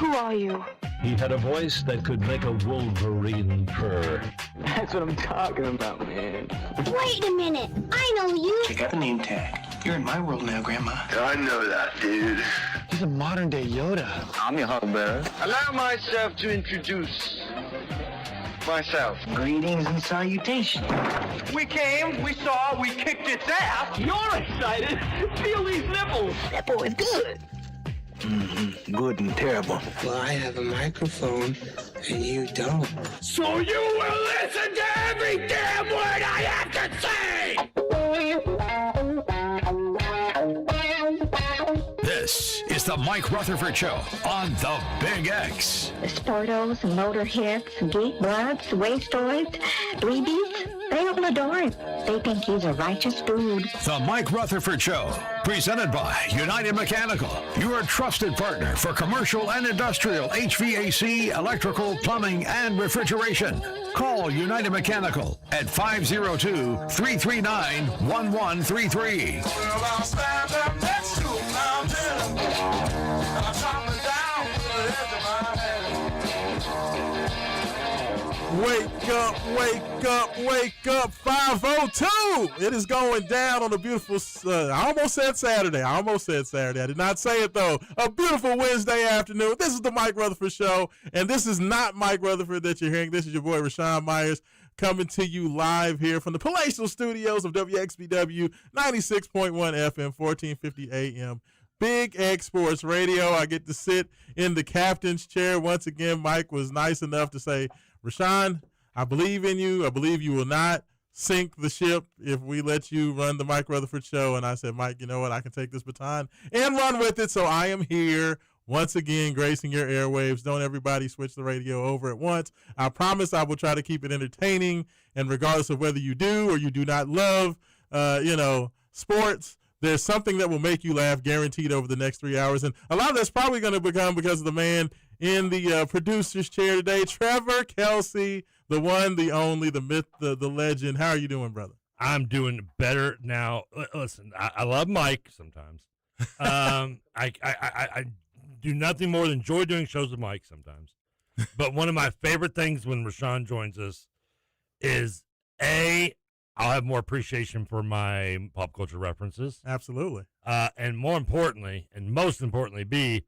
Who are you? He had a voice that could make a wolverine purr. That's what I'm talking about, man. Wait a minute. I know you. Check out the name tag. You're in my world now, Grandma. I know that, dude. He's a modern-day Yoda. I'm your huckleberry. Allow myself to introduce myself. Greetings and salutations. We came, we saw, we kicked its ass. You're excited. Feel these nipples. That boy is good. Mm-hmm. Good and terrible. Well, I have a microphone, and you don't. So you will listen to every damn word I have to say! This is the Mike Rutherford Show on the Big X. Sportos, motorheads, geek bloods, wastoids, dweebies, they all adore him. They think he's a righteous dude. The Mike Rutherford Show, presented by United Mechanical, your trusted partner for commercial and industrial HVAC, electrical, plumbing, and refrigeration. Call United Mechanical at 502-339-1133. Well, I'll stand up next to a mountain. I'll chop it down to the edge of my head. Wake up, wake up, wake up, 5:02. It is going down on a beautiful, I almost said Saturday. I did not say it, though. A beautiful Wednesday afternoon. This is the Mike Rutherford Show, and this is not Mike Rutherford that you're hearing. This is your boy, Rashawn Myers, coming to you live here from the palatial studios of WXBW 96.1 FM, 1450 AM. Big X Sports Radio. I get to sit in the captain's chair. Once again, Mike was nice enough to say, Rashawn, I believe in you. I believe you will not sink the ship if we let you run the Mike Rutherford Show. And I said, Mike, you know what? I can take this baton and run with it. So I am here once again, gracing your airwaves. Don't everybody switch the radio over at once. I promise I will try to keep it entertaining. And regardless of whether you do or you do not love, sports, there's something that will make you laugh guaranteed over the next 3 hours. And a lot of that's probably going to become because of the man in the producer's chair today, Trevor Kelsey, the one, the only, the myth, the legend. How are you doing, brother? I'm doing better now. Listen, I love Mike sometimes. I do nothing more than enjoy doing shows with Mike sometimes. But one of my favorite things when Rashawn joins us is, A, I'll have more appreciation for my pop culture references. Absolutely. And more importantly, and most importantly, B,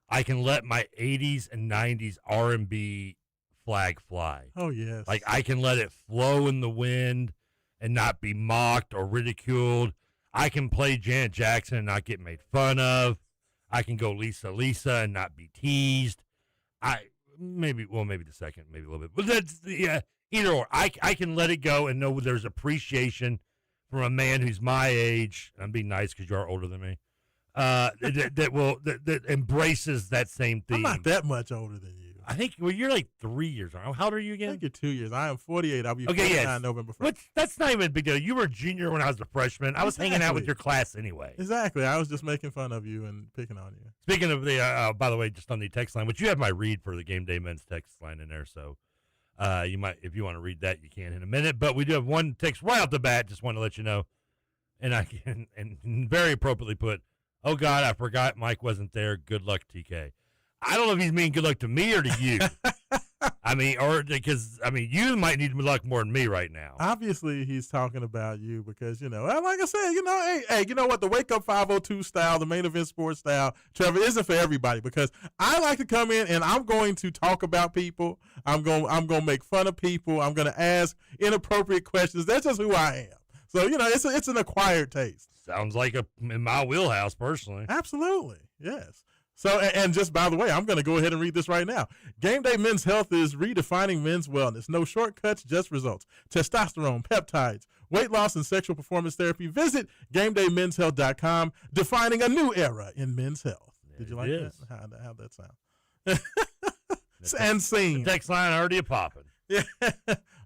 I can let my 80s and 90s R&B flag fly. Oh, yes. Like, I can let it flow in the wind and not be mocked or ridiculed. I can play Janet Jackson and not get made fun of. I can go Lisa and not be teased. Maybe the second, maybe a little bit. But that's, yeah, either or. I can let it go and know there's appreciation from a man who's my age. I'm being nice because you are older than me. That embraces that same theme. I'm not that much older than you. I think, well, you're like 3 years old. How old are you again? I think you're 2 years. I am 48. I'll be 49 November 1st. But that's not even a big deal. You were a junior when I was a freshman. I was hanging out with your class anyway. Exactly. I was just making fun of you and picking on you. Speaking of the, by the way, just on the text line, which you have my read for the Gameday Men's text line in there, so you might, if you want to read that, you can in a minute. But we do have one text right off the bat. Just want to let you know, and I can and very appropriately put, "Oh God, I forgot Mike wasn't there. Good luck, TK." I don't know if he's meaning good luck to me or to you. You might need luck more than me right now. Obviously, he's talking about you because, like I said, hey, you know what? The Wake Up 502 style, the main event sports style, Trevor, isn't for everybody because I like to come in and I'm going to talk about people. I'm going to make fun of people. I'm going to ask inappropriate questions. That's just who I am. So, it's an acquired taste. Sounds like in my wheelhouse, personally. Absolutely, yes. So, and just by the way, I'm going to go ahead and read this right now. Gameday Men's Health is redefining men's wellness. No shortcuts, just results. Testosterone, peptides, weight loss, and sexual performance therapy. Visit GamedayMensHealth.com, defining a new era in men's health. Did you like that? How'd that sound? And scene. The text line already a-popping. Yeah,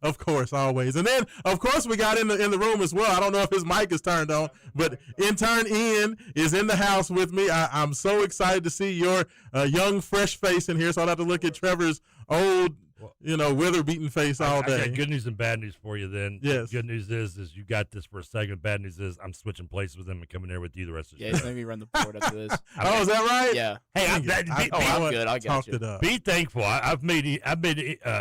of course, always. And then, of course, we got in the room as well. I don't know if his mic is turned on, but intern Ian is in the house with me. I'm so excited to see your young, fresh face in here. So I'll have to look at Trevor's old wither beaten face all I day. got good news and bad news for you then. Yes. Good news is you got this for a second. Bad news is I'm switching places with him and coming there with you the rest of the Yeah, show. he's making me run the board after this. Oh, is that right? Yeah. Hey, I'm good. I'll get talked you. it up. Be thankful. I've made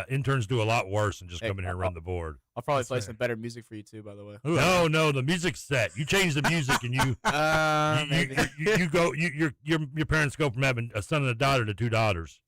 interns do a lot worse than just come in here and run the board. I'll probably play some better music for you too, by the way. Ooh, No, the music's set. You change the music and your parents go from having a son and a daughter to 2 daughters.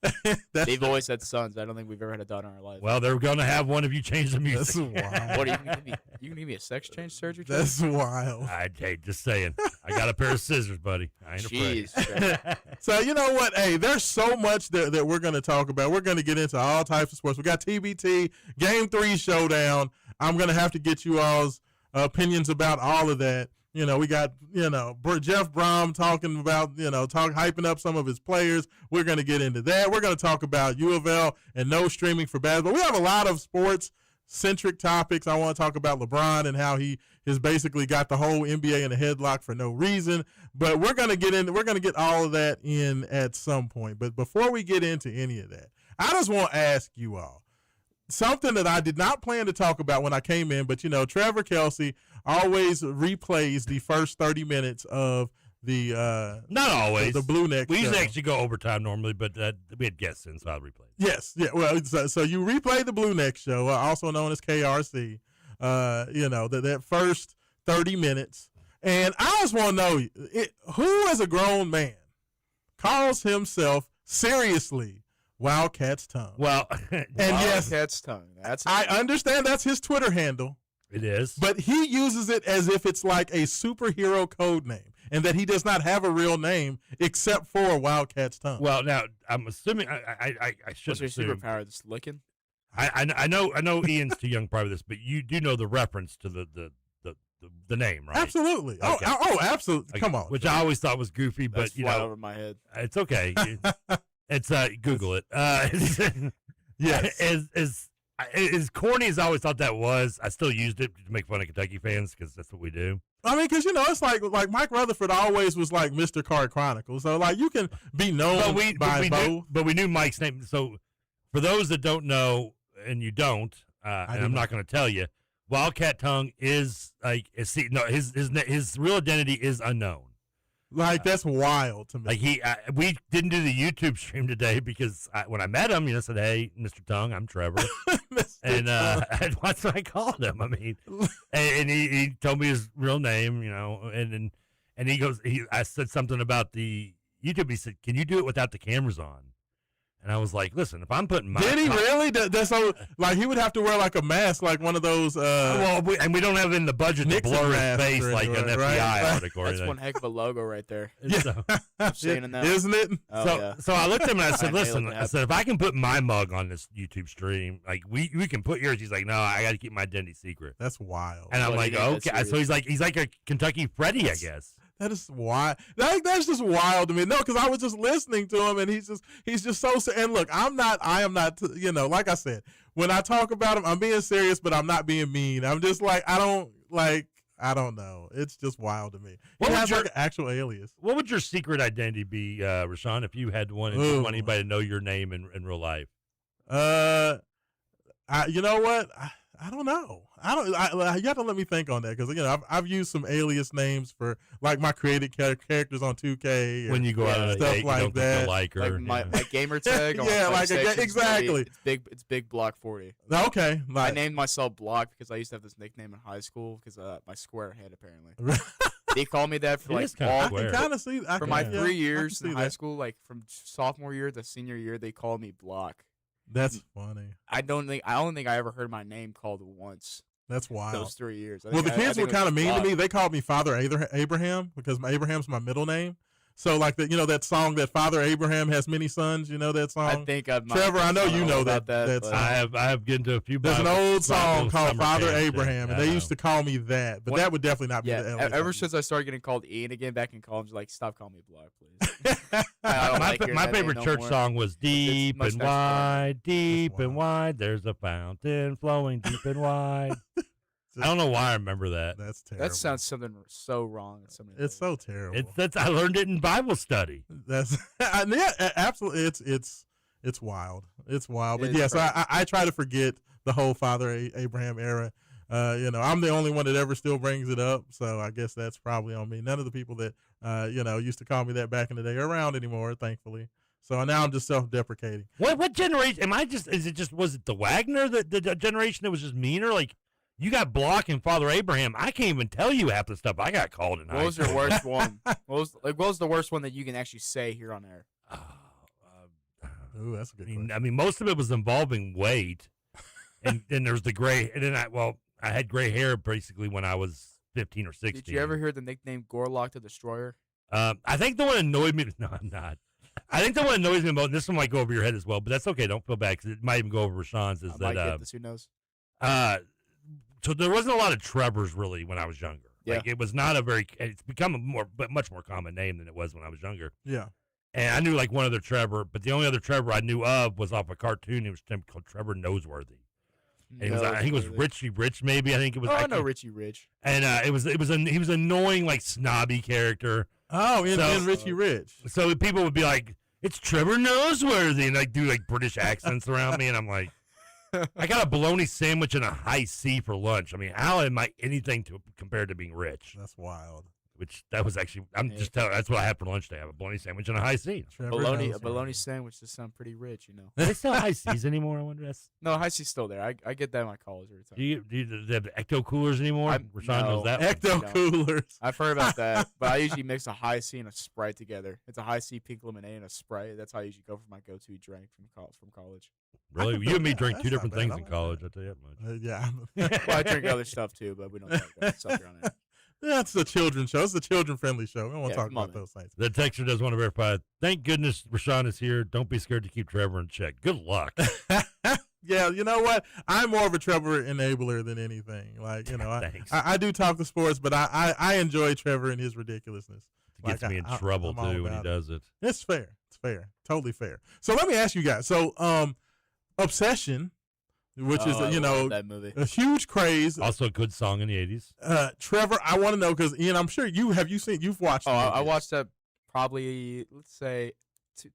They've always had sons. I don't think we've ever had a daughter in our life. Well, they're gonna have one if you change the That's music. wild. What are you gonna give me? You gonna give me a sex change surgery? That's wild. Hey, just saying. I got a pair of scissors, buddy. I ain't afraid. Jeez. So you know what? Hey, there's so much that we're going to talk about. We're going to get into all types of sports. We got TBT, Game 3 showdown. I'm going to have to get you all's opinions about all of that. We got, Jeff Brom talking about, hyping up some of his players. We're going to get into that. We're going to talk about U of L and no streaming for basketball. We have a lot of sports-centric topics. I want to talk about LeBron and how he has basically got the whole NBA in a headlock for no reason. But we're going to get all of that in at some point. But before we get into any of that, I just want to ask you all something that I did not plan to talk about when I came in, but Trevor Kelsey always replays the first 30 minutes of the Not always. the Blue Neck We show. usually actually go overtime normally, but we had guests in, so I'll replay. Yes, yeah. Well, so you replay the Blue Neck show, also known as KRC. That first 30 minutes, and I just want to know who, as a grown man, calls himself seriously Wildcat's Tongue. Well, and yes, Wildcat's Tongue. I understand that's his Twitter handle. It is. But he uses it as if it's like a superhero code name and that he does not have a real name except for Wildcat's Tongue. Well, now, I'm assuming I should What's your superpower? Just licking? I know Ian's too young probably this, but you do know the reference to the name, right? Absolutely. Okay. Oh, absolutely. Come on. Which I always thought was goofy, That's but fly over my head. it's okay. It's Google it. Yes. As corny as I always thought that was, I still used it to make fun of Kentucky fans because that's what we do. I mean, because, it's like Mike Rutherford always was like Mr. Card Chronicles. So, like, you can be known by both. But we knew Mike's name. So, for those that don't know, and you don't, and I'm not going to tell you, Wildcat Tongue is like, his real identity is unknown. Like, that's wild to me. Like, we didn't do the YouTube stream today because when I met him, I said, "Hey, Mr. Tongue, I'm Trevor," and that's what I called him. I mean, and he told me his real name, and he goes, I said something about the YouTube. He said, "Can you do it without the cameras on?" And I was like, "Listen, if I'm putting my..." Did he really? That's so, like, he would have to wear like a mask, like one of those. And we don't have in the budget to Nixon blur his mask face or like an anything, FBI right? article. That's one heck of a logo right there. So, I'm seeing it now. Isn't it? Oh, so, yeah. so I looked at him and I said, I nailed "Listen," that. I said, "if I can put my mug on this YouTube stream, like we can put yours." He's like, "No, I got to keep my identity secret." That's wild. And I'm What, like, he ain't that "Okay." So he's like a Kentucky Freddie, I guess. That is wild. That's just wild to me. No, because I was just listening to him, and he's just so. And look, I am not. Like I said, when I talk about him, I'm being serious, but I'm not being mean. I'm just like, I don't know. It's just wild to me. He has like an actual alias. What would your secret identity be, Rashawn, if you had one and didn't want anybody to know your name in real life? You know what? I don't know. You have to let me think on that because I've used some alias names for like my created characters on 2K. When you go out on a stuff date, like you don't that. think like her. Like my gamer tag. On Yeah, like PlayStation, exactly. It's big Block 40. Okay, I named myself Block because I used to have this nickname in high school because my square head apparently. They called me that for It is kinda I square. can kind of see. for my 3 I years can in see high that. school, like from sophomore year to senior year, they called me Block. That's funny. I don't think I ever heard my name called once That's wild. those 3 years. Well, the kids were kind of mean to me. They called me Father Abraham because Abraham's my middle name. So, like that song that Father Abraham has many sons. You know that song. I think Trevor, I know you know that. That song. I have gotten to a few. There's an old song called Father Camp, Abraham, and they used to call me that. But that would definitely not be the alias. Ever since I started getting called Ian again back in college, like stop calling me Block, please. I don't like hearing my that name favorite no church more. song was "Deep much and nicer. Wide, Deep That's and Wide." There's a fountain flowing deep and wide. I don't know why I remember that. That's terrible. That sounds something so wrong. It's so terrible. I learned it in Bible study. That's yeah, absolutely. It's wild. It's wild. But It is yes, crazy. I try to forget the whole Father Abraham era. I'm the only one that ever still brings it up, so I guess that's probably on me. None of the people that used to call me that back in the day are around anymore, thankfully. So now I'm just self-deprecating. What generation? Was it the Wagner, the generation that was just meaner? Like, you got Block and Father Abraham. I can't even tell you half the stuff I got called in high What was school. your worst one? What was the worst one that you can actually say here on air? Ooh, that's a good question. I mean, most of it was involving weight, and then there's the gray. And then I had gray hair basically when I was 15 or 16. Did you ever hear the nickname Gorlock the Destroyer? I think the one that annoyed me. No, I'm not. I think the one that annoys me about, and this one might go over your head as well, but that's okay. Don't feel bad because it might even go over Rashawn's. Is I that might get this, who knows? So there wasn't a lot of Trevors really when I was younger. Yeah. Like, it was not it's become a much more common name than it was when I was younger. Yeah. And I knew like one other Trevor, but the only other Trevor I knew of was off a cartoon. It was called Trevor Noseworthy. And I think it was Richie Rich, maybe. I think it was. Oh, I know Richie Rich. And he was annoying, like, snobby character. Oh, in Richie Rich. So people would be like, "It's Trevor Noseworthy," and like do like British accents around me, and I'm like, I got a bologna sandwich and a high C for lunch. I mean, how am I anything compared to being rich? That's wild. Which that was actually, just telling. That's what I had for lunch today. I have a bologna sandwich and a high C. A bologna sandwich does sound pretty rich, you know. Do they sell high C's anymore? I wonder. No, high C's still there. I get that in my college every time. Do you have the Ecto coolers anymore? Rashawn knows that. Ecto coolers. I've heard about that, but I usually mix a high C and a Sprite together. It's a high C pink lemonade and a Sprite. That's how I usually go for my go-to drink from college. Really? You and me drink two That's different not things bad. in college. I'll tell you that much. Yeah. Well, I drink other stuff too, but we don't talk about stuff here on it. That's a children's show. It's a children-friendly show. We don't want to talk come on, about those things. The texter does want to verify. Thank goodness Rashawn is here. Don't be scared to keep Trevor in check. Good luck. Yeah, you know what? I'm more of a Trevor enabler than anything. Like, I do talk the sports, but I enjoy Trevor and his ridiculousness. It gets me in trouble, too, when he does it. It's fair. It's fair. Totally fair. So let me ask you guys. So, Obsession, which is, that movie. a huge craze. Also a good song in the 80s. Trevor, I want to know, because, Ian, I'm sure you've watched it. I watched that probably, let's say,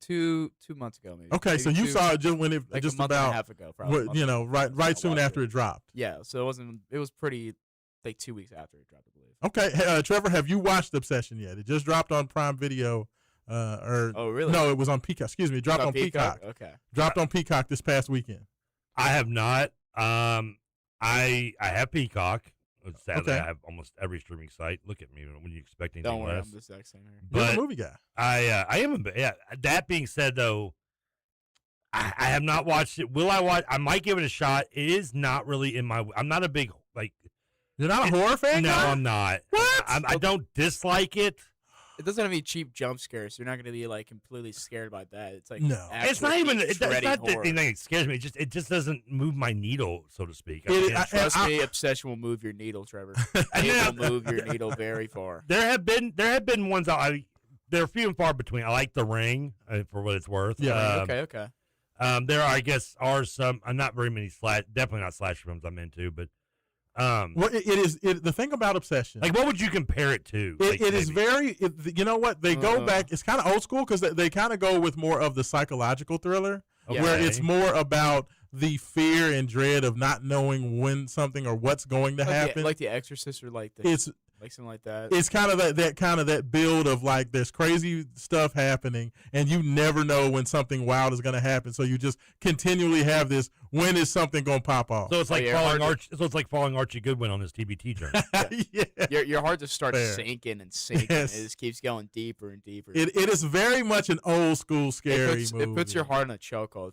two months ago, maybe. Okay, maybe so you saw it just when it like just a month about and a half ago, probably. Right soon after it dropped. Yeah, so it was pretty like 2 weeks after it dropped, I believe. Okay, Trevor, have you watched Obsession yet? It just dropped on Prime Video. Oh, really? No, it was on Peacock. Excuse me, it dropped on Peacock. Okay. Dropped on Peacock this past weekend. I have not. I have Peacock. Sadly, Okay. I have almost every streaming site. Look at me when you expect anything Don't worry, less. I'm the exact same here. You're But a movie guy. I am. Yeah. That being said, though, I have not watched it. Will I watch? I might give it a shot. It is not really in my. I'm not a big like. You're not a horror fan? No, guy? I'm not. What? I don't dislike it. It doesn't have any cheap jump scares, so you're not going to be like completely scared by that. It's like No. It's not even. It's not that the thing that scares me. It just doesn't move my needle, so to speak. Trust me, obsession will move your needle, Trevor. It will move your needle very far. There have been ones they're few and far between. I like The Ring for what it's worth. Yeah. Okay. There are, I guess, some. Not very many definitely not slash films I'm into, but Well, it is. The thing about Obsession, like, what would you compare it to? it is very. You know what? They go back. It's kind of old school because they kind of go with more of the psychological thriller, Okay. where it's more about the fear and dread of not knowing when something or what's going to happen. Like The Exorcist or like something like that. It's kind of that build of like there's crazy stuff happening and you never know when something wild is going to happen. So you just continually have this, when is something going to pop off? So it's like following Archie Goodwin on his TBT journey. Yeah. Your heart just starts Fair. sinking and sinking. Yes. It just keeps going deeper and deeper. It is very much an old school scary movie. It puts your heart in a chokehold.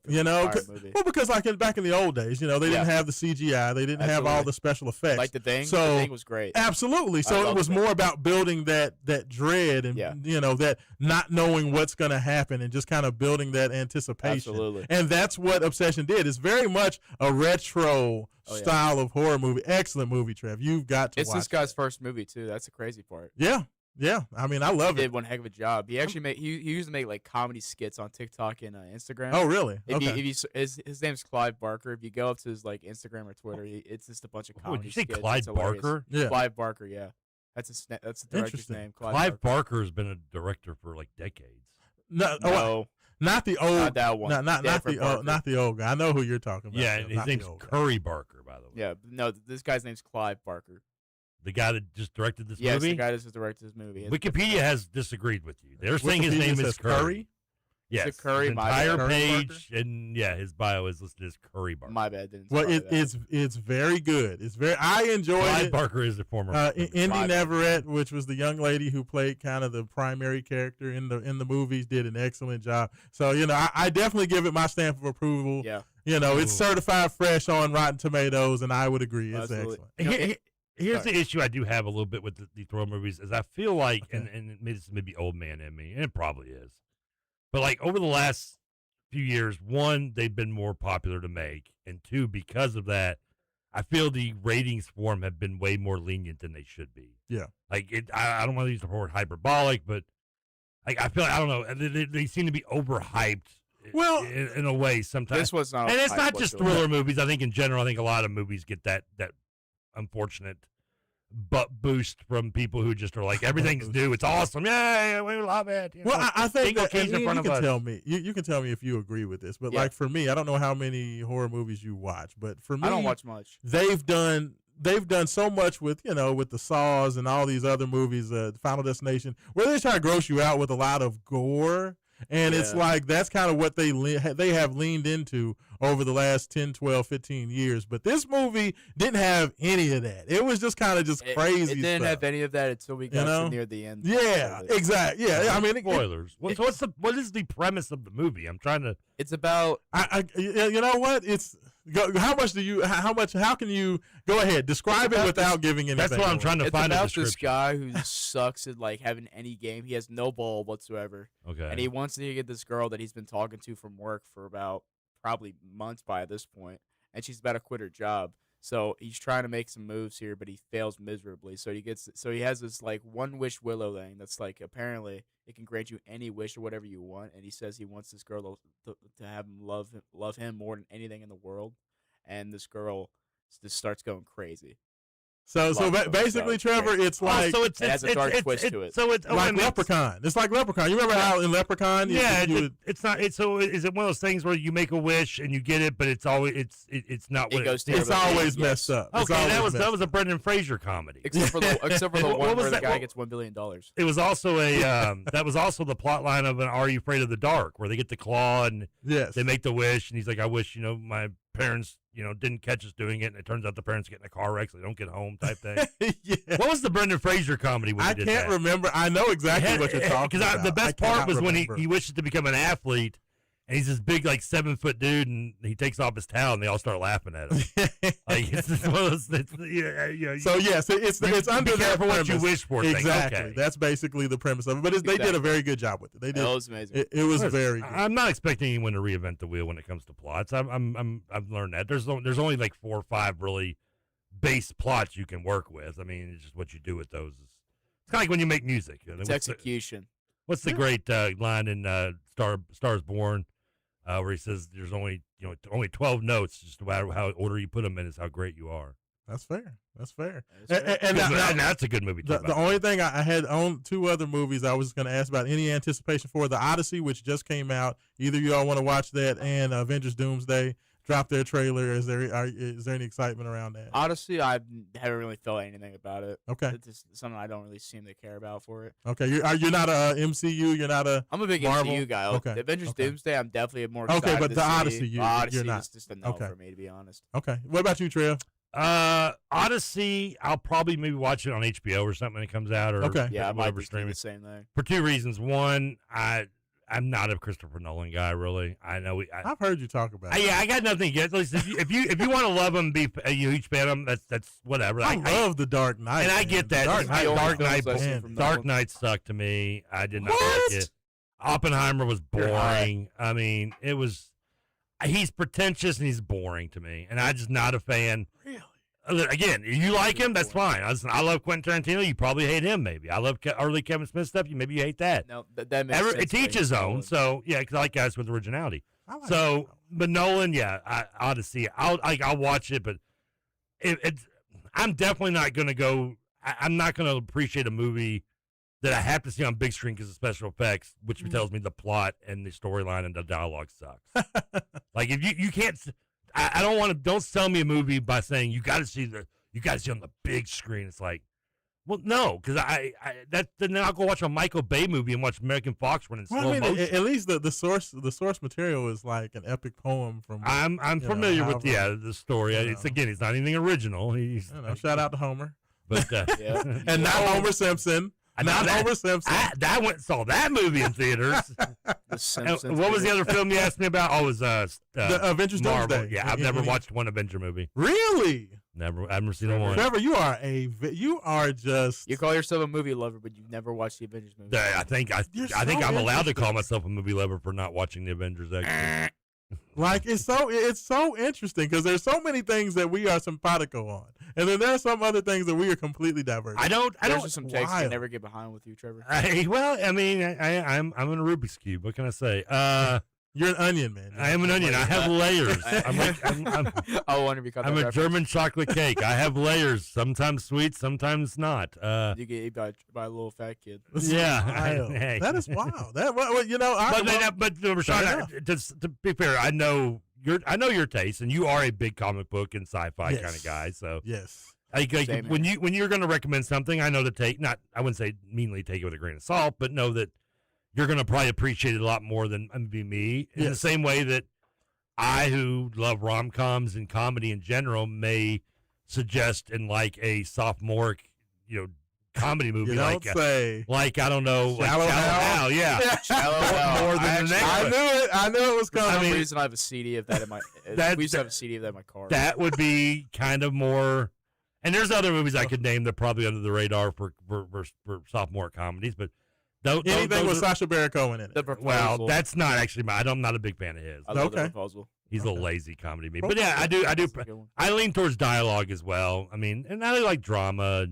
Because like back in the old days, they didn't have the CGI, they didn't have all the special effects. Like The Thing. So The Thing was great. Absolutely. So it was more about building that dread and that not knowing what's going to happen and just kind of building that anticipation. Absolutely. And that's what Obsession did. It's very much a retro style of horror movie. Excellent movie, Trev. You've got to watch. It's this guy's first movie too. That's the crazy part. Yeah. I mean, I love He it. did one heck of a job. He actually he used to make like comedy skits on TikTok and Instagram. Oh, really? His name's Clive Barker. If you go up to his like Instagram or Twitter, it's just a bunch of comedy Did you say skits. Clyde It's hilarious. Barker? Yeah. Clive Barker. Yeah, that's the director's Interesting. name. Clive Barker has been a director for like decades. No. Not the old. Not that one. Not Different the old. Barker. Not the old guy. I know who you're talking about. Yeah, though, his not the name's old guy. Curry Barker, by the way. Yeah, no, this guy's name's Clive Barker. The guy that just directed this Yes, movie? the guy that just directed this movie. Wikipedia has disagreed with you. They're saying his Wikipedia name says is Curry. Yes, Is it Curry? his My entire bad. page, and yeah, his bio is listed as Curry Barker. My bad. Didn't Well, spell that. it's very good. It's very. I enjoyed Clive it. Barker is the former. Indy Clive Neverett, which was the young lady who played kind of the primary character in the movies, did an excellent job. So I definitely give it my stamp of approval. Yeah. It's certified fresh on Rotten Tomatoes, and I would agree it's Absolutely. excellent. Here's the issue I do have a little bit with these horror movies is I feel like, and this may be old man in me, and it probably is, but like over the last few years, one, they've been more popular to make, and two, because of that, I feel the ratings for them have been way more lenient than they should be. Yeah. Like I don't want to use the word hyperbolic, but I feel I don't know, they seem to be overhyped. Well, in a way sometimes. This was not, and it's not just whatsoever. thriller movies. I think in general, I think a lot of movies get that unfortunate butt boost from people who just are like everything's new, it's awesome, yay, we love it. Well, I think Bingo that, keys in you front of can us. tell me. You can tell me if you agree with this, but Yeah. like for me, I don't know how many horror movies you watch, but for me, I don't watch much. They've done so much with with the Saws and all these other movies, Final Destination, where they try to gross you out with a lot of gore. And it's like that's kind of what they have leaned into over the last 10, 12, 15 years. But this movie didn't have any of that. It was just kind of crazy It didn't stuff. have any of that until we got to near the end. Yeah, exactly. Yeah, I mean, spoilers. So what is the premise of the movie? I'm trying to. It's about. You know what? It's how can you go ahead describe it without giving anything? That's what I'm trying to find. It's a about this description. guy who sucks at like having any game. He has no ball whatsoever. Okay. And he wants to get this girl that he's been talking to from work for about probably months by this point, and she's about to quit her job. So he's trying to make some moves here, but he fails miserably. So he has this like one wish willow thing that's like apparently it can grant you any wish or whatever you want, and he says he wants this girl to have him love him more than anything in the world, and this girl just starts going crazy. So basically, Trevor, it's like it has a dark twist to it. So it's like Leprechaun. It's like Leprechaun. You remember how in Leprechaun? It's not. So is it one of those things where you make a wish and you get it, but it's always it's not what it's always messed up. Okay, that was a Brendan Fraser comedy. Except for the one where the guy gets $1 billion. It was also that was also the plot line of an Are You Afraid of the Dark, where they get the claw and they make the wish, and he's like, I wish my parents didn't catch us doing it, and it turns out the parents get in a car wreck so they don't get home type thing. Yeah. What was the Brendan Fraser comedy when I he did can't that? remember. I know exactly what you're talking about. Because the best part was when remember. he wishes to become an athlete, and he's this big, like 7-foot dude, and he takes off his towel, and they all start laughing at him. Like it's just one of those. So yes, it's under be that careful what you premise. wish for. Exactly. Okay. That's basically the premise of it. But they did a very good job with it. They did. That was amazing. It was very good. I'm not expecting anyone to reinvent the wheel when it comes to plots. I've learned that there's only like 4 or 5 really base plots you can work with. I mean, it's just what you do with those. It's kind of like when you make music. It's execution. What's the great line in Stars Born, where he says there's only 12 notes, just no matter how order you put them in is how great you are. That's fair. And that's a good movie. The only thing I had on 2 other movies I was going to ask about any anticipation for the Odyssey, which just came out. Either you all want to watch that, and Avengers Doomsday dropped their trailer. Is there any excitement around that? Odyssey, I haven't really felt anything about it. Okay. It's just something I don't really seem to care about for it. Okay, you're not a MCU. You're not a. I'm a big Marvel? MCU guy. Okay. The Avengers Doomsday, I'm definitely more Okay, excited but to the see. Odyssey, you're not. is just a no for me, to be honest. Okay. What about you, Trev? Odyssey, I'll probably maybe watch it on HBO or something when it comes out, or Yeah, I might whatever be streaming. the same thing. For 2 reasons. One, I'm not a Christopher Nolan guy, really. I know I've heard you talk about it. Yeah, I got nothing against. Listen, if you want to love him, be a huge fan of him. That's whatever. I love The Dark Knight, and I man. get that. Dark Knight sucked to me. I did not like it. Oppenheimer was boring. I mean, it was. He's pretentious and he's boring to me, and I'm just not a fan. Really? Again, you like him, that's fine. I love Quentin Tarantino. You probably hate him, maybe. I love early Kevin Smith stuff. Maybe you hate that. No, that makes sense. It each his own. So yeah, because I like guys with originality. But Nolan, yeah, Odyssey. I'll watch it, but I'm definitely not going to go. I'm not going to appreciate a movie that I have to see on big screen because of special effects, which Mm-hmm. tells me the plot and the storyline and the dialogue sucks. Like if you can't, I don't want to. Don't sell me a movie by saying you got to see on the big screen. It's like, well, no, because then I'll go watch a Michael Bay movie and watch American Fox run in slow motion. At least the source material is like an epic poem from. I'm familiar with the story. It's not anything original. Shout out to Homer, but and not Homer Simpson. Not Homer Simpson. I went and saw that movie in theaters. The Simpsons. What was the other film you asked me about? Oh, it was the Avengers Marvel. Doomsday. Yeah, I've never watched one Avenger movie. Really? Never. I've never seen one. Trevor, you are just. You call yourself a movie lover, but you've never watched the Avengers movie. I think I'm allowed to call myself a movie lover for not watching the Avengers. Actually. Like it's so interesting because there's so many things that we are simpatico on, and then there's some other things that we are completely diverse. There's just some takes I never get behind with you, Trevor. I'm in a Rubik's cube. What can I say? You're an onion, man. I am an onion. I have layers. I'm a German chocolate cake. I have layers. Sometimes sweet, sometimes not. You get eaten by a little fat kid. Yeah, hey. That is wild. But Rashawn, to be fair, I know your taste, and you are a big comic book and sci-fi kind of guy. So yes. When you're going to recommend something, I know to take I wouldn't say meanly take it with a grain of salt, but know that you're going to probably appreciate it a lot more than maybe me. In the same way that I, who love rom-coms and comedy in general, may suggest and like a sophomoric, comedy movie. You don't say. Like I don't know, Shallow Hal? Yeah. Shallow Hal. More than the next one. I knew it was coming. For some reason, I have a CD of that in my. We used to have a CD of that in my car. That would be kind of more. And there's other movies I could name that are probably under the radar for sophomore comedies, but. Anything with Sacha Baron Cohen in it. Well, that's not actually I'm not a big fan of his. I love The Proposal. He's a little lazy comedy movie. But yeah, I do. I lean towards dialogue as well. I mean, and I like drama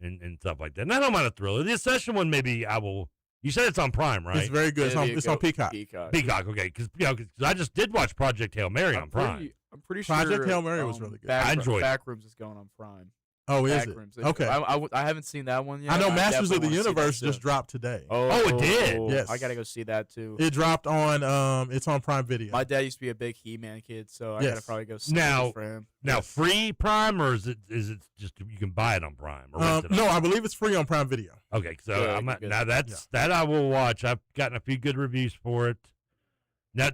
and stuff like that. And I don't mind a thriller. The Accession one, maybe I will. You said it's on Prime, right? It's very good. It's on Peacock. Peacock, okay. Because I just did watch Project Hail Mary on Prime. I'm pretty sure Project Hail Mary was really good. I enjoyed it. Backrooms is going on Prime. Oh, is it? Okay. I haven't seen that one yet. I know Masters of the Universe just dropped today. Oh, it did? Yes. I got to go see that, too. It dropped on, it's on Prime Video. My dad used to be a big He-Man kid, so I got to probably go see it for him. Now, free Prime, or is it just you can buy it on Prime? Or rent it no, I believe it's free on Prime Video. Okay, so that I will watch. I've gotten a few good reviews for it. Now,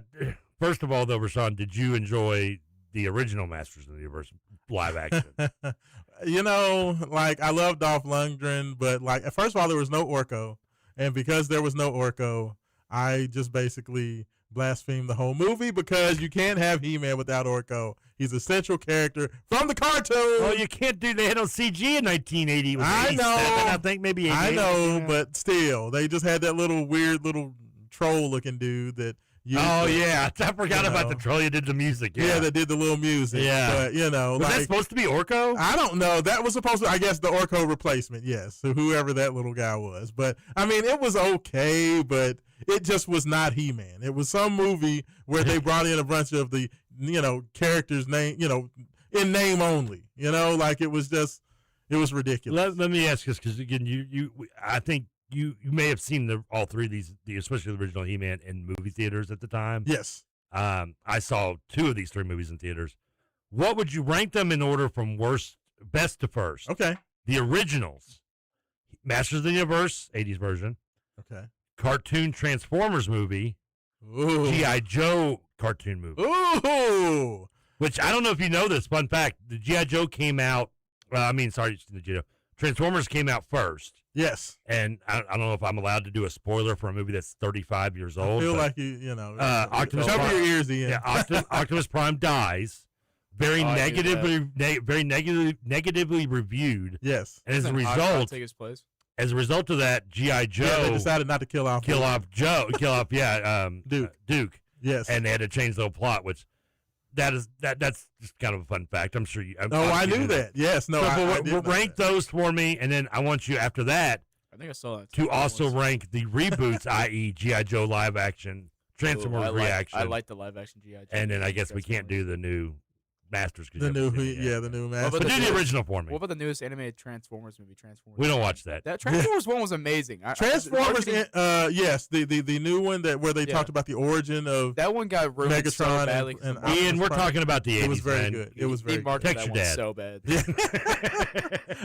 first of all, though, Rashawn, did you enjoy the original Masters of the Universe live action? I love Dolph Lundgren, but first of all, there was no Orko, and because there was no Orko, I just basically blasphemed the whole movie because you can't have He-Man without Orko. He's a central character from the cartoon. Well, you can't do. They had on CG in 1980. I know. I think maybe 88. I know, but still, they just had that little weird little troll-looking dude that. I forgot about the troll. You did the music. Yeah, they did the little music. Yeah, but was that supposed to be Orko? I don't know. That was supposed to. I guess the Orko replacement. Yes, so whoever that little guy was. But I mean, it was okay, but it just was not He-Man. It was some movie where they brought in a bunch of the characters' name, in name only. It was ridiculous. Let me ask this because again, I think. You may have seen all three of these, especially the original He-Man, in movie theaters at the time. Yes. I saw 2 of these 3 movies in theaters. What would you rank them in order from best to first? Okay. The originals, Masters of the Universe, 80s version. Okay. Cartoon Transformers movie. Ooh. G.I. Joe cartoon movie. Ooh. Which I don't know if you know this. Fun fact: the G.I. Joe came out. Transformers came out first. Yes. And I don't know if I'm allowed to do a spoiler for a you 35 years old. I feel like Optimus Prime, cover your ears, Ian. Yeah, Optimus Prime dies. Very negatively reviewed. Yes. And as a result of that, G.I. Joe they decided not to kill off Duke. Yes. And they had to change the whole plot, which that's just kind of a fun fact. I'm sure you. I knew that. Yes. No. So, rank those for me, and then I want you after that. I think I saw that. To also rank the reboots, i.e., G.I. Joe live action, Transformers reaction. I like the live action G.I. Joe. And then I guess we can't do the new Masters. The new Masters. But do the original for me. What about the newest animated Transformers movie, Transformers? We don't watch that. That Transformers one was amazing. Transformers, yes, the new one where they talked about the origin of that one got ruined Megatron so badly. and Ian, we're talking about the 80s. It was very man. good. It was very good. Text your dad. So bad.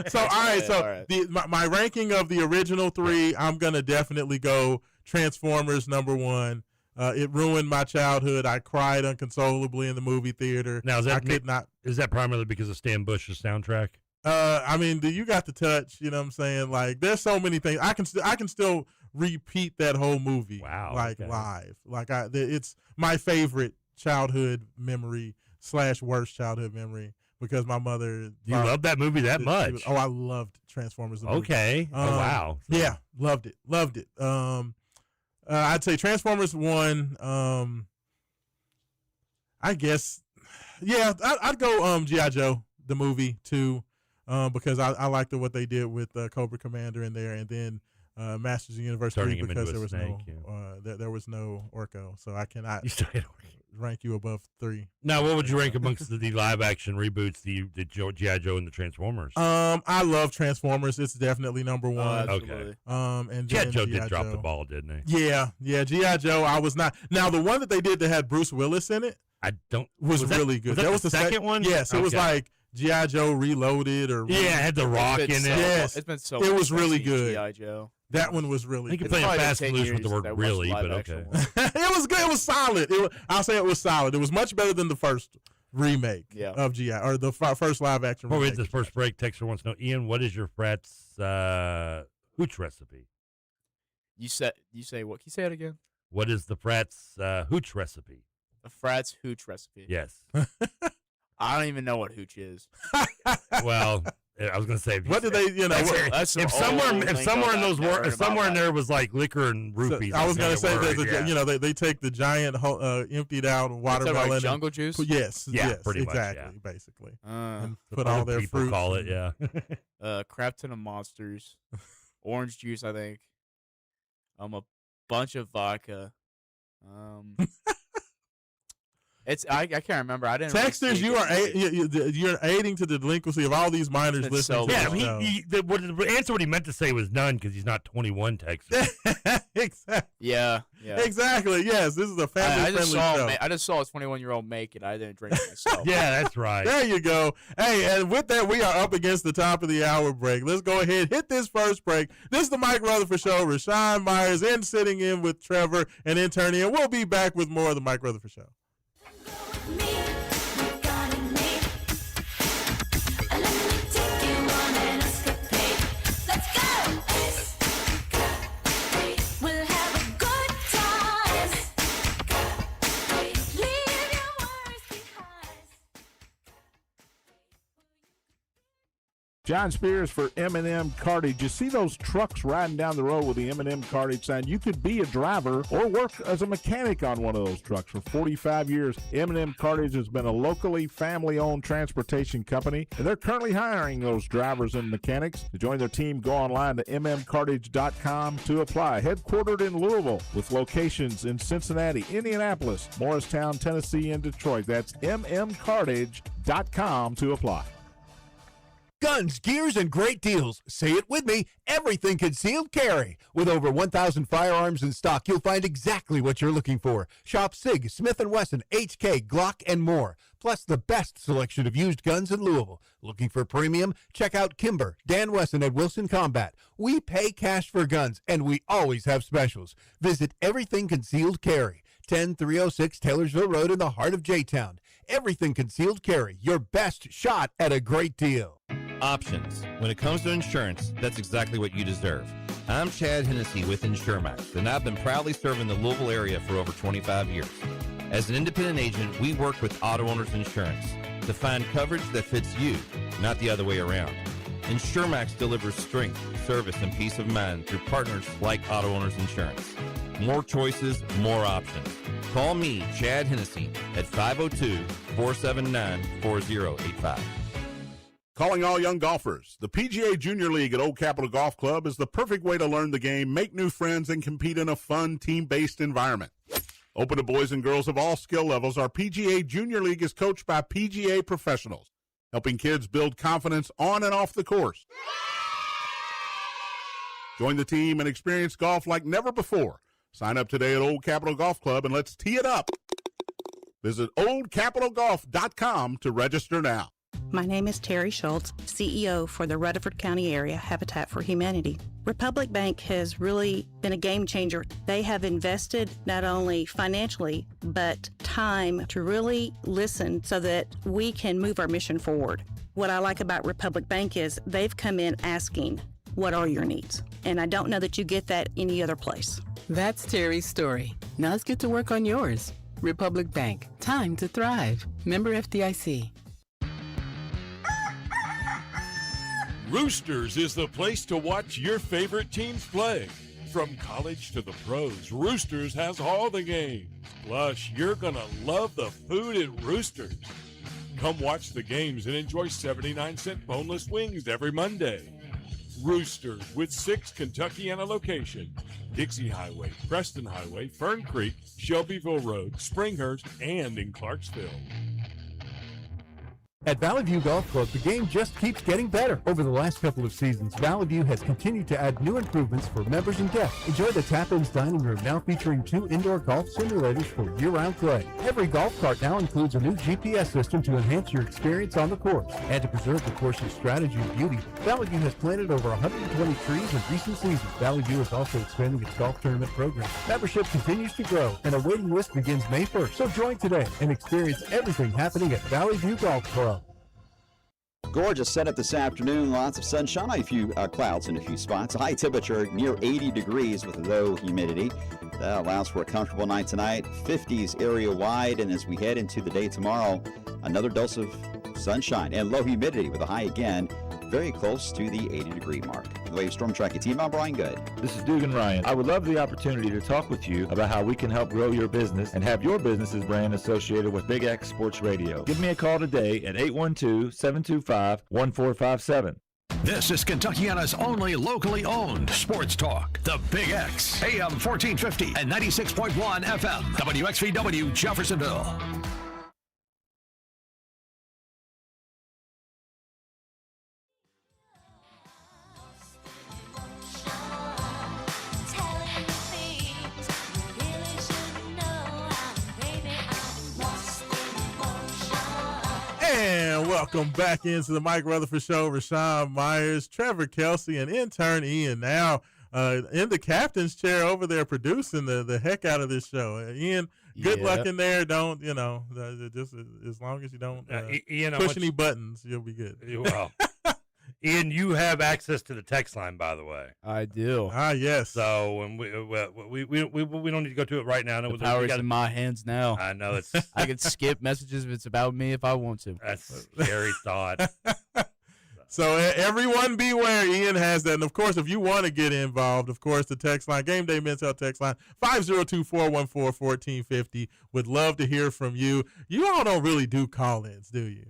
So all right, so my ranking of the original three, I'm gonna definitely go Transformers number one. It ruined my childhood. I cried uncontrollably in the movie theater. Now, is that primarily because of Stan Bush's soundtrack? I mean, you got the touch. You know what I'm saying? Like, there's so many things. I can still repeat that whole movie. Wow. Live. Like, it's my favorite childhood memory / worst childhood memory because my mother. You love that movie that much? I loved Transformers. Okay. Wow. Yeah, loved it. I'd say Transformers 1, I guess, yeah, I'd go G.I. Joe, the movie, 2, because I liked what they did with Cobra Commander in there, and then Masters of the Universe 3 because there was no Orko, so I cannot rank you above 3. Now, what would you rank amongst the live-action reboots, the G.I. Joe and the Transformers? I love Transformers. It's definitely number one. Okay. And G.I. Joe did drop the ball, didn't they? Yeah. G.I. Joe, I was not. Now, the one that they did that had Bruce Willis in it was really good. Was that the second one? Yes, it was like G.I. Joe Reloaded or. Yeah, it had The Rock in it. Yes. It's been so it was really good. G.I. Joe. That one was really good. You can play Fast and Loose with the word really, but okay. It was good. It was solid. I'll say it was solid. It was much better than the first remake of G.I. or the first live action remake. Before we hit this first break, Texter wants to know, Ian, what is your frat's hooch recipe? You say what? Can you say it again? What is the frat's hooch recipe? A frat's hooch recipe. Yes. I don't even know what hooch is. Well, I was going to say, what did they? If somewhere in there was like liquor and roofies. So I was going to say that they take the giant emptied out watermelon, like jungle juice. Yes, pretty exactly, much, basically. And put all their people fruit. Call it, crap ton of monsters, orange juice, I think. A bunch of vodka. I can't remember. I didn't. Texters, you're aiding to the delinquency of all these minors listening. The answer what he meant to say was none because he's not 21. Texas. Exactly. Yeah. Exactly. Yes, this is a family-friendly show. I just saw a 21-year-old make it. I didn't drink it myself. Yeah, that's right. There you go. Hey, and with that, we are up against the top of the hour break. Let's go ahead, hit this first break. This is the Mike Rutherford Show. Rashawn Myers sitting in with Trevor and interning, and we'll be back with more of the Mike Rutherford Show. John Spears for M&M Cartage. You see those trucks riding down the road with the M&M Cartage sign? You could be a driver or work as a mechanic on one of those trucks. For 45 years, M&M Cartage has been a locally family-owned transportation company, and they're currently hiring those drivers and mechanics. To join their team, go online to mmcartage.com to apply. Headquartered in Louisville with locations in Cincinnati, Indianapolis, Morristown, Tennessee, and Detroit. That's mmcartage.com to apply. Guns, gears, and great deals. Say it with me. Everything concealed carry. With over 1,000 firearms in stock, you'll find exactly what you're looking for. Shop SIG, Smith & Wesson, HK, Glock, and more. Plus the best selection of used guns in Louisville. Looking for premium? Check out Kimber, Dan Wesson at Wilson Combat. We pay cash for guns, and we always have specials. Visit Everything Concealed Carry, 10306 Taylorsville Road in the heart of J-Town. Everything Concealed Carry, your best shot at a great deal. Options. When it comes to insurance, that's exactly what you deserve. I'm Chad Hennessy with InsureMax, and I've been proudly serving the Louisville area for over 25 years. As an independent agent, we work with Auto Owners Insurance to find coverage that fits you, not the other way around. InsureMax delivers strength, service, and peace of mind through partners like Auto Owners Insurance. More choices, more options. Call me, Chad Hennessy, at 502-479-4085. Calling all young golfers. The PGA Junior League at Old Capitol Golf Club is the perfect way to learn the game, make new friends, and compete in a fun, team-based environment. Open to boys and girls of all skill levels, our PGA Junior League is coached by PGA professionals, helping kids build confidence on and off the course. Join the team and experience golf like never before. Sign up today at Old Capitol Golf Club and let's tee it up. Visit oldcapitalgolf.com to register now. My name is Terry Schultz, CEO for the Rutherford County Area Habitat for Humanity. Republic Bank has really been a game changer. They have invested not only financially, but time to really listen so that we can move our mission forward. What I like about Republic Bank is they've come in asking, what are your needs? And I don't know that you get that any other place. That's Terry's story. Now let's get to work on yours. Republic Bank. Time to thrive. Member FDIC. Roosters is the place to watch your favorite teams play. From college to the pros, Roosters has all the games. Plus, you're going to love the food at Roosters. Come watch the games and enjoy 79-cent boneless wings every Monday. Roosters with 6 Kentuckiana locations: Dixie Highway, Preston Highway, Fern Creek, Shelbyville Road, Springhurst, and in Clarksville. At Valley View Golf Club, the game just keeps getting better. Over the last couple of seasons, Valley View has continued to add new improvements for members and guests. Enjoy the Tap-Ins dining room, now featuring 2 indoor golf simulators for year-round play. Every golf cart now includes a new GPS system to enhance your experience on the course. And to preserve the course's strategy and beauty, Valley View has planted over 120 trees in recent seasons. Valley View is also expanding its golf tournament program. Membership continues to grow, and a waiting list begins May 1st. So join today and experience everything happening at Valley View Golf Club. Gorgeous setup this afternoon. Lots of sunshine, a few clouds in a few spots. A high temperature near 80 degrees with low humidity. That allows for a comfortable night tonight. 50s area-wide, and as we head into the day tomorrow, another dose of sunshine and low humidity with a high again very close to the 80-degree mark. The Wave Storm Tracker team, I'm Brian Good. This is Dugan Ryan. I would love the opportunity to talk with you about how we can help grow your business and have your business's brand associated with Big X Sports Radio. Give me a call today at 812-725-1457. This is Kentuckiana's only locally owned sports talk. The Big X, AM 1450 and 96.1 FM, WXVW Jeffersonville. And welcome back into the Mike Rutherford Show. Rashawn Myers, Trevor Kelsey, and intern Ian now in the captain's chair over there producing the heck out of this show. Ian, good luck in there. Don't, just as long as you don't Ian, push any buttons, you'll be good. Well, Ian, you have access to the text line, by the way. I do. Ah, yes. So when we don't need to go to it right now. The power's in my hands now. I know it's. I can skip messages if it's about me if I want to. That's a scary thought. So everyone beware. Ian has that. And, of course, if you want to get involved, of course, the text line, Gameday Mens Health text line, 502-414-1450. Would love to hear from you. You all don't really do call-ins, do you?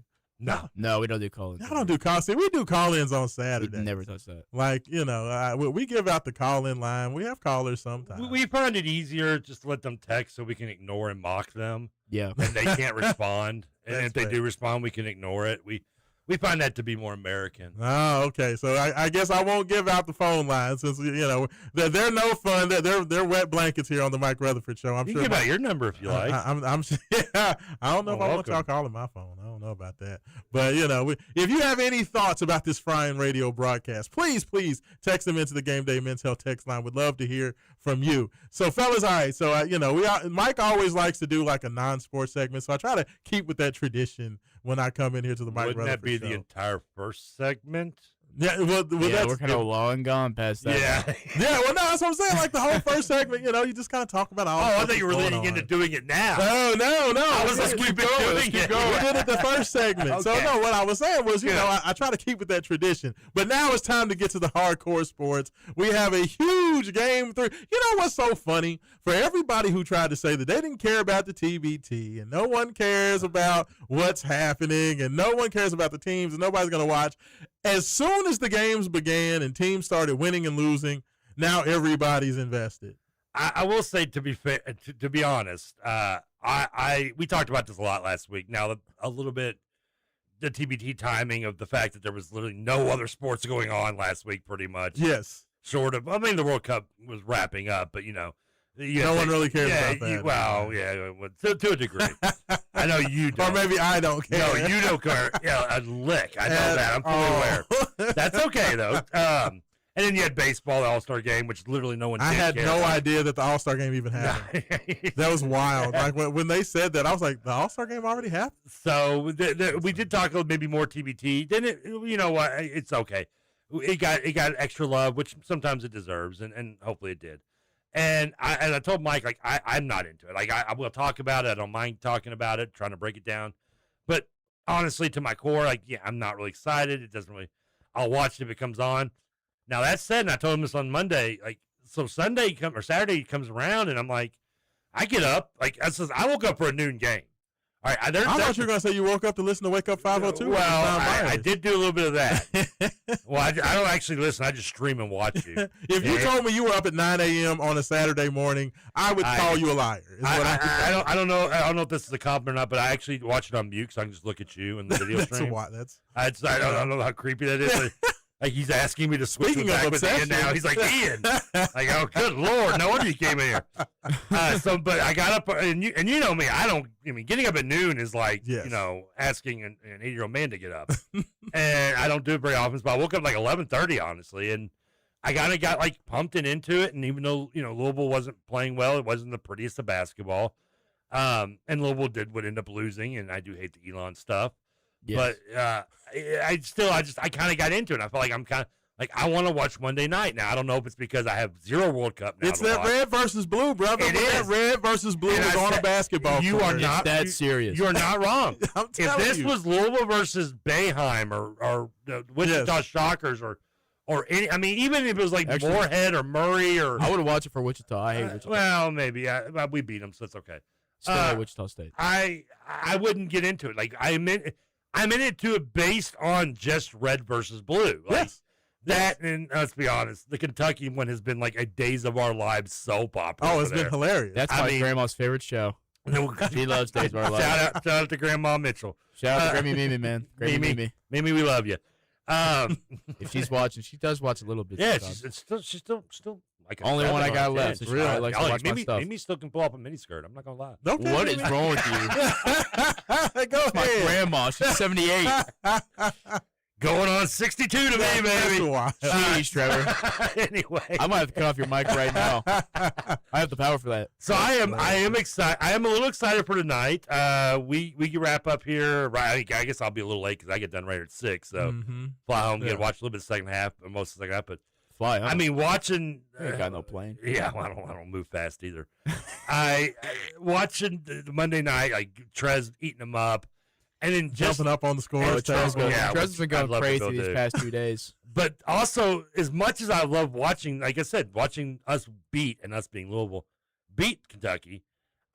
No, we don't do call-ins. I don't do call-ins. We do call-ins on Saturday. We never touch that. Like, we give out the call-in line. We have callers sometimes. We find it easier just to let them text so we can ignore and mock them. Yeah. And they can't respond. And if they do respond, we can ignore it. We find that to be more American. Oh, okay. So I guess I won't give out the phone line since they're no fun. They're wet blankets here on the Mike Rutherford Show. I'm you sure. Can give out your number if you like. I don't know if I want y'all calling my phone. I don't know about that. But if you have any thoughts about this Frying Radio broadcast, please text them into the Gameday Men's Health text line. Would love to hear from you. So fellas, all right. So Mike always likes to do like a non-sports segment. So I try to keep with that tradition when I come in here to the Mike Rutherford Show. Wouldn't that be the entire first segment? Yeah, well we're kind of long gone past that. Yeah, well, no, that's what I'm saying. Like the whole first segment, you just kind of talk about all. Oh, I thought you were leading into doing it now. No. I was just keep going. We did it the first segment. Okay. So no, what I was saying was, I try to keep with that tradition. But now it's time to get to the hardcore sports. We have a huge Game 3. You know what's so funny? For everybody who tried to say that they didn't care about the TBT and no one cares about what's happening and no one cares about the teams and nobody's going to watch. As soon as the games began and teams started winning and losing, now everybody's invested. I will say, to be fair, to be honest, we talked about this a lot last week. Now, a little bit, the TBT timing of the fact that there was literally no other sports going on last week, pretty much. Yes. Sort of. I mean, the World Cup was wrapping up, but no one really cares about that. To a degree. I know you don't. Or maybe I don't care. No, you don't care. Yeah, a lick. I know that. I'm fully aware. That's okay, though. And then you had baseball, the All-Star game, which literally no one did I had care no about. idea that the All-Star game even happened. That was wild. Like when they said that, I was like, the All-Star game already happened? So we did talk a little, maybe more TBT. Then you know what? It's okay. It got extra love, which sometimes it deserves, and hopefully it did. And I told Mike, like, I'm not into it. Like, I will talk about it. I don't mind talking about it, trying to break it down. But honestly, to my core, like, yeah, I'm not really excited. It doesn't really. I'll watch it if it comes on. Now, that said, and I told him this on Monday, like, so Saturday comes around, and I'm like, I get up. Like, I woke up for a noon game. All right, I thought you were going to say you woke up to listen to Wake Up 502. Well, I did do a little bit of that. Well, I don't actually listen. I just stream and watch you. If you told me you were up at 9 a.m. on a Saturday morning, I would call you a liar. I don't know. I don't know if this is a compliment or not, but I actually watch it on mute so I can just look at you and the video stream. I don't know how creepy that is. Like he's asking me to switch back with Ian now. He's like, Ian. Like, oh, good Lord. No wonder you came in here. But I got up, and you know me. Getting up at noon is like, asking an 80-year-old man to get up. And I don't do it very often, but I woke up like 11:30, honestly. And I kind of got like pumped into it. And even though, Louisville wasn't playing well, it wasn't the prettiest of basketball. And Louisville would end up losing. And I do hate the Elon stuff. Yes. But I kind of got into it. I felt like I'm kind of like I want to watch Monday night now. I don't know if it's because I have zero World Cup now. It's that red versus blue, brother. It is. That red versus blue is on a basketball You court. are not that serious. You are not wrong. If this was Louisville versus Bayheim or the Wichita Shockers or any, even if it was like Moorhead or Murray or I would have watched it for Wichita. I hate Wichita. Well, maybe we beat them, so it's okay. Still Wichita State. I wouldn't get into it. Like I'm in it to it based on just red versus blue. Like that, and let's be honest, the Kentucky one has been like a Days of Our Lives soap opera. Oh, it's been hilarious. That's my grandma's favorite show. She loves Days of Our Lives. Shout out to Grandma Mitchell. Shout out to Grammy Mimi, man. Mimi, we love you. If she's watching, she does watch a little bit. Yeah, she's still like only one I got left. So she really likes to watch my stuff. Mimi still can pull up a miniskirt. I'm not gonna lie. What is wrong with you? Go ahead. My grandma, she's 78. Going on 62 to me, baby. Jeez, Trevor. Anyway, I might have to cut off your mic right now. I have the power for that. So I am excited. I am a little excited for tonight. We can wrap up here. Right, I guess I'll be a little late because I get done right at 6. So fly home, watch a little bit of the second half, or most of the second half. But fly home. Watching. I ain't got no plane. Yeah, well, I don't move fast either. Watching the Monday night, like Trez eating them up. And then just jumping up on the score. Trez has been going crazy these past 2 days. But also, as much as I love watching, like I said, watching us beat, and us being Louisville, beat Kentucky,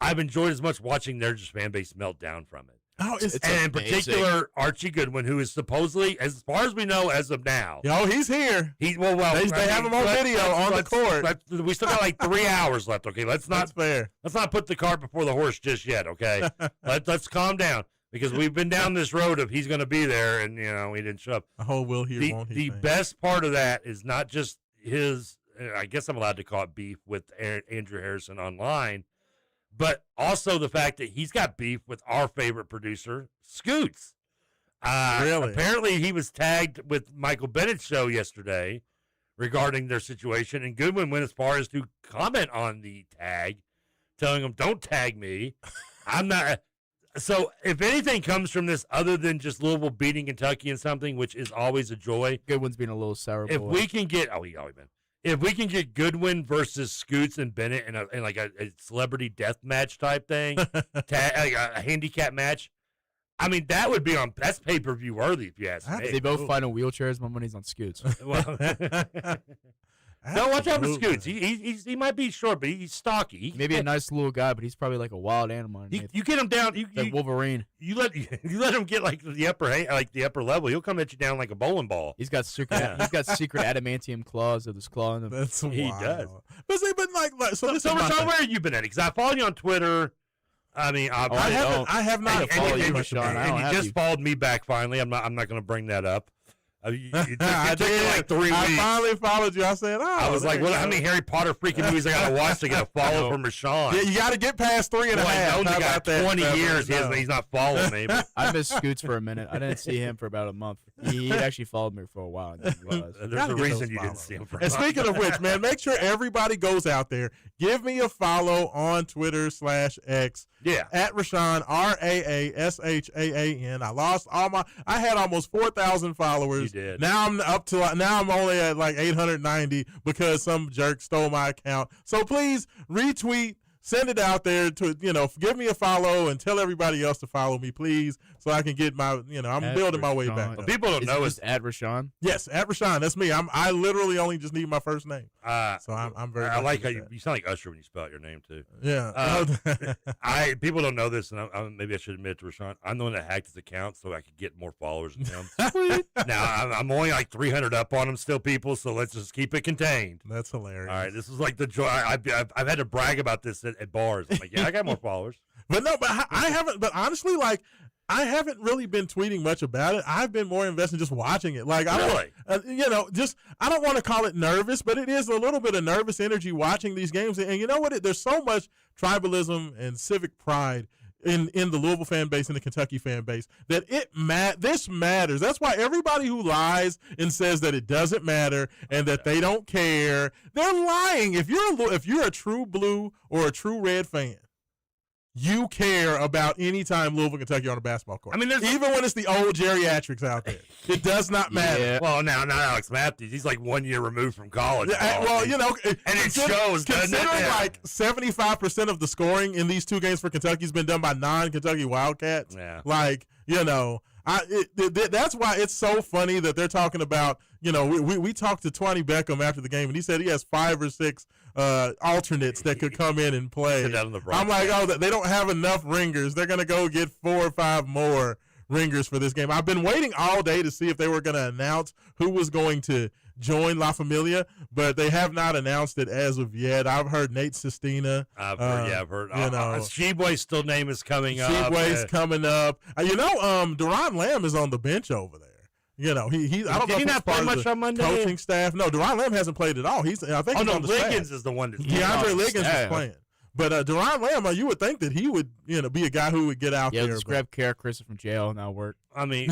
I've enjoyed as much watching their just fan base melt down from it. Oh, it's and in particular, Archie Goodwin, who is supposedly, as far as we know, as of now. He's here. They have him on video on the court. We still got like 3 hours left, okay? That's fair. Let's not put the cart before the horse just yet, okay? Let's calm down. Because we've been down this road of he's going to be there, and, he didn't show up. A whole will he or won't he. The best part of that is not just his, I guess I'm allowed to call it beef with Andrew Harrison online, but also the fact that he's got beef with our favorite producer, Scoots. Really? Apparently he was tagged with Michael Bennett's show yesterday regarding their situation, and Goodwin went as far as to comment on the tag, telling him, don't tag me. I'm not... So, if anything comes from this other than just Louisville beating Kentucky in something, which is always a joy. Goodwin's been a little sour boy. If we can get, if we can get Goodwin versus Scoots and Bennett in like a celebrity death match type thing, like a handicap match, that would be that's pay-per-view worthy if you ask me. If they both fight in wheelchairs, my money's on Scoots. No, watch out for Absolutely. Scoots. He might be short, but he's stocky. He Maybe a nice little guy, but he's probably like a wild animal. underneath. You get him down. Like Wolverine. You let him get like the upper level. He'll come at you down like a bowling ball. He's got secret adamantium claws with his claw in them. That's He wild. does. But see, but like so. This So is my Rashawn, thing. where have you been at? Because I follow you on Twitter. I mean, I have not followed you, Rashawn. I don't and you have just you. followed me back finally. I'm not going to bring that up. It took I you did. like 3 weeks. I finally followed you. I said, "Oh." I was like, there "What? you How go. many Harry Potter freaking movies I got to watch to get a follow from Rashawn?" Yeah, you got to get past 3 and a Boy, half. I've known the How guy about that, 20 Trevor? years. No. He's not following me. But I missed Scoots for a minute. I didn't see him for about a month. He actually followed me for a while. I didn't realize. there's Gotta a get reason those you didn't follows. see him for. And speaking of which, man, make sure everybody goes out there. Give me a follow on Twitter/X. Yeah. At Rashawn, RAASHAAN. I had almost 4,000 followers. You did. Now I'm only at like 890 because some jerk stole my account. So please retweet, send it out there to, give me a follow and tell everybody else to follow me, please, so I can get my, I'm At building my way Rashawn. back. What up. people don't Is know it is just at Rashawn? Yes, at Rashawn. That's me. I literally only just need my first name. So I'm very. I lucky like how with that. you sound like Usher when you spell out your name too. Yeah. People don't know this, and maybe I should admit to Rashawn, I'm the one that hacked his account so I could get more followers than him. Now I'm only like 300 up on him still, people. So let's just keep it contained. That's hilarious. All right, this is like the joy. I've had to brag about this at bars. I'm like, yeah, I got more followers. But no, but I haven't. But honestly, like, I haven't really been tweeting much about it. I've been more invested in just watching it. Like, I Really? I don't want to call it nervous, but it is a little bit of nervous energy watching these games. And you know what? There's so much tribalism and civic pride in the Louisville fan base and the Kentucky fan base that this matters. That's why everybody who lies and says that it doesn't matter and that they don't care, they're lying. If you're a true blue or a true red fan, you care about any time Louisville, Kentucky on a basketball court. I mean, even when it's the old geriatrics out there, it does not matter. Yeah. Well, now not Alex Matthews. He's like 1 year removed from college. Well, and it shows, doesn't it? Considering Yeah. like 75% of the scoring in these 2 games for Kentucky has been done by non-Kentucky Wildcats. Yeah. Like, that's why it's so funny that they're talking about, we talked to Twani Beckham after the game, and he said he has 5 or 6 alternates that could come in and play. Sit down on the I'm like, they don't have enough ringers. They're going to go get 4 or 5 more ringers for this game. I've been waiting all day to see if they were going to announce who was going to join La Familia, but they have not announced it as of yet. I've heard Nate Sestina. I've heard. Sheboy's still name is coming up. Sheboy's coming up. Duran Lamb is on the bench over there. I don't know. Did if he he's not play part of much the on Monday? coaching staff. No, Duran Lamb hasn't played at all. I think he's on the Liggins staff. is the one that's DeAndre Liggins is playing. But Duran Lamb, you would think that he would, be a guy who would get out there. Let's grab Kara Chris from jail and that'll work. I mean,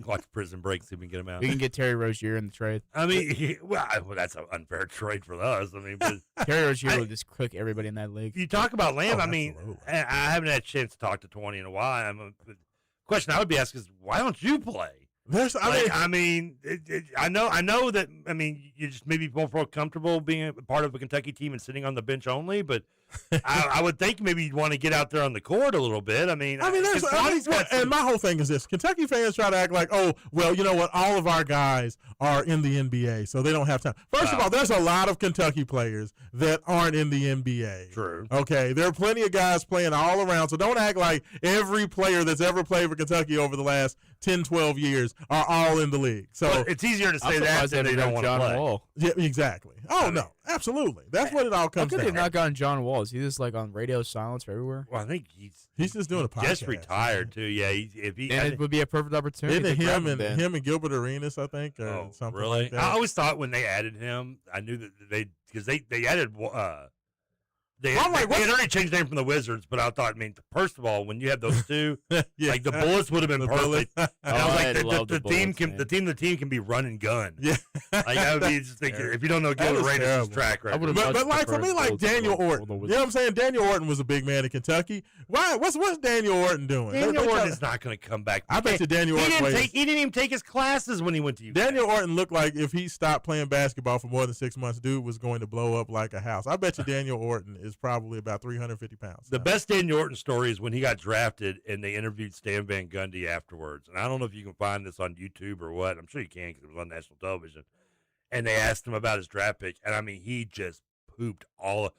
watch Prison Break, see if we can get him out. We can get Terry Rozier in the trade. I mean, well, that's an unfair trade for us. I mean, but Terry Rozier would just cook everybody in that league. You talk about Lamb. Oh, I mean, I haven't had a chance to talk to 20 in a while. The question I would be asking is, why don't you play? I know that. I mean, you just maybe won't feel comfortable being a part of a Kentucky team and sitting on the bench only. But I would think maybe you'd want to get out there on the court a little bit. And my whole thing is this: Kentucky fans try to act like, oh, well, you know what? All of our guys are in the NBA, so they don't have time. First of all, there's a lot of Kentucky players that aren't in the NBA. True. Okay, there are plenty of guys playing all around, so don't act like every player that's ever played for Kentucky over the last 10, 12 years are all in the league. So well, it's easier to say that than they don't want to play. Wall. Yeah, exactly. Oh, no, absolutely. That's what it all comes How down could to. they not gotten John Wall? Is he just like on radio silence for everywhere? Well, I think he's just doing a podcast. Just retired too. Yeah, it would be a perfect opportunity. Isn't it to grab him and Gilbert Arenas, I think, or something really? like that. I always thought when they added him, I knew that they added. They had already changed the name from the Wizards, but I thought, first of all, when you have those two, like the Bullets would have been perfect. And I was like, the team can be run and gun. Yeah, like that would be just thinking, if you don't know Gilbert Arenas' track record. But like for me, like Daniel Orton, you know what I'm saying? Daniel Orton was a big man in Kentucky. Why? What's Daniel Orton doing? Daniel Orton is not going to come back. I bet you Daniel Orton. He didn't even take his classes when he went to UConn. Daniel Orton looked like if he stopped playing basketball for more than 6 months, dude was going to blow up like a house. I bet you Daniel Orton is probably about 350 pounds. The best Daniel Orton story is when he got drafted and they interviewed Stan Van Gundy afterwards. And I don't know if you can find this on YouTube or what. I'm sure you can because it was on national television. and they asked him about his draft pick, and I mean, he just pooped all.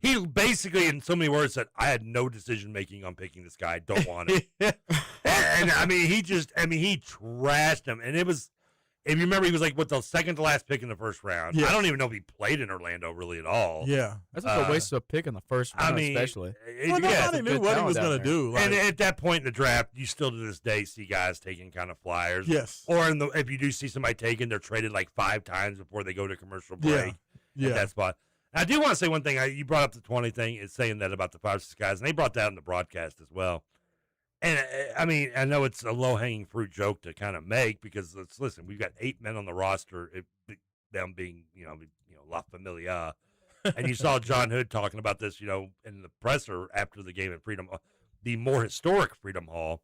He basically, in so many words, said, "I had no decision making on picking this guy. I don't want him." and I mean, he trashed him, and it was. If you remember, he was like the second to last pick in the first round. Yes. I don't even know if he played in Orlando really at all. Yeah, that's like a waste of a pick in the first round, especially. Nobody knew what he was going to do. And at that point in the draft, you still to this day see guys taking kind of flyers. Yes. Or if you do see somebody taken, they're traded like 5 times before they go to commercial break. Yeah. At that spot. I do want to say one thing. You brought up the 20 thing. Is saying that about the 5-6 guys, and they brought that in the broadcast as well. And I mean, I know it's a low-hanging fruit joke to kind of make because listen, we've got 8 men on the roster, them being La Familia, and you saw John Hood talking about this, in the presser after the game at Freedom, the more historic Freedom Hall,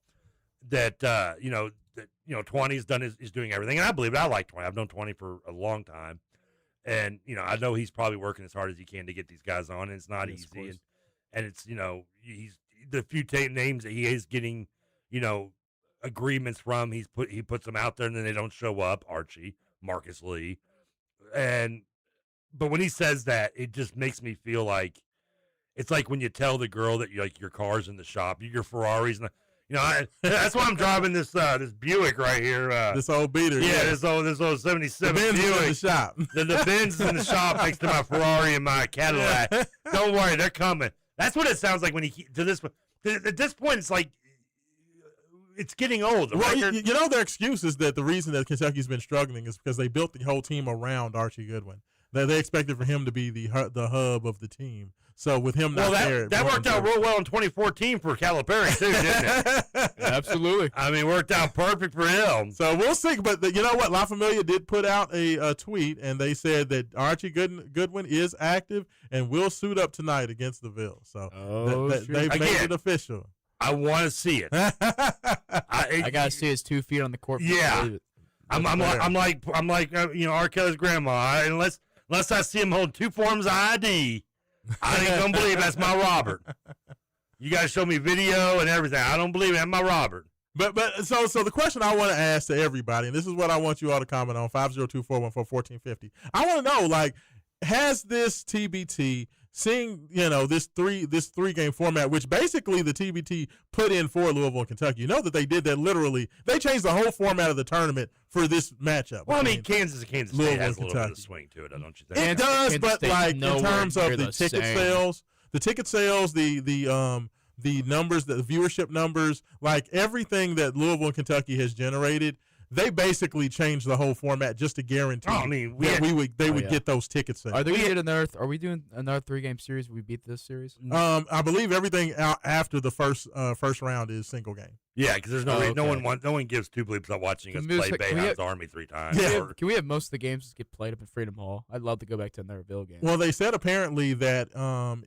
that 20 is doing everything, and I believe it. I like 20. I've known 20 for a long time, and I know he's probably working as hard as he can to get these guys on, and it's not easy, and it's he's. The few names that he is getting, agreements from, he puts them out there and then they don't show up. Archie, Marcus Lee, but when he says that, it just makes me feel like it's like when you tell the girl that your car's in the shop, your Ferrari's, that's why I'm driving this Buick right here. This old beater. Yeah, this old 77 the Benz Buick. In the shop. The Benz is in the shop next to my Ferrari and my Cadillac. Don't worry, they're coming. That's what it sounds like when at this point, it's like it's getting old. Their excuse is that the reason that Kentucky's been struggling is because they built the whole team around Archie Goodwin. They expected for him to be the hub of the team. So with him not there, that worked out real well in 2014 for Calipari too, didn't it? Absolutely. I mean, worked out perfect for him. So we'll see. But you know what? La Familia did put out a tweet, and they said that Archie Goodwin is active and will suit up tonight against the Ville. So they've made it official. I want to see it. I gotta see his 2 feet on the court. Yeah, I'm like R. Kelly's grandma. Unless I see him hold 2 forms of ID. I ain't gonna believe that's my Robert. You guys show me video and everything. I don't believe that's my Robert. But so the question I want to ask to everybody, and this is what I want you all to comment on, 502-414-1450. I want to know, has this TBT, seeing this three game format, which basically the TBT put in for Louisville and Kentucky, that they did that literally. They changed the whole format of the tournament for this matchup. Well, I mean, Kansas State has a little bit of swing to it, don't you think? It does, but in terms of the ticket sales, the numbers, the viewership numbers, everything that Louisville and Kentucky has generated, they basically changed the whole format just to guarantee they would get those ticket sales. Are we doing another 3-game series? We beat this series? I believe everything after the first round is single game. Yeah, because there's no one gives 2 bleeps about watching us play Bayham's Army 3 times. Yeah. Can we have most of the games just get played up at Freedom Hall? I'd love to go back to another Ville game. Well, they said apparently that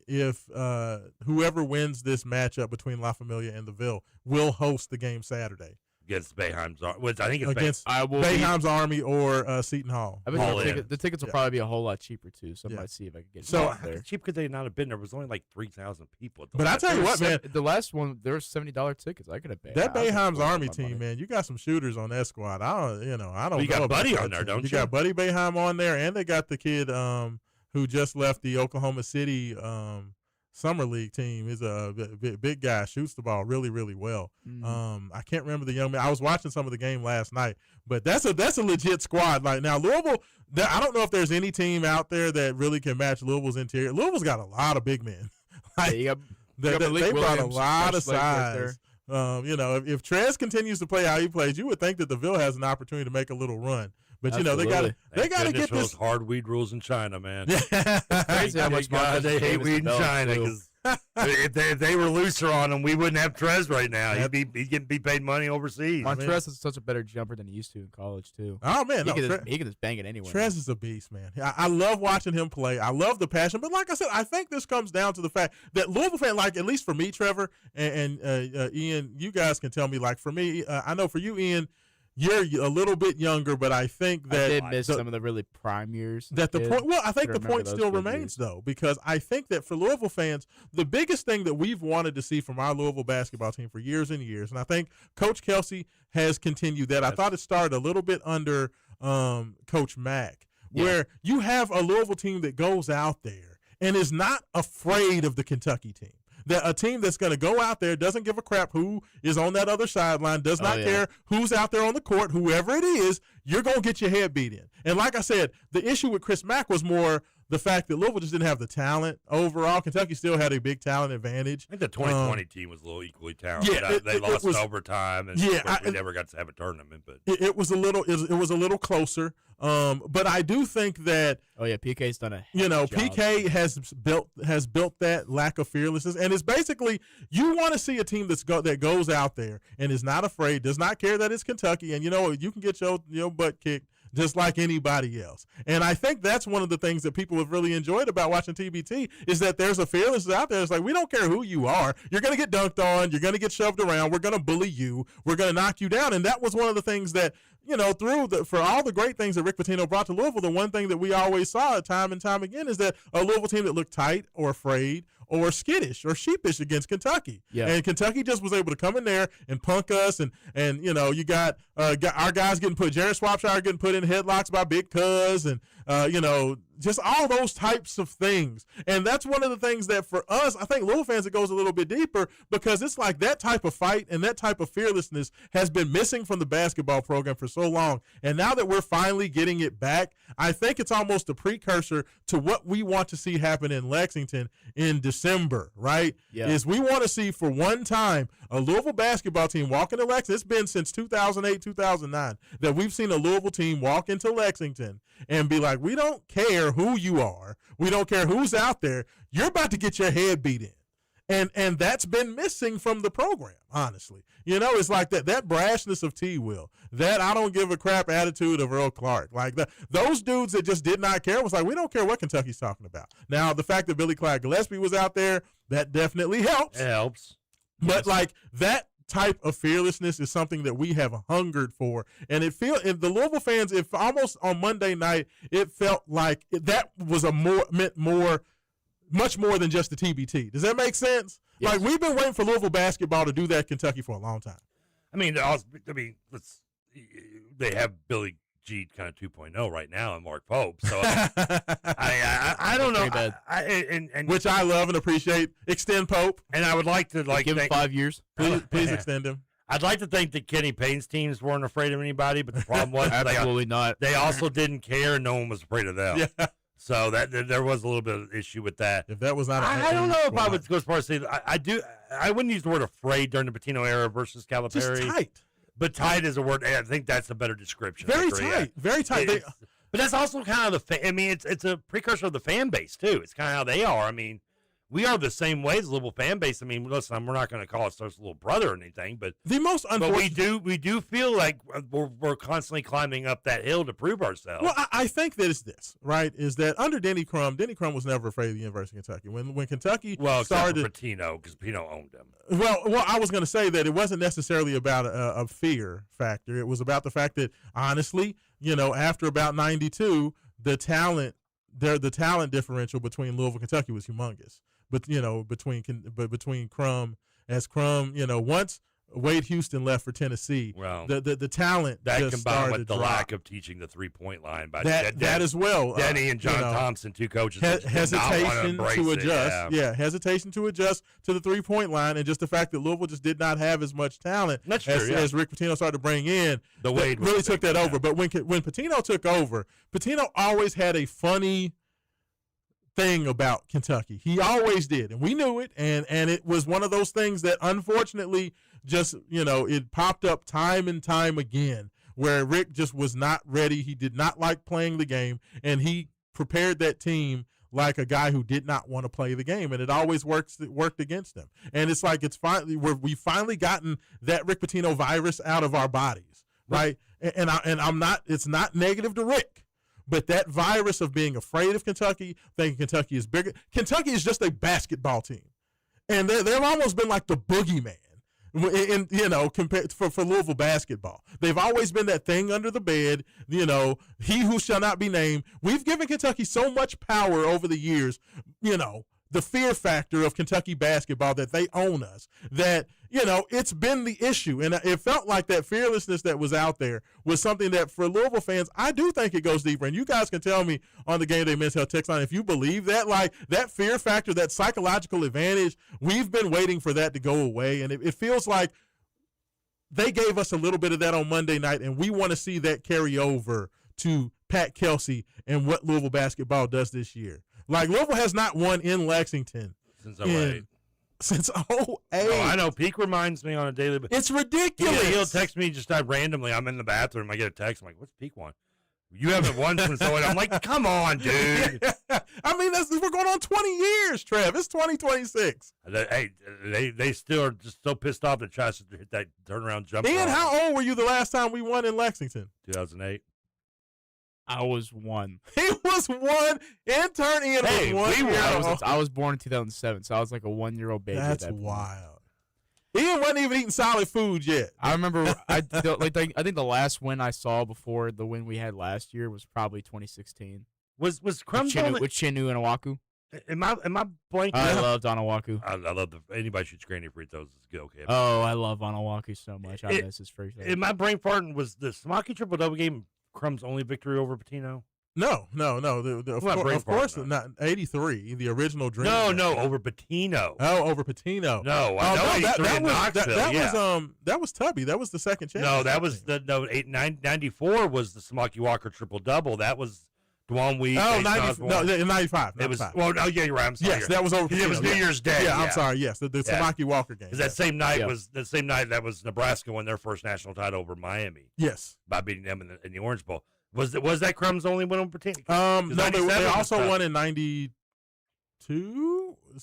if whoever wins this matchup between La Familia and the Ville will host the game Saturday. Against Bayham's Army, which I think it's against Bayham's Army or Seton Hall. I bet the tickets will probably be a whole lot cheaper too. So I might see if I can get there. Cheap because they not have been there. Was only like 3,000 people. But I tell you what, man, the last one there was $70 tickets. I could have paid. That Bayham's Army team, man, you got some shooters on that squad. I don't. You got Buddy on there, don't you? You got Buddy Bayham on there, and they got the kid who just left the Oklahoma City Summer League team. Is a big guy, shoots the ball really, really well. I can't remember the young man. I was watching some of the game last night, but that's a legit squad. Now Louisville, I don't know if there's any team out there that really can match Louisville's interior. Louisville's got a lot of big men. They brought a lot of size. If Trez continues to play how he plays, you would think that the Ville has an opportunity to make a little run. But they got to get this hard weed rules in China, man. Crazy how much they hate weed in China because if they were looser on him, we wouldn't have Trez right now. He'd be paid money overseas. Montrez is such a better jumper than he used to in college too. Oh man, he can just bang it anywhere. Trez is a beast, man. I love watching him play. I love the passion. But like I said, I think this comes down to the fact that Louisville fan, at least for me, Trevor and Ian, you guys can tell me. For me, I know for you, Ian. You're a little bit younger, but I think that I did miss some of the really prime years. I think the point still remains, though, because I think that for Louisville fans, the biggest thing that we've wanted to see from our Louisville basketball team for years and years, and I think Coach Kelsey has continued that. I thought it started a little bit under Coach Mack. where you have a Louisville team that goes out there and is not afraid of the Kentucky team. A team that's going to go out there, doesn't give a crap who is on that other sideline, does not care who's out there on the court, whoever it is, you're going to get your head beat in. And like I said, the issue with Chris Mack was more the fact that Louisville just didn't have the talent overall. Kentucky still had a big talent advantage. I think the 2020 team was a little equally talented. Yeah, they lost in overtime, and we never got to have a tournament. But it was a little closer. But I do think that PK's done a job. PK has built that lack of fearlessness, and it's basically you want to see a team that goes out there and is not afraid, does not care that it's Kentucky, and you can get your butt kicked just like anybody else. And I think that's one of the things that people have really enjoyed about watching TBT is that there's a fearlessness out there. It's like, we don't care who you are. You're going to get dunked on. You're going to get shoved around. We're going to bully you. We're going to knock you down. And that was one of the things that, for all the great things that Rick Pitino brought to Louisville, the one thing that we always saw time and time again is that a Louisville team that looked tight or afraid or skittish or sheepish against Kentucky. Yeah. And Kentucky just was able to come in there and punk us. And you got our guys Jared Swapshire getting put in headlocks by Big Cuz and, just all those types of things. And that's one of the things that for us, I think Louisville fans, it goes a little bit deeper because it's like that type of fight and that type of fearlessness has been missing from the basketball program for so long. And now that we're finally getting it back, I think it's almost a precursor to what we want to see happen in Lexington in December, right? Yeah. Is we want to see for one time a Louisville basketball team walk into Lexington. It's been since 2008, 2009 that we've seen a Louisville team walk into Lexington and be like, we don't care who you are. We don't care who's out there. You're about to get your head beat in. And that's been missing from the program, honestly. It's like that brashness of T-Will, that I don't give a crap attitude of Earl Clark. Like those dudes that just did not care was like, we don't care what Kentucky's talking about. Now, the fact that Billy Clyde Gillespie was out there, that definitely helps. It helps. But like that type of fearlessness is something that we have hungered for, and if the Louisville fans, if almost on Monday night, it felt like that was much more than just the TBT. Does that make sense? Yes. Like we've been waiting for Louisville basketball to do that in Kentucky for a long time. They have Billy G kind of 2.0 right now and Mark Pope. So I don't know. Which I love and appreciate. Extend Pope. And I would like to give him 5 years. Please extend him. I'd like to think that Kenny Payne's teams weren't afraid of anybody, but the problem was absolutely not. They also didn't care and no one was afraid of them. Yeah. So that there was a little bit of issue with that. If that was not, I don't know if I would go as far as say I wouldn't use the word afraid during the Pitino era versus Calipari. Just tight. But tight is a word. I think that's a better description. Very tight. Very tight. But that's also kind of it's a precursor of the fan base too. It's kind of how they are. We are the same way as the Louisville fan base. Listen, we're not going to call ourselves a little brother or anything, but the most unfortunate. But we do feel like we're constantly climbing up that hill to prove ourselves. Well, I think that it's this, right? Is that under Denny Crum was never afraid of the University of Kentucky. When Kentucky started, Pitino, because Pitino owned them. Well, I was going to say that it wasn't necessarily about a fear factor. It was about the fact that honestly, after about '92, the talent differential between Louisville and Kentucky was humongous. But between Crum, once Wade Houston left for Tennessee, the talent that just combined with the drop. lack of teaching the 3-point line by that as well. Denny and John Thompson, two coaches, hesitation to adjust. It. Hesitation to adjust to the 3-point line, and just the fact that Louisville just did not have as much talent as Rick Pitino started to bring in. The Wade really took that over. But when Pitino took over, Pitino always had a funny thing about Kentucky. He always did, and we knew it, and it was one of those things that unfortunately just it popped up time and time again where Rick just was not ready. He did not like playing the game, and he prepared that team like a guy who did not want to play the game, and it always worked against him. And it's like we've finally gotten that Rick Pitino virus out of our bodies, right? And I'm not. It's not negative to Rick. But that virus of being afraid of Kentucky, thinking Kentucky is bigger. Kentucky is just a basketball team. And they've almost been like the boogeyman, compared for Louisville basketball. They've always been that thing under the bed, he who shall not be named. We've given Kentucky so much power over the years, the fear factor of Kentucky basketball, that they own us, that, it's been the issue. And it felt like that fearlessness that was out there was something that for Louisville fans, I do think it goes deeper. And you guys can tell me on the Gameday Men's Health text line if you believe that, like that fear factor, that psychological advantage, we've been waiting for that to go away. And it feels like they gave us a little bit of that on Monday night, and we want to see that carry over to Pat Kelsey and what Louisville basketball does this year. Like, Louisville has not won in Lexington since 08. Since 08. Oh, I know. Peak reminds me on a daily basis. It's ridiculous. He'll text me just randomly. I'm in the bathroom. I get a text. I'm like, what's Peak won? You haven't won since 08. I'm like, come on, dude. I mean, we're going on 20 years, Trev. It's 2026. Hey, they still are just so pissed off that tries to hit that turnaround jumper. Ian, how old were you the last time we won in Lexington? 2008. I was 1. He was 1. Intern Ian was 1. I was born in 2007, so I was like a 1-year-old baby. That's at that wild. Ian wasn't even eating solid food yet. I remember. I think the last win I saw before the win we had last year was probably 2016. Was Crumbs with Chinu and Owaku? Am I blanking? I loved Onawaku. I love anybody shoots granny free throws is good. Okay. Oh, I love Onawaku so much. I miss his free throws. In my brain farting was the Samaki triple double game Crumbs' only victory over Patino. No. Of course not. 83, the original Dream. No, over Patino. Oh, over Patino. No, I know 83 in Knoxville. That was Tubby. That was the second championship. No, that was 94 was the Samaki Walker triple double. That was Dwan Weed. Oh, 95. It was. Well, oh yeah, you're right. I'm sorry. Yes, that was over. It was New Year's Day. Yeah, I'm sorry. Yes, the Samaki Walker game. Because that same night was the same night that was Nebraska won their first national title over Miami. Yes, by beating them in the Orange Bowl. Was that Crumbs only win over Patino? No, they also won in 92.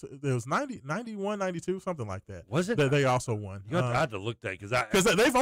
It was 90, 91, 92, something like that. Was it? They also won. You have to look that because they've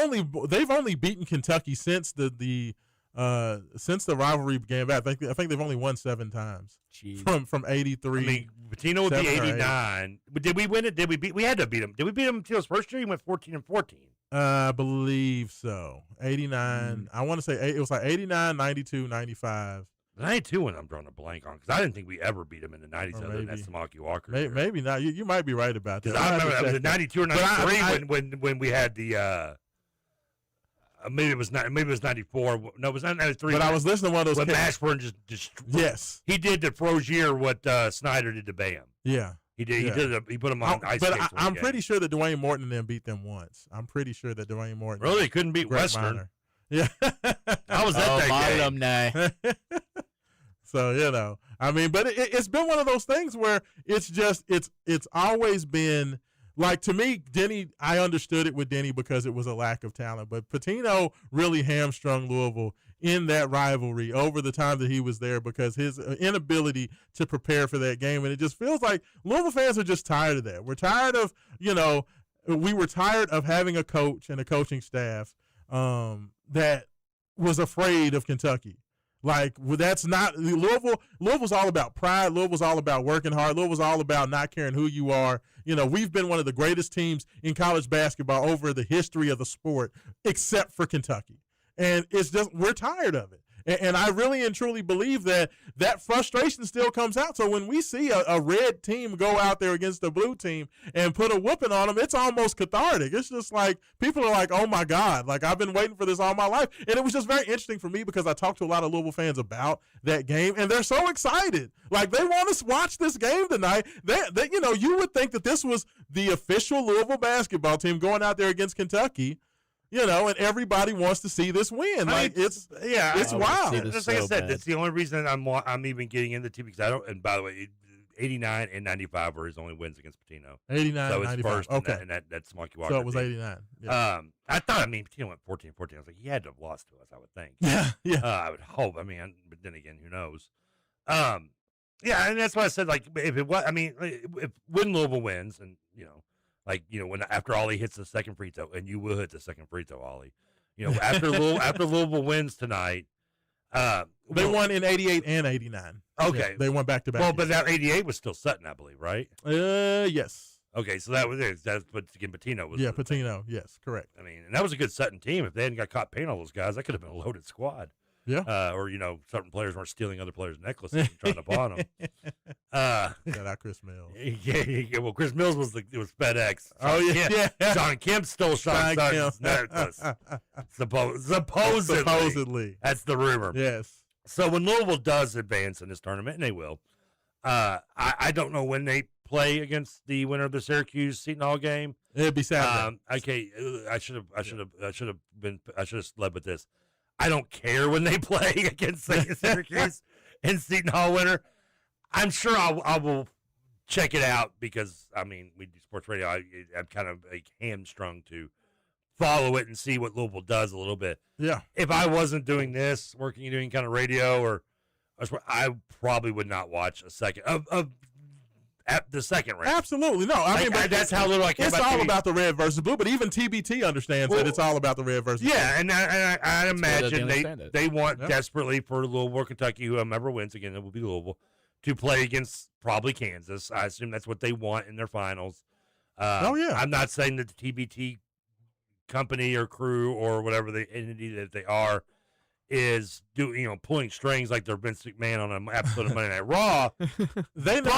only beaten Kentucky since the rivalry began back. I think they've only won 7 times. Jeez. From 83. I mean, Patino would be 89. But did we win it? We had to beat him. Did we beat him Patino's first year? He went 14-14. I believe so. 89. I want to say it was like 89, 92, 95. 92 when I'm drawing a blank on because I didn't think we ever beat him in the 90s other than that Samaki Walker. Maybe not. You might be right about that. I remember it was 92 or 93 when we had the maybe it was 94. No, it was not 93. But I was listening to one of those. When Mashburn just yes, he did to Frozier what Snyder did to Bam. Yeah. He did. Yeah. He put him on ice. But I'm pretty sure that Dwayne Morton and them beat them once. I'm pretty sure that Dwayne Morton. Really, couldn't beat Western. Minor. Yeah. I was at that game. Alumni. So I mean, but it's been one of those things where it's always been like, to me, Denny. I understood it with Denny because it was a lack of talent, but Patino really hamstrung Louisville in that rivalry over the time that he was there because his inability to prepare for that game. And it just feels like Louisville fans are just tired of that. We're tired of, we were tired of having a coach and a coaching staff that was afraid of Kentucky. Like, that's not Louisville. Louisville's all about pride. Louisville's all about working hard. Louisville's all about not caring who you are. We've been one of the greatest teams in college basketball over the history of the sport, except for Kentucky. And it's just, we're tired of it. And I really and truly believe that frustration still comes out. So when we see a red team go out there against a blue team and put a whooping on them, it's almost cathartic. It's just like, people are like, oh my God, like, I've been waiting for this all my life. And it was just very interesting for me because I talked to a lot of Louisville fans about that game, and they're so excited. Like, they want to watch this game tonight. They you would think that this was the official Louisville basketball team going out there against Kentucky. And everybody wants to see this win. It's wild. Just like I said, that's the only reason I'm even getting into the because I don't. And by the way, 89 and 95 were his only wins against Patino. 89, so 95. First okay, and that Smokey Walker. So it was 89. Yeah. I thought. Patino went 14-14. I was like, he had to have lost to us. I would think. Yeah. I would hope. But then again, who knows? Yeah, and that's why I said, like, if it was, if Louisville wins, and when after Ollie hits the second free throw, and you will hit the second free throw, Ollie. After Louisville wins tonight, they won in 88 and 89. Okay, yeah, they went back to back. Well, but that 88 was still Sutton, I believe, right? Yes. Okay, so that was it. That's but again, Patino was. Yeah, Patino. Yes, correct. And that was a good Sutton team. If they hadn't got caught paying all those guys, that could have been a loaded squad. Yeah. Or, certain players weren't stealing other players' necklaces and trying to pawn them. Shout out Chris Mills. Yeah. Well, Chris Mills was FedEx. Yeah. John Kemp stole Sean Sutton's necklace. Supposedly. That's the rumor. Yes. So when Louisville does advance in this tournament, and they will, I don't know when they play against the winner of the Syracuse Seton Hall game. It'd be Saturday. Okay, I should have led with this. I don't care when they play against Syracuse and Seton Hall winner. I'm sure I will check it out because we do sports radio. I'm kind of hamstrung to follow it and see what Louisville does a little bit. Yeah. If I wasn't doing this, doing kind of radio I probably would not watch a second of the second round. Absolutely. No, but that's how little I care about It's all TV. about the red versus blue, but even TBT understands that it's all about the red versus blue. Yeah, and I imagine understand they want desperately for Louisville or Kentucky, whoever wins, again, it will be Louisville, to play against probably Kansas. I assume that's what they want in their finals. I'm not saying that the TBT company or crew or whatever the entity that they are is pulling strings like they're Vince McMahon on an episode of Monday Night Raw. They know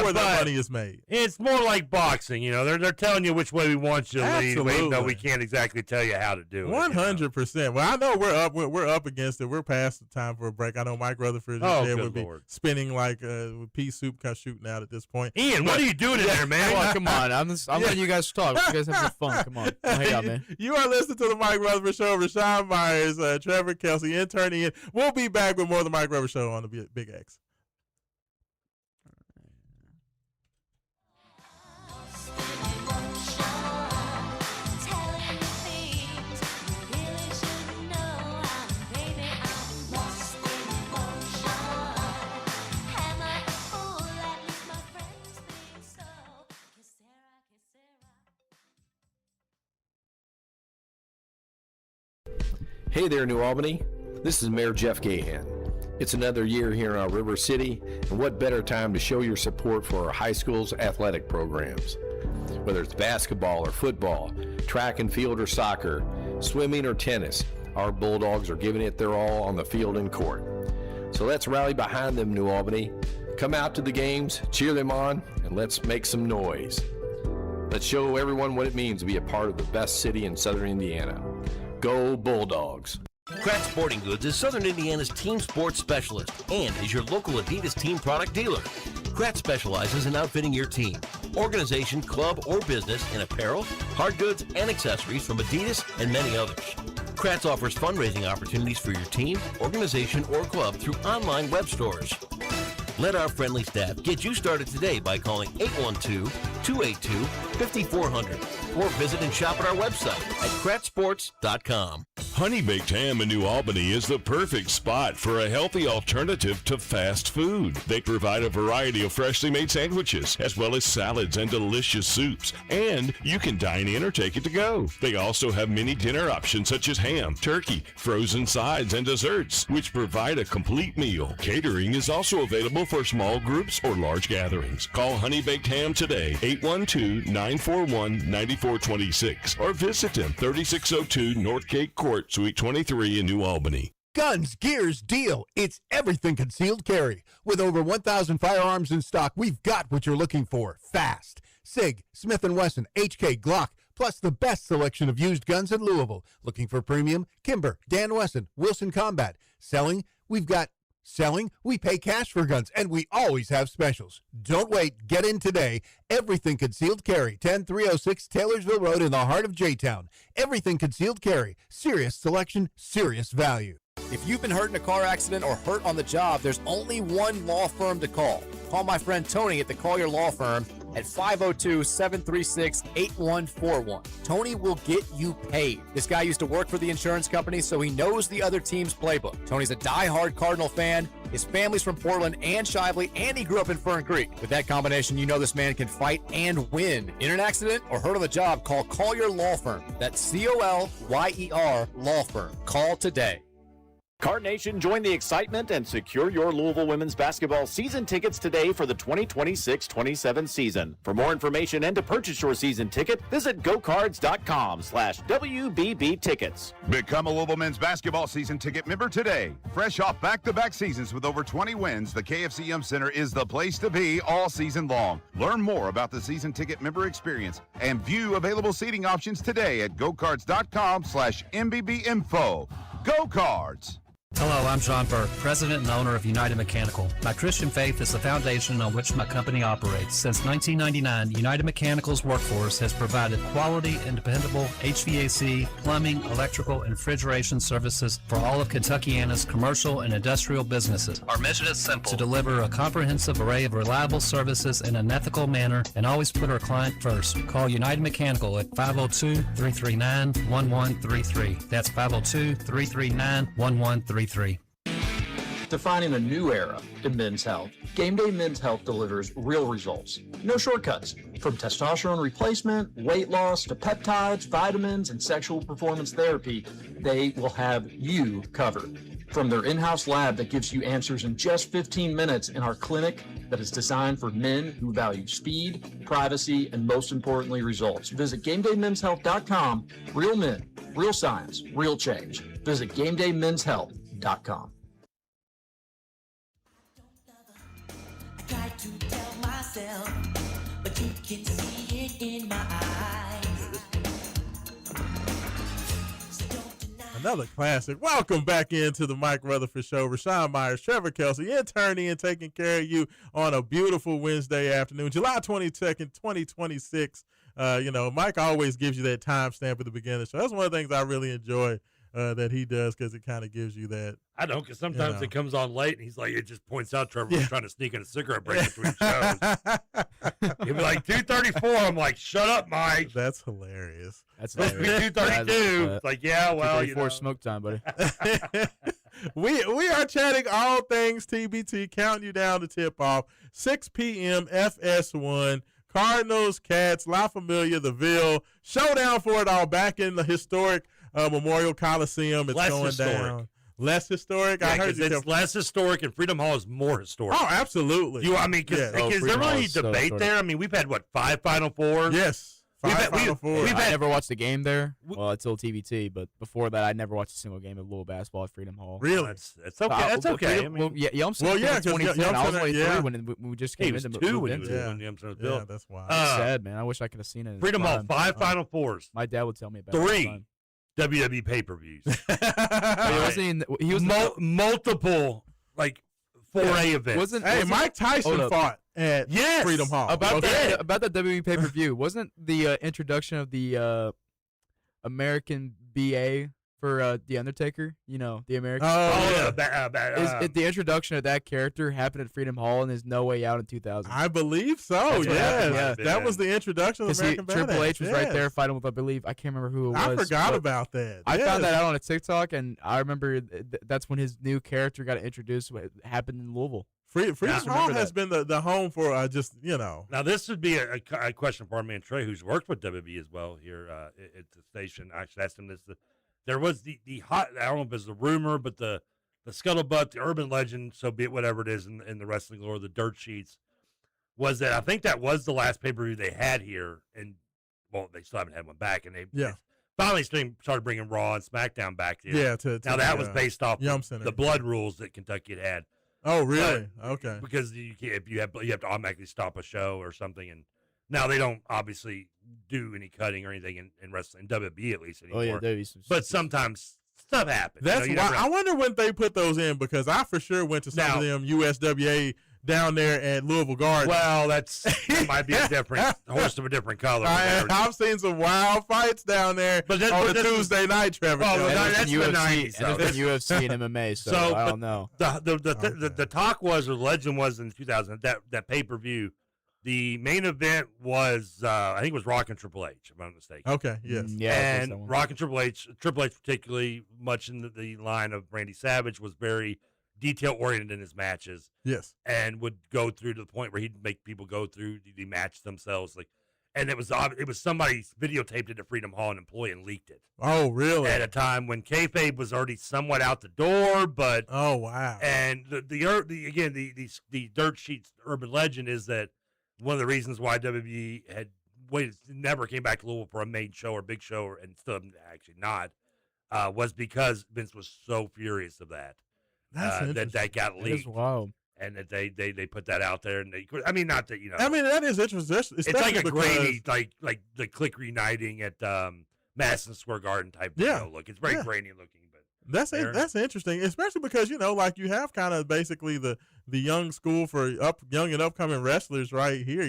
where the money is made. It's more like boxing, they're telling you which way we want you to lead, even though we can't exactly tell you how to do it. 100%. Well, I know we're up against it. We're past the time for a break. I know Mike Rutherford would be spinning like pea soup shooting out at this point. Ian, what are you doing in there, man? Come on. I'm letting you guys talk. You guys have some fun. Come on. Hang out, man. You are listening to the Mike Rutherford Show. Rashawn Myers, Trevor Kelsey, intern Ian. We'll be back with more of the Mike Rutherford Show on the Big X. Hey there, New Albany. This is Mayor Jeff Gahan. It's another year here in our River City, and what better time to show your support for our high school's athletic programs. Whether it's basketball or football, track and field or soccer, swimming or tennis, our Bulldogs are giving it their all on the field and court. So let's rally behind them, New Albany. Come out to the games, cheer them on, and let's make some noise. Let's show everyone what it means to be a part of the best city in Southern Indiana. Go Bulldogs! Kratt Sporting Goods is Southern Indiana's team sports specialist and is your local Adidas team product dealer. Kratt specializes in outfitting your team, organization, club, or business in apparel, hard goods, and accessories from Adidas and many others. Kratt offers fundraising opportunities for your team, organization, or club through online web stores. Let our friendly staff get you started today by calling 812-282-5400 or visit and shop at our website at krattsports.com. Honey Baked Ham in New Albany is the perfect spot for a healthy alternative to fast food. They provide a variety of freshly made sandwiches, as well as salads and delicious soups. And you can dine in or take it to go. They also have many dinner options such as ham, turkey, frozen sides, and desserts, which provide a complete meal. Catering is also available for small groups or large gatherings. Call Honey Baked Ham today, 812-941-9426, or visit them, 3602 North Cape Court, Suite 23 in New Albany. Guns, Gears, Deal. It's everything concealed carry. With over 1,000 firearms in stock, we've got what you're looking for. Fast. SIG, Smith & Wesson, HK, Glock, plus the best selection of used guns in Louisville. Looking for premium? Kimber, Dan Wesson, Wilson Combat. Selling? We've got selling. We pay cash for guns, and we always have specials. Don't wait. Get in today. Everything Concealed Carry, 10306 Taylorsville Road in the heart of J-Town. Everything Concealed Carry. Serious selection, serious value. If you've been hurt in a car accident or hurt on the job, there's only one law firm to call. Call my friend Tony at the Collier Law Firm at 502-736-8141. Tony will get you paid. This guy used to work for the insurance company, so he knows the other team's playbook. Tony's a diehard Cardinal fan. His family's from Portland and Shively, and he grew up in Fern Creek. With that combination, you know this man can fight and win. In an accident or hurt on the job, call Collier Law Firm. That's Colyer Law Firm. Call today. Card Nation, join the excitement and secure your Louisville women's basketball season tickets today for the 2026-27 season. For more information and to purchase your season ticket, visit gocards.com/WBB tickets. Become a Louisville men's basketball season ticket member today. Fresh off back-to-back seasons with over 20 wins, the KFC Yum Center is the place to be all season long. Learn more about the season ticket member experience and view available seating options today at gocards.com/MBB info. Go Cards! Hello, I'm John Burke, President and owner of United Mechanical. My Christian faith is the foundation on which my company operates. Since 1999, United Mechanical's workforce has provided quality and dependable HVAC, plumbing, electrical, and refrigeration services for all of Kentuckiana's commercial and industrial businesses. Our mission is simple: to deliver a comprehensive array of reliable services in an ethical manner and always put our client first. Call United Mechanical at 502-339-1133. That's 502-339-1133. Defining a new era in men's health, Gameday Men's Health delivers real results. No shortcuts. From testosterone replacement, weight loss, to peptides, vitamins, and sexual performance therapy, they will have you covered. From their in-house lab that gives you answers in just 15 minutes in our clinic that is designed for men who value speed, privacy, and most importantly, results. Visit GamedayMensHealth.com. Real men, real science, real change. Visit GamedayMensHealth.com. Try to tell myself, but you can see it in my eyes. Another classic. Welcome back into the Mike Rutherford Show. Rashawn Myers, Trevor Kelsey, interning and taking care of you on a beautiful Wednesday afternoon, July 22nd, 2026. Mike always gives you that timestamp at the beginning. So that's one of the things I really enjoy that he does, because it kind of gives you that. I know, because sometimes it comes on late, and he's like, it just points out Trevor was trying to sneak in a cigarette break between shows. He'll be like, 2:34. I'm like, shut up, Mike. That's hilarious. That's supposed to be 2:32. It's like, yeah, well, you know. Smoke time, buddy. We are chatting all things TBT, counting you down to tip off. 6 p.m. FS1. Cardinals, Cats, La Familia, the Ville. Showdown for it all back in the historic Memorial Coliseum. It's Less going historic. down. Less historic? Yeah, I heard you it's less historic, and Freedom Hall is more historic. Oh, absolutely. Is there really any debate there? I mean, we've had, 5 Final Fours? Yes. Final Fours. I never watched a game there, until TBT, but before that, I never watched a single game of Louisville basketball at Freedom Hall. Really? It's okay. That's okay. Yum Center because 2010. I was only 3 when we just came into the two when moved Yum Center was Yeah, built. that's wild. sad, man. I wish I could have seen it. Freedom Hall, 5 Final Fours. My dad would tell me about 3 WWE pay-per-views. He was multiple, 4A events. Mike Tyson fought at Freedom Hall. About the WWE pay-per-view, wasn't the introduction of the American BA for The Undertaker? You know, the American. The introduction of that character happened at Freedom Hall, and there's No Way Out in 2000. I believe so. Yeah, that was the introduction of American Badass. Triple H was right there fighting with, I believe, I can't remember who it was. I forgot about that. I found that out on a TikTok, and I remember that's when his new character got introduced. It happened in Louisville. Freedom Hall has been the home for Now, this would be a question for our man Trey, who's worked with WWE as well here at the station. I actually asked him this. There was the hot, I don't know if it's the rumor, but the scuttlebutt, the urban legend, so be it, whatever it is in the wrestling lore, the dirt sheets, was that I think that was the last pay-per-view they had here, and, they still haven't had one back, and they finally started bringing Raw and SmackDown back here. Yeah, now that was based off Yum Center. the blood rules that Kentucky had. Oh, really? Okay. Because you have to automatically stop a show or something, and now they don't obviously do any cutting or anything in wrestling, WWE at least anymore. Oh, yeah, there is but sometimes stuff happens. That's why I wonder when they put those in, because I for sure went to some of them USWA down there at Louisville Gardens. Well, that might be a different horse of a different color. I've seen some wild fights down there on a Tuesday night, Trevor. That's UFC, the 90s. And it's been UFC and MMA, so I don't know. The talk was, or the legend was in 2000, that pay-per-view, the main event was, I think it was Rock and Triple H, if I'm not mistaken. Okay, yes. And Rock and Triple H particularly, much in the line of Randy Savage, was very detail-oriented in his matches. Yes. And would go through to the point where he'd make people go through the match themselves. and it was somebody videotaped it at Freedom Hall, an employee, and leaked it. Oh, really? At a time when kayfabe was already somewhat out the door, but oh wow! And the dirt sheets urban legend is that one of the reasons why WWE had never came back to Louisville for a main show or big show, and still actually not, was because Vince was so furious of that. That got leaked. Wow. And that they put that out there, and not that that is interesting. It's like a grainy, like the Click reuniting at Madison Square Garden type deal look. It's very grainy looking, but that's interesting, especially because you have kind of basically the young school for young and upcoming wrestlers right here.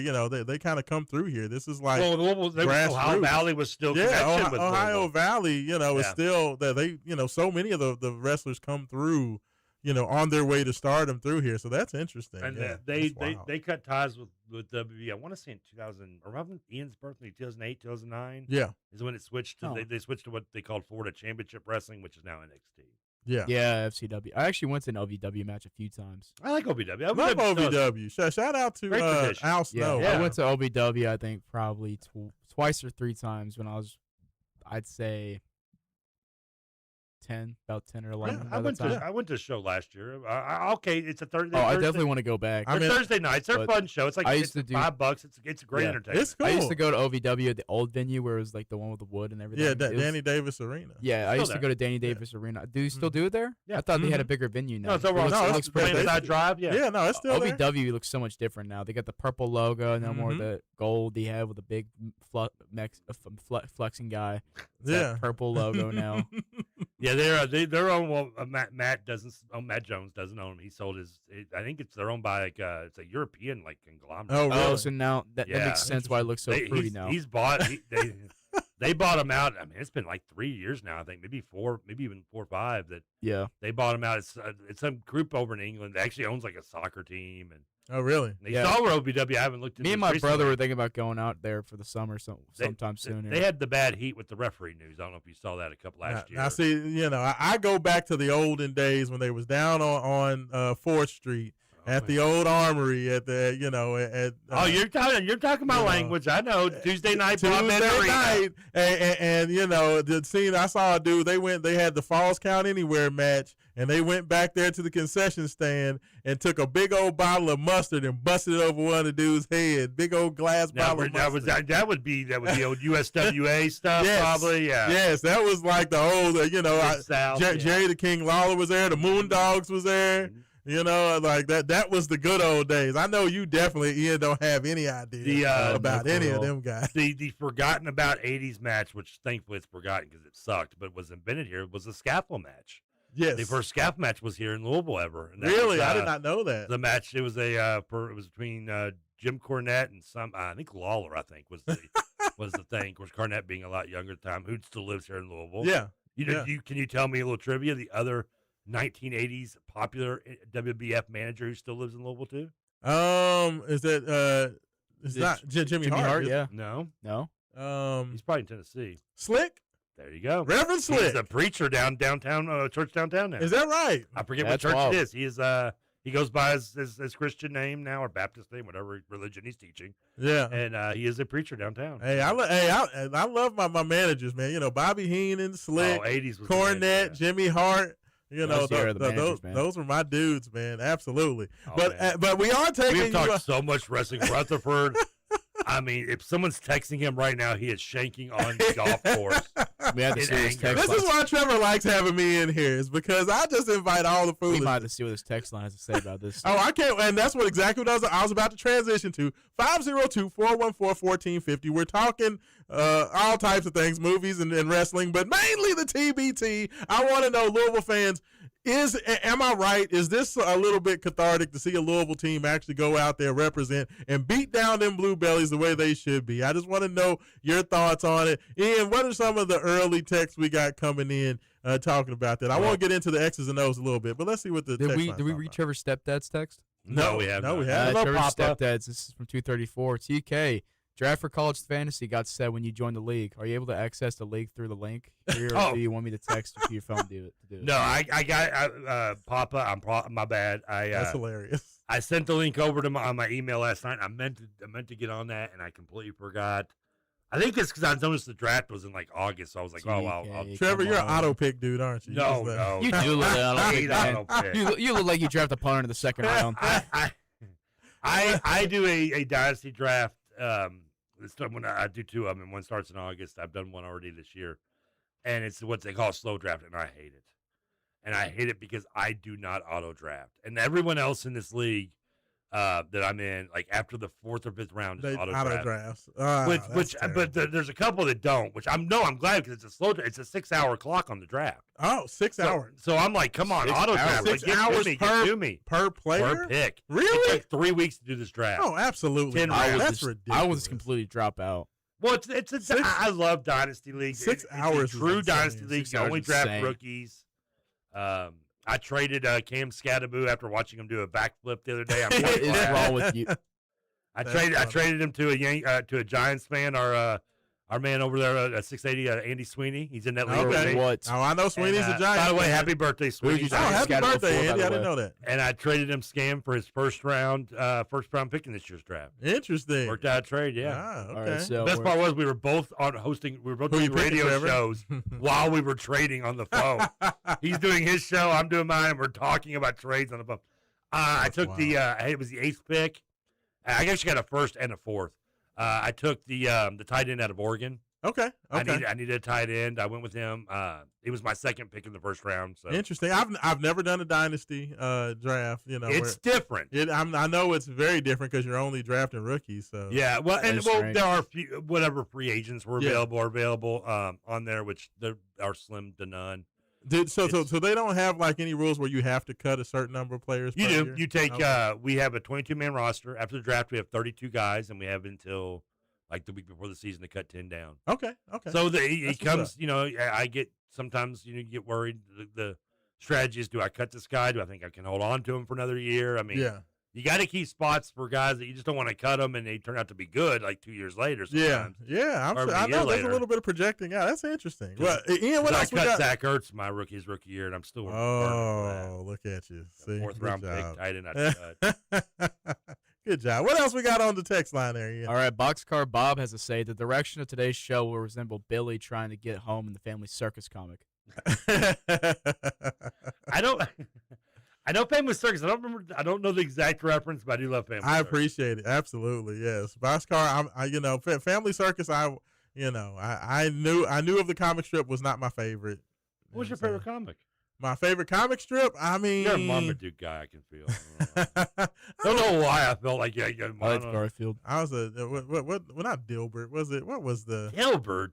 They kind of come through here. This is like Ohio Valley was still connected with Ohio Valley. Is still that they so many of the wrestlers come through. On their way to stardom through here. So that's interesting. And they cut ties with WWE. I want to say in 2000, around Ian's birthday, 2008, 2009. Yeah. Is when it switched to, they switched to what they called Florida Championship Wrestling, which is now NXT. Yeah. Yeah, FCW. I actually went to an OVW match a few times. I like OVW. I love OVW. Shout out to Al Snow. I went to OVW, I think, probably twice or three times when I was, I'd say, about 10 or 11. I went to a show last year. Okay, it's a Thursday. I definitely want to go back. Thursday nights. They're a fun show. It's like $5. It's a great entertainment. It's cool. I used to go to OVW at the old venue where it was like the one with the wood and everything. Yeah, Danny Davis Arena. Yeah, I used to go to Danny Davis Arena. Do you still do it there? Yeah. I thought they had a bigger venue now. No, it's overall. It looks pretty Inside Drive. Yeah. Yeah, no, it's still there. OVW looks so much different now. They got the purple logo, no more the gold they have with the big flexing guy. That purple logo now. Yeah, they're owned. Well, Matt Jones doesn't own them. He sold his. I think they're owned by it's a European conglomerate. Oh, really? Oh, so now that makes sense why it looks so fruity now. He's bought. They bought him out. I mean, it's been like 3 years now. I think maybe 4, maybe even 4 or 5. That they bought him out. It's some group over in England that actually owns like a soccer team. And oh, really? They saw where OVW. I haven't looked. Me and my brother were thinking about going out there for the summer sometime soon. They had the bad heat with the referee news. I don't know if you saw that last year. I see. I go back to the olden days when they was down on 4th Street. At the old armory, at the you're talking my language. I know Tuesday night, and the scene I saw a dude. They had the Falls Count Anywhere match, and they went back there to the concession stand and took a big old bottle of mustard and busted it over one of the dude's head. Big old glass bottle of mustard. That would be old USWA stuff, probably. Yeah. Yes, that was like the old. South, Jerry the King Lawler was there. The Moondogs was there. Like that was the good old days. I know you definitely, Ian, don't have any idea about any of them guys. The forgotten about 80s match, which thankfully it's forgotten because it sucked, but was invented here, was the Scaffold match. Yes. The first Scaffold match was here in Louisville ever. And really? Was, I did not know that. The match, it was it was between Jim Cornette and I think Lawler, I think, was the was the thing. Of course, Cornette being a lot younger at the time, who still lives here in Louisville. Yeah. Can you tell me a little trivia? The other 1980s popular WBF manager who still lives in Louisville too? Is it it's not Jimmy Hart? Yeah. No. He's probably in Tennessee. Slick? There you go. Reverend Slick. He's a preacher downtown, church downtown now. Is that right? I forget what church it is. He is he goes by his Christian name now, or Baptist name, whatever religion he's teaching. Yeah. And he is a preacher downtown. Hey, I love my managers, man. Bobby Heenan, Slick, 80s was Cornette, Jimmy Hart. Those were my dudes, man. Absolutely. Oh, but we are taking. We've talked so much wrestling. Rutherford. I mean, if someone's texting him right now, he is shanking on the golf course. This is why Trevor likes having me in here, is because I just invite all the fools. We might have to see what his text line has to say about this. I can't, and that's exactly what I was about to transition to. 502-414-1450. We're talking all types of things, movies and wrestling, but mainly the TBT. I want to know, Louisville fans, am I right? Is this a little bit cathartic to see a Louisville team actually go out there, represent, and beat down them Blue Bellies the way they should be? I just want to know your thoughts on it. Ian, what are some of the early texts we got coming in talking about that? I want to get into the X's and O's a little bit, but let's see what the text Did we read Trevor's stepdad's text? No, we haven't. Trevor's stepdad's. This is from 234. TK. Draft for College Fantasy got set when you joined the league. Are you able to access the league through the link? Or do you want me to text to your phone to do it? No, I got Papa. My bad. That's hilarious. I sent the link over to on my email last night. I meant to get on that, and I completely forgot. I think it's because I noticed the draft was in like August, so I was like, "Oh, I'll Trevor, you're an auto pick dude, aren't you? No. You do look like auto pick. You look like you draft a punter in the second round. I do a dynasty draft. This time when I do two of them, and one starts in August. I've done one already this year, and it's what they call slow draft, and I hate it. And I hate it because I do not auto draft, and everyone else in this league that I'm in, like after the 4th or 5th round, is auto drafts. But there's a couple that don't. Which I'm glad because it's a slow. It's a 6-hour clock on the draft. Oh, 6 hours. So I'm like, come on, auto draft. 6 like, hours per player per pick. Really? It took 3 weeks to do this draft. Oh, absolutely. 10 rounds. That's ridiculous. I would just completely drop out. Well, I love dynasty leagues. 6 hours. It's a true is dynasty insane. league. You only draft rookies. I traded Cam Scadaboo after watching him do a backflip the other day. What is wrong with you? I traded him to a Giants fan. Our man over there at 680, Andy Sweeney. He's in that league. Okay. What? Oh, I know Sweeney's a Giant. By the way, fan. happy birthday, Sweeney. Oh, happy birthday, Andy. I didn't know that. And I traded him Scam for his first round pick in this year's draft. Interesting. Worked out a trade, yeah. Ah, okay. All right, so The best part was we were both doing radio shows while we were trading on the phone. He's doing his show, I'm doing mine, and we're talking about trades on the phone. I took it was the 8th pick. I guess you got a 1st and a 4th. I took the tight end out of Oregon. Okay. I needed a tight end. I went with him. It was my 2nd pick in the 1st round. So interesting. I've never done a dynasty draft. You know, it's different. I know it's very different because you're only drafting rookies. So yeah. Well, there are whatever free agents were available on there, which there are slim to none. So they don't have like any rules where you have to cut a certain number of players. You per do. year? You take. We have a 22-man roster. After the draft, we have 32 guys, and we have until like the week before the season to cut 10 down. Okay. So it comes. You know, I get sometimes you get worried. The strategy is: do I cut this guy? Do I think I can hold on to him for another year? I mean, you got to keep spots for guys that you just don't want to cut them and they turn out to be good like 2 years later. Sometimes. Yeah. I know there's a little bit of projecting out. That's interesting. Well, Ian, what else we got? I cut Zach Ertz his rookie year, and I'm still. Look at you! See, 4th round pick, tight end. I cut. Good job. What else we got on the text line there, Ian? All right, Boxcar Bob has to say the direction of today's show will resemble Billy trying to get home in the Family Circus comic. I know Family Circus. I don't know the exact reference, but I do love Family Circus. I appreciate it. Absolutely, yes. Boxcar. Family Circus. I knew of the comic strip, was not my favorite. What was your favorite comic? My favorite comic strip? I mean, you're a Marmaduke guy. I can feel. I don't know why I felt like I like Garfield. I was not Dilbert. Was it? What was the Dilbert?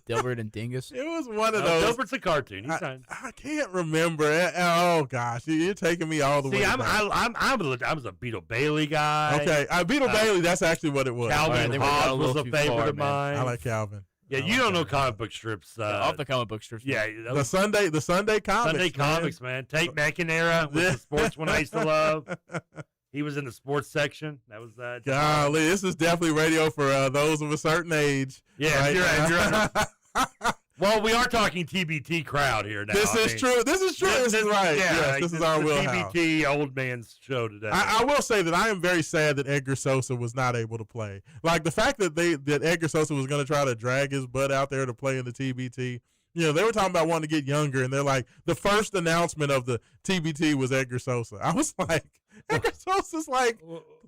Dilbert and Dingus. It was one of those. Dilbert's a cartoon. I can't remember. Oh gosh, you're taking me all the way. I was a Beetle Bailey guy. Okay, Beetle Bailey. That's actually what it was. Calvin Hobbs was a favorite of mine. I like Calvin. Yeah, you don't know comic book strips. Off the comic book strips. Yeah, the Sunday comics. Sunday comics, man. Tate McInerney was the sports one I used to love. He was in the sports section. That was that. Golly, this is definitely radio for those of a certain age. Yeah, right? Well, we are talking TBT crowd here now. This is true. This is right. Yeah, this is our wheelhouse. TBT old man's show today. I will say that I am very sad that Edgar Sosa was not able to play. Like the fact that Edgar Sosa was going to try to drag his butt out there to play in the TBT. You know, they were talking about wanting to get younger, and they're like, the first announcement of the TBT was Edgar Sosa. I was like, Edgar Sosa's like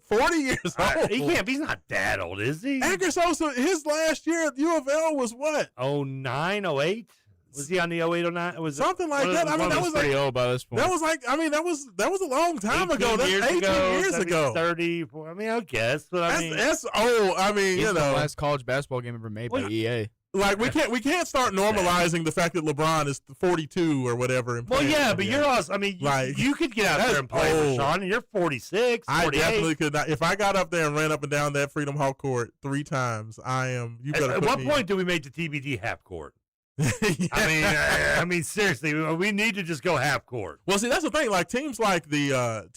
40 years old. He can't. He's not that old, is he? Edgar Sosa, his last year at U of L was what? 09, 08? Was he on the 08, 09? Was something like that. I mean, that was pretty old by this point. That was like, I mean, that was a long time ago. That's 18 years ago. 30. I mean, I guess, but that's old. I mean, he's you the know, last college basketball game ever made by EA. Like we can't start normalizing the fact that LeBron is 42 or whatever. Well, yeah, but you're also. I mean, you could get out there and play with Sean, and you're 46. 48. I definitely could not. If I got up there and ran up and down that Freedom Hall court 3 times, I am. You better. At what point do we make the TBT half court? I mean, seriously, we need to just go half court. Well, see, that's the thing. Like teams like the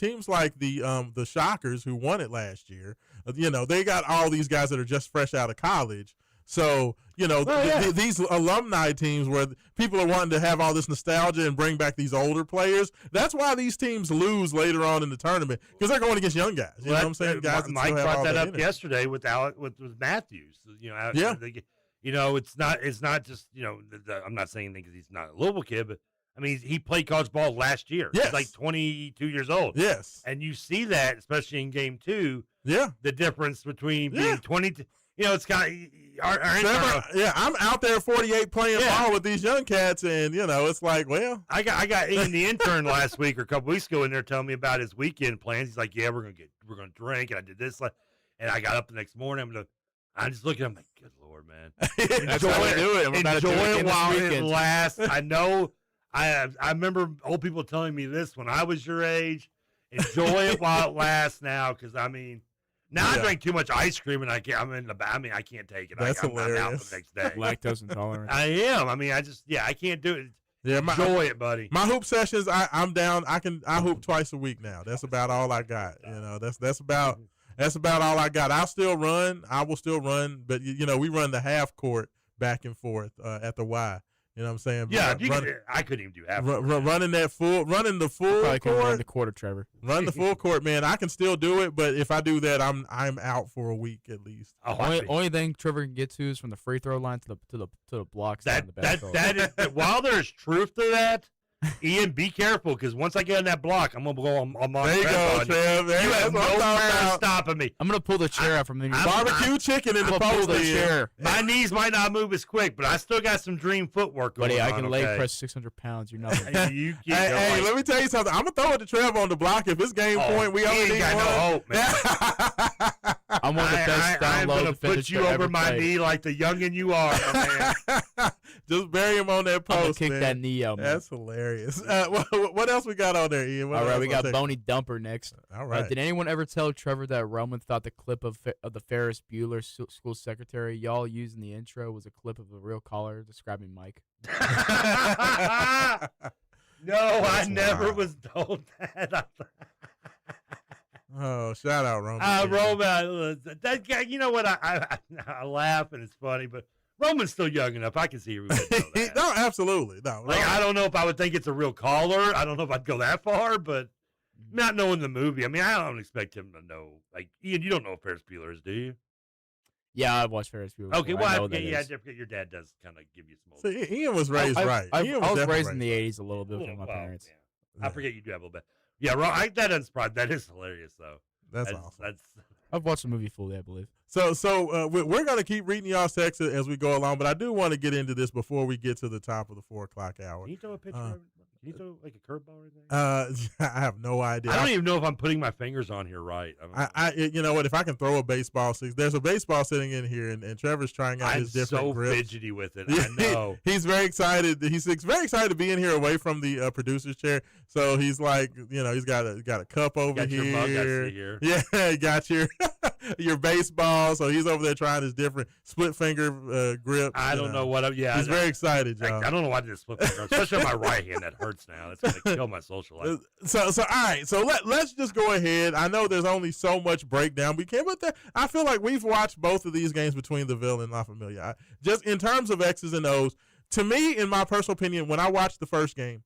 Shockers who won it last year. You know, they got all these guys that are just fresh out of college. So, these alumni teams where people are wanting to have all this nostalgia and bring back these older players, that's why these teams lose later on in the tournament, because they're going against young guys. You know what I'm saying? Guys Mike brought that up yesterday with Matthews. It's not just, I'm not saying anything because he's not a Louisville kid, but I mean, he played college ball last year. Yes. He's like 22 years old. Yes. And you see that, especially in game 2. Yeah. The difference between being 22. It's kind of I'm out there 48 playing ball with these young cats, and it's like, well, I got Ian the intern last week or a couple weeks ago in there telling me about his weekend plans. He's like, yeah, we're gonna drink, and I did this, and I got up the next morning. I'm just looking. I'm like, good Lord, man, enjoy it while it lasts. I know. I remember old people telling me this when I was your age. Enjoy it while it lasts now, because I mean. Now I drank too much ice cream and I can't take it. That's hilarious. I'm out the next day. Lactose intolerant. I am. I mean, I can't do it. Yeah, enjoy it, buddy. My hoop sessions, I'm down. I hoop twice a week now. That's about all I got. That's about all I got. I will still run, but we run the half court back and forth at the Y. You know what I'm saying? Yeah, I couldn't even do half. Running the full probably court. Can run the quarter, Trevor. Run the full court, man. I can still do it, but if I do that, I'm out for a week at least. Only thing Trevor can get to is from the free throw line to the blocks. That is while there's truth to that. Ian, be careful, because once I get in that block, I'm gonna go on there you go, Trev. You have no power stopping me. I'm gonna pull the chair out from the barbecue chicken in the post. The chair. My knees might not move as quick, but I still got some dream footwork going on. Buddy, I can leg press 600 pounds. You're not. You hey, let me tell you something. I'm gonna throw it to Trev on the block if it's game point. We only need got one. No hope, man. I'm one of the best down low defenders. I'm gonna put you over my knee like the youngin' you are, man. Just bury him on that post. I'm gonna kick man. that knee out, man. That's hilarious. What else we got on there, Ian? All right, we got Boney Dumper next. All right. Did anyone ever tell Trevor that Roman thought the clip of the Ferris Bueller school secretary y'all used in the intro was a clip of a real caller describing Mike? No, I never was told that. Oh, shout out Roman. Roman, that guy. You know what? I laugh and it's funny, but Roman's still young enough. I can see he would know that. No, absolutely. No. I don't know if I would think it's a real caller. I don't know if I'd go that far, but not knowing the movie. I mean, I don't expect him to know. Like, Ian, you don't know what Ferris Bueller is, do you? Yeah, I've watched Ferris Bueller. Okay, well, your dad does kind of give you some. See, Ian was raised right. I was raised in the 80s a little bit with my parents. Yeah. I forget you do have a little bit. Yeah, that doesn't surprise. That is hilarious, though. That's awesome. I've watched the movie fully, I believe. So we're going to keep reading y'all texts as we go along, but I do want to get into this before we get to the top of the 4 o'clock hour. Can you throw a picture? Can you throw like a curveball or anything? I have no idea. I don't even know if I'm putting my fingers on here right. You know what? If I can throw a baseball, there's a baseball sitting in here, and Trevor's trying out his different grips. I'm so fidgety with it. I know. He's very excited. He's very excited to be in here away from the producer's chair. So he's like, he's got a cup over here. Your mug, I see here. Yeah, you got your baseball. So he's over there trying his different split finger grip. I don't know what. He's very excited, John. I don't know why I did a split finger, especially on my right hand. That hurts now. It's gonna kill my social life. So all right. So let's just go ahead. I know there's only so much breakdown we can, but I feel like we've watched both of these games between the Ville and La Familia. Just in terms of X's and O's, to me, in my personal opinion, when I watched the first game,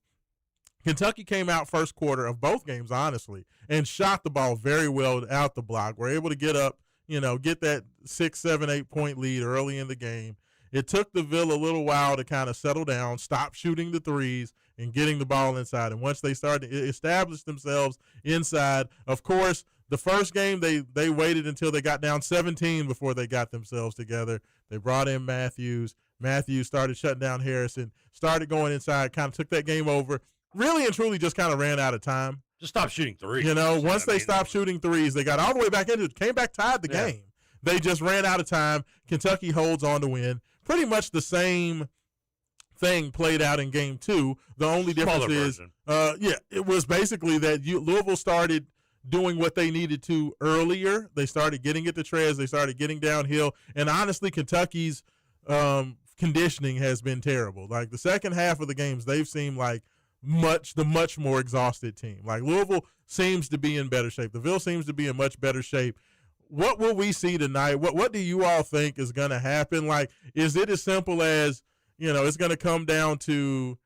Kentucky came out first quarter of both games, honestly, and shot the ball very well out the block. We're able to get up, get that 6, 7, 8 point lead early in the game. It took the Ville a little while to kind of settle down, stop shooting the threes, and getting the ball inside. And once they started to establish themselves inside, of course, the first game they waited until they got down 17 before they got themselves together. They brought in Matthews. Matthews started shutting down Harrison, started going inside, kind of took that game over. Really and truly just kind of ran out of time. Just stop shooting threes. Once they stopped shooting threes, they got all the way back into it, came back, tied the game. They just ran out of time. Kentucky holds on to win. Pretty much the same thing played out in game 2. The only difference is, it was basically that Louisville started doing what they needed to earlier. They started getting it to Trez. They started getting downhill. And honestly, Kentucky's conditioning has been terrible. Like the second half of the games, they've seemed like the much more exhausted team. Like Louisville seems to be in better shape. The Ville seems to be in much better shape. what will we see tonight? What do you all think is going to happen? Like, is it as simple as, it's going to come down to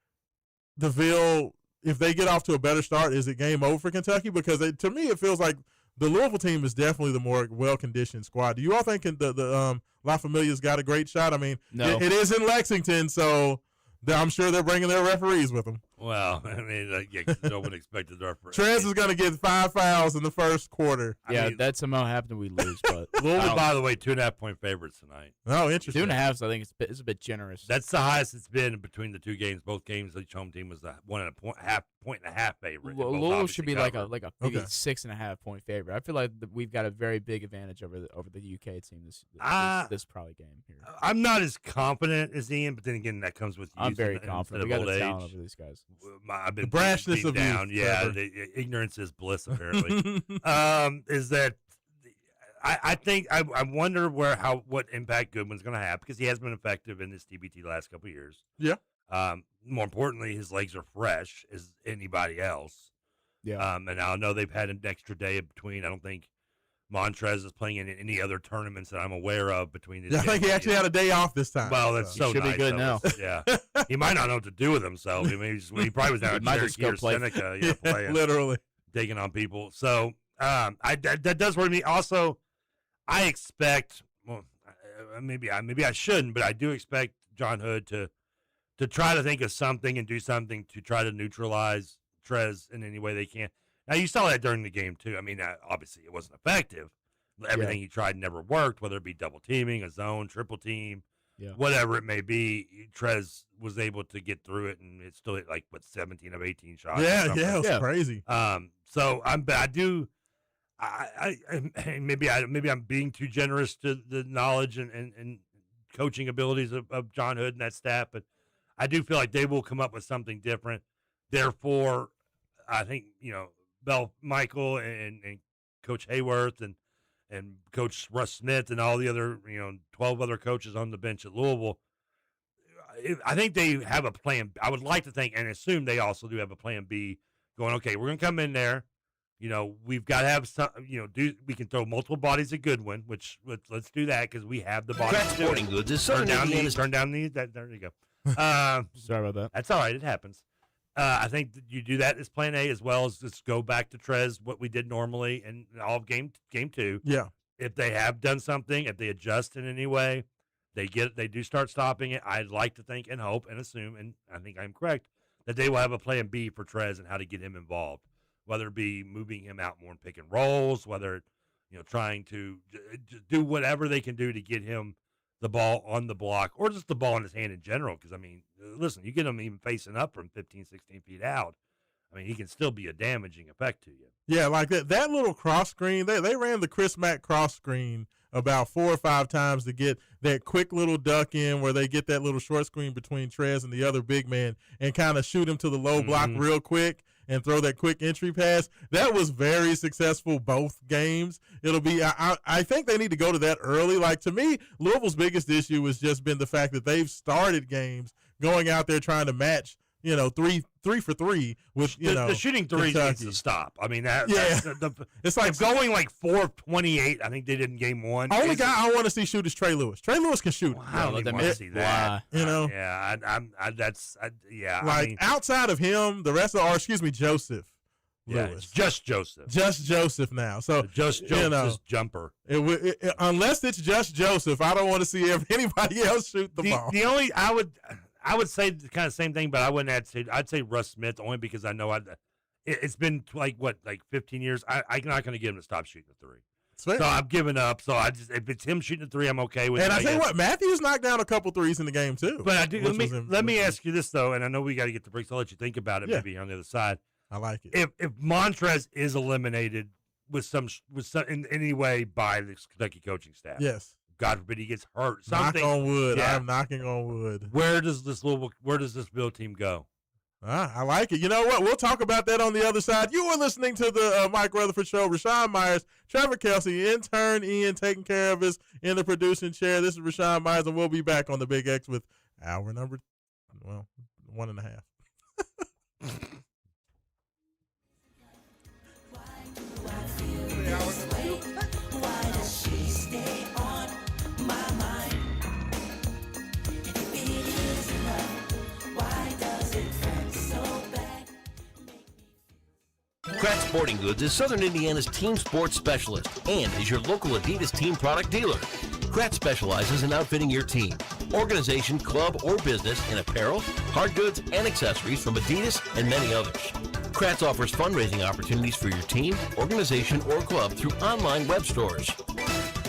DeVille? If they get off to a better start, is it game over for Kentucky? Because to me, it feels like the Louisville team is definitely the more well-conditioned squad. Do you all think the La Familia's got a great shot? I mean, No. it is in Lexington, so I'm sure they're bringing their referees with them. Well, I mean, no one expected the referee. Trez is going to get 5 fouls in the first quarter. Yeah, that somehow happened. We lose, but Louisville, by the way, 2.5-point favorites tonight. Oh, interesting. 2.5. I think it's a bit generous. That's the highest it's been between the two games. Both games, each home team was a 1.5 favorite. Well, Louisville should be like a maybe Okay. 6.5 point favorite. I feel like we've got a very big advantage over the UK team this probably game here. I'm not as confident as Ian, but then again, that comes with I'm youth very and confident. of We got old the age. talent over these guys. I've been The brashness beat of youth, down. Yeah, Trevor. ignorance is bliss. Apparently, is that I think I wonder what impact Goodwin's going to have, because he has been effective in this TBT the last couple of years. Yeah. More importantly, his legs are fresh as anybody else. Yeah. And I know they've had an extra day in between. I don't think Montrez is playing in any other tournaments that I'm aware of between his Yeah, I think he actually had a day off this time. Well, that's so should be nice. good though. now. Yeah. He might not know what to do with himself. I mean, he probably was down at Might just Cherokee go or play. Seneca, playing, literally. taking on people. So that does worry me. Also, I expect, well, maybe I shouldn't, but I do expect John Hood to try to think of something and do something to try to neutralize Trez in any way they can. Now, you saw that during the game, too. I mean, obviously, it wasn't effective. Everything he tried never worked, whether it be double teaming, a zone, triple team, whatever it may be. Trez was able to get through it, and it still hit 17 of 18 shots. Yeah, it was crazy. So maybe I'm being too generous to the knowledge and coaching abilities of John Hood and that staff, but I do feel like they will come up with something different. Therefore, I think Michael and Coach Hayworth and Coach Russ Smith and all the other 12 other coaches on the bench at Louisville, I think they have a plan. I would like to think and assume they also do have a plan B going, okay, we're going to come in there. We've got to have some, we can throw multiple bodies at Goodwin, which let's do that because we have the bodies. Craft Sporting Goods is Turn Southern down Indiana's. these. There you go. Sorry about that. That's all right. It happens. I think that you do that as plan A, as well as just go back to Trez, what we did normally in all of game 2. Yeah. If they have done something, if they adjust in any way, they do start stopping it. I'd like to think and hope and assume, and I think I'm correct, that they will have a plan B for Trez and how to get him involved, whether it be moving him out more in pick and rolls, whether, trying to do whatever they can do to get him the ball on the block or just the ball in his hand in general. Because, I mean, listen, you get him even facing up from 15, 16 feet out, I mean, he can still be a damaging effect to you. Yeah, like that little cross screen, they ran the Chris Mack cross screen about 4 or 5 times to get that quick little duck in where they get that little short screen between Trez and the other big man and kind of shoot him to the low block real quick and throw that quick entry pass. That was very successful both games. It'll be, I think they need to go to that early. Like, to me, Louisville's biggest issue has just been the fact that they've started games going out there trying to match, 3 for 3 with, the shooting threes Kentucky. needs to stop. I mean, that's it's like going 4 of 28. I think they did in game 1. Only guy I want to see shoot is Trey Lewis. Trey Lewis can shoot. I don't even want to see that. Yeah, I mean, outside of him, the rest of, Joseph yeah, Lewis. it's just Joseph. Just Joseph now. So just Joseph's jumper. Unless it's just Joseph, I don't want to see anybody else shoot the ball. The only I would say the kind of same thing, but I wouldn't add to. I'd say Russ Smith only because I know it's been like 15 years. I'm not going to get him to stop shooting the 3. So I've given up. So if it's him shooting the 3, I'm okay with it. And I tell you what, Matthews knocked down a couple threes in the game too. But I do. Let me ask you this though, and I know we got to get the breaks. I'll let you think about it. Yeah. Maybe on the other side. I like it. If Montrez is eliminated with some in any way by the Kentucky coaching staff, yes. God forbid he gets hurt. Something. Knock on wood. Yeah. I'm knocking on wood. Where does this Bill team go? I like it. You know what? We'll talk about that on the other side. You are listening to the Mike Rutherford Show. Rashawn Myers, Trevor Kelsey, intern Ian taking care of us in the producing chair. This is Rashawn Myers, and we'll be back on the Big X with hour number, 1.5. Pratt Sporting Goods is Southern Indiana's team sports specialist and is your local Adidas team product dealer. Pratt specializes in outfitting your team, organization, club, or business in apparel, hard goods, and accessories from Adidas and many others. Kratz offers fundraising opportunities for your team, organization, or club through online web stores.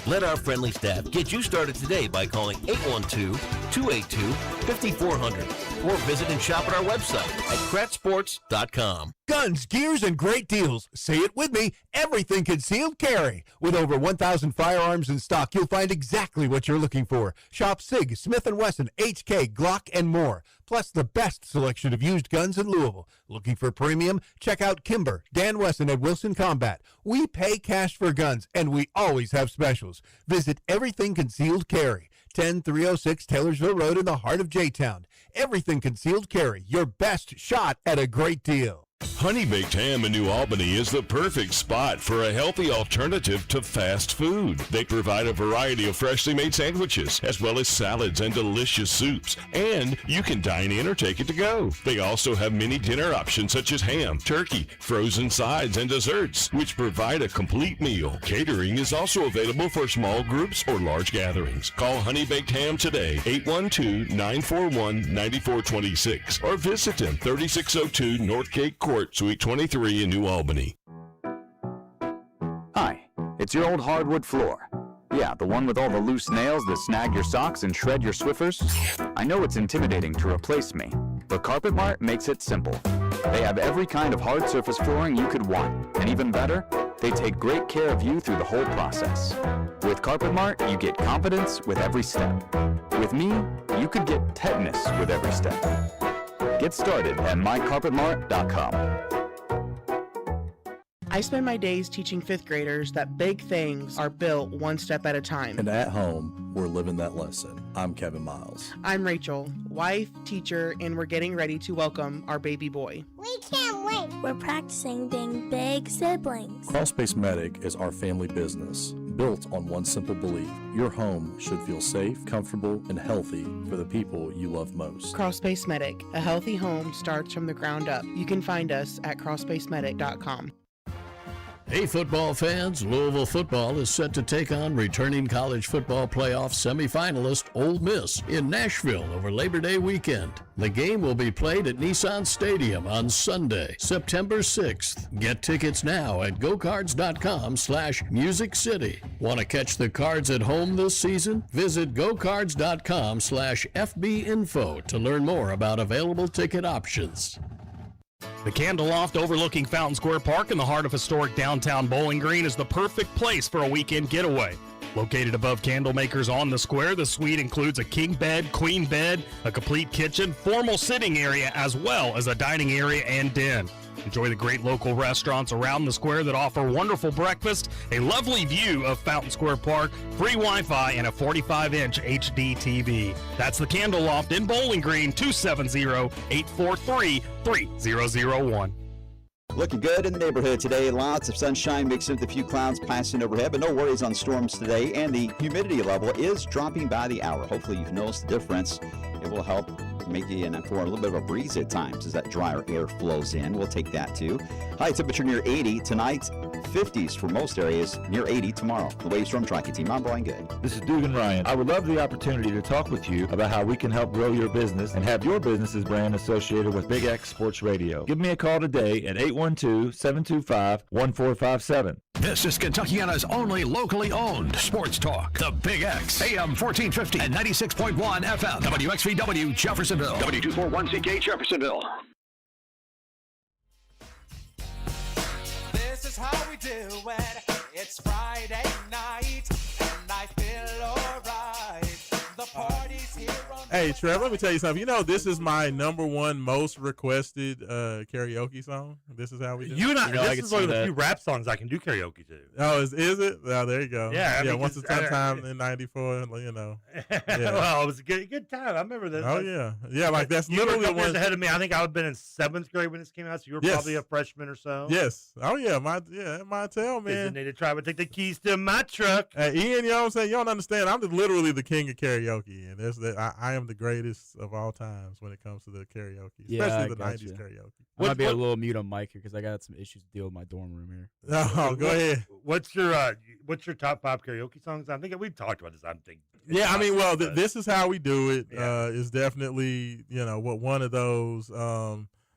Let our friendly staff get you started today by calling 812-282-5400 or visit and shop at our website at kratsports.com. Guns, gears, and great deals. Say it with me. Everything concealed carry. With over 1,000 firearms in stock, you'll find exactly what you're looking for. Shop SIG, Smith & Wesson, HK, Glock, and more. Plus the best selection of used guns in Louisville. Looking for premium? Check out Kimber, Dan Wesson, and Wilson Combat. We pay cash for guns, and we always have specials. Visit Everything Concealed Carry, 10306 Taylorsville Road in the heart of J-Town. Everything Concealed Carry, your best shot at a great deal. Honey Baked Ham in New Albany is the perfect spot for a healthy alternative to fast food. They provide a variety of freshly made sandwiches, as well as salads and delicious soups. And you can dine in or take it to go. They also have many dinner options such as ham, turkey, frozen sides, and desserts, which provide a complete meal. Catering is also available for small groups or large gatherings. Call Honey Baked Ham today, 812-941-9426, or visit them, 3602 North Cape Court, Suite 23 in New Albany. Hi, it's your old hardwood floor. Yeah, the one with all the loose nails that snag your socks and shred your Swiffers. I know it's intimidating to replace me, but Carpet Mart makes it simple. They have every kind of hard surface flooring you could want, and even better, they take great care of you through the whole process. With Carpet Mart, you get confidence with every step. With me, you could get tetanus with every step. Get started at mycarpetmart.com. I spend my days teaching fifth graders that big things are built one step at a time. And at home, we're living that lesson. I'm Kevin Miles. I'm Rachel, wife, teacher, and we're getting ready to welcome our baby boy. We can't wait. We're practicing being big siblings. Crawlspace Medic is our family business, built on one simple belief. Your home should feel safe, comfortable, and healthy for the people you love most. Crawlspace Medic, a healthy home starts from the ground up. You can find us at crawlspacemedic.com. Hey football fans, Louisville football is set to take on returning college football playoff semifinalist Ole Miss in Nashville over Labor Day weekend. The game will be played at Nissan Stadium on Sunday, September 6th. Get tickets now at gocards.com/Music City. Want to catch the Cards at home this season? Visit gocards.com/FBinfo to learn more about available ticket options. The Candle Loft overlooking Fountain Square Park in the heart of historic downtown Bowling Green is the perfect place for a weekend getaway. Located above Candlemakers on the square, the suite includes a king bed, queen bed, a complete kitchen, formal sitting area, as well as a dining area and den. Enjoy the great local restaurants around the square that offer wonderful breakfast, a lovely view of Fountain Square Park, free Wi-Fi, and a 45-inch HD TV. That's the Candle Loft in Bowling Green, 270-843-3001. Looking good in the neighborhood today. Lots of sunshine mixed in with a few clouds passing overhead, but no worries on storms today. And the humidity level is dropping by the hour. Hopefully you've noticed the difference. It will help make you in for a little bit of a breeze at times as that drier air flows in. We'll take that too. High temperature near 80 tonight. 50s for most areas, near 80 tomorrow. The Wave Storm Tracking Team. I'm Brian Good. This is Dugan Ryan. I would love the opportunity to talk with you about how we can help grow your business and have your business's brand associated with Big X Sports Radio. Give me a call today at 812-725-1457. This is Kentuckiana's only locally owned sports talk. The Big X, AM 1450 and 96.1 FM. WXVW Jeffersonville. W241CK Jeffersonville. This is how we do it. It's Friday night, and I feel alright. The party's here on. Hey, Trev, let me tell you something. You know, this is my #1 most requested karaoke song. This is how we do it. This is one of the few rap songs I can do karaoke to. Oh, is it? Oh, there you go. Yeah, I mean, once upon a time in '94, you know. Yeah. Well, it was a good time. I remember this. Oh, yeah. Yeah, like that's you literally were a couple the one. years ahead of me. I think I would have been in 7th grade when this came out, so you were probably a freshman or so. Yes. Oh, yeah. My tell, man. Isn't it to try to take the keys to my truck? Hey, Ian, you know what I'm saying? You don't understand. I'm just literally the king of karaoke, and I am am the greatest of all times when it comes to the karaoke, Yeah, especially I the gotcha. 90s karaoke. I might be a little mute on mic here because I got some issues to deal with my dorm room here. Oh, go ahead. What's your top 5 karaoke songs? I think we've talked about this. I'm thinking. Yeah, I mean, well, this is how we do it. Is definitely what one of those.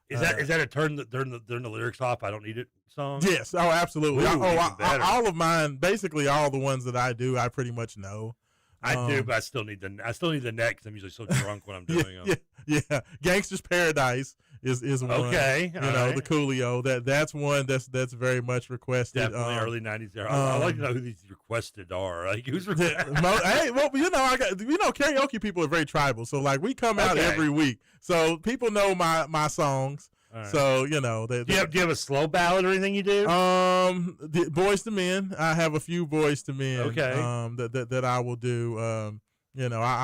Is that a turn the lyrics off? I don't need it song. Yes. Oh, absolutely. Ooh, even better. All of mine, basically all the ones that I do, I pretty much know. I do, but I still need the neck because I'm usually so drunk when I'm doing them. Yeah. Gangsta's Paradise is one. Okay, You know, the Coolio. That's one that's very much requested. Definitely early 90s era. I'd like to know who these requested are. Like who's requested? Hey, well, karaoke people are very tribal. So like we come out every week, so people know my songs. Right. So do you have a slow ballad or anything you do? The Boys to Men. I have a few Boys to Men. Okay. That I will do. I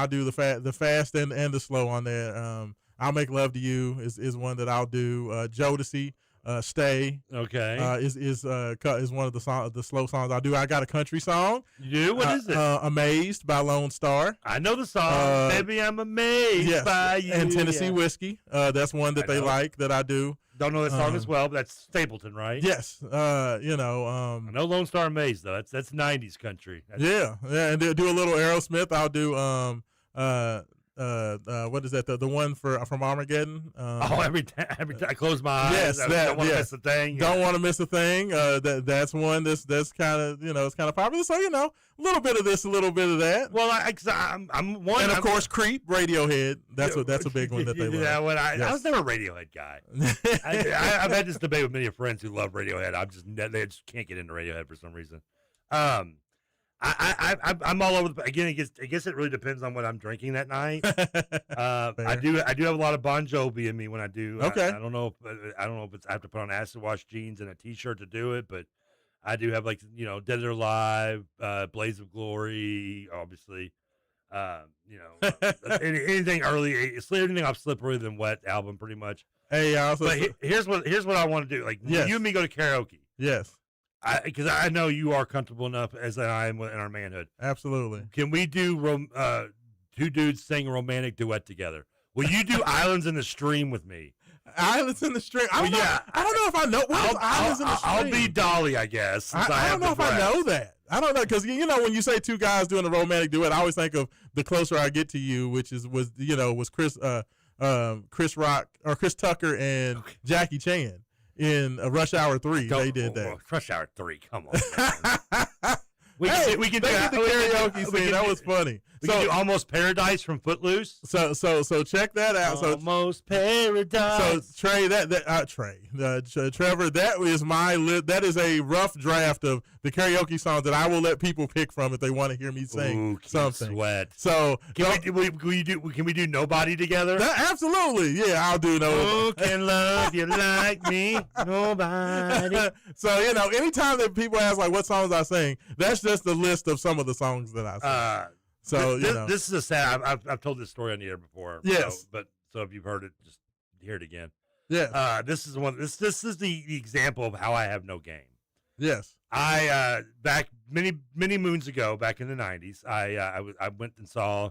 do the fast and the slow on there. I'll Make Love to You is one that I'll do. Jodeci, Stay. Okay. Is one of the slow songs I do. I got a country song. You do? What is it? Amazed by Lone Star. I know the song. Baby, I'm amazed by you. And Tennessee Whiskey. That's one that they like that I do. Don't know that song as well, but that's Stapleton, right? Yes. I know Lone Star Amazed though. That's 90s country. Yeah, and do a little Aerosmith. I'll do what is that? The one from Armageddon. Every time I close my eyes, yes, I don't want to miss a thing. Don't want to miss a thing. That's one that's kind of it's kind of popular. So a little bit of this, a little bit of that. Well, I'm one, and of course, Creep, Radiohead. That's a big one that they love. Yeah, I was never a Radiohead guy. I've had this debate with many friends who love Radiohead. They just can't get into Radiohead for some reason. I'm all over. Again, I guess it really depends on what I'm drinking that night. I do have a lot of Bon Jovi in me when I do. Okay. I don't know if it's I have to put on acid wash jeans and a t-shirt to do it, but I do have Dead or Alive, Blaze of Glory, obviously. Anything early, anything off Slippery Than Wet album, pretty much. Hey, here's what I want to do. Like you and me go to karaoke. Yes. Because I know you are comfortable enough as I am in our manhood. Absolutely. Can we do two dudes sing a romantic duet together? Will you do Islands in the Stream with me? Islands in the Stream? I don't know if I know. What is Islands in the Stream? I'll be Dolly, I guess. I don't know if I know that. I don't know, because when you say two guys doing a romantic duet, I always think of The Closer I Get to You, which was Chris Rock or Chris Tucker and Jackie Chan. In Rush Hour 3, they did that. Rush Hour 3, come on. We can do karaoke scene. That was funny. We can do Almost Paradise from Footloose. So check that out. Almost Paradise. So Trey, Trevor, that is a rough draft of the karaoke songs that I will let people pick from if they want to hear me sing something. Sweat. So can we do Nobody together? Absolutely, yeah, I'll do Nobody. Who can love you like me? Nobody. So anytime that people ask like what songs I sing, that's just the list of some of the songs that I sing. This is a sad. I've told this story on the air before. Yes, so if you've heard it, just hear it again. Yeah. This is one. This is the example of how I have no game. Yes. I back many moons ago, back in the 90s, I went and saw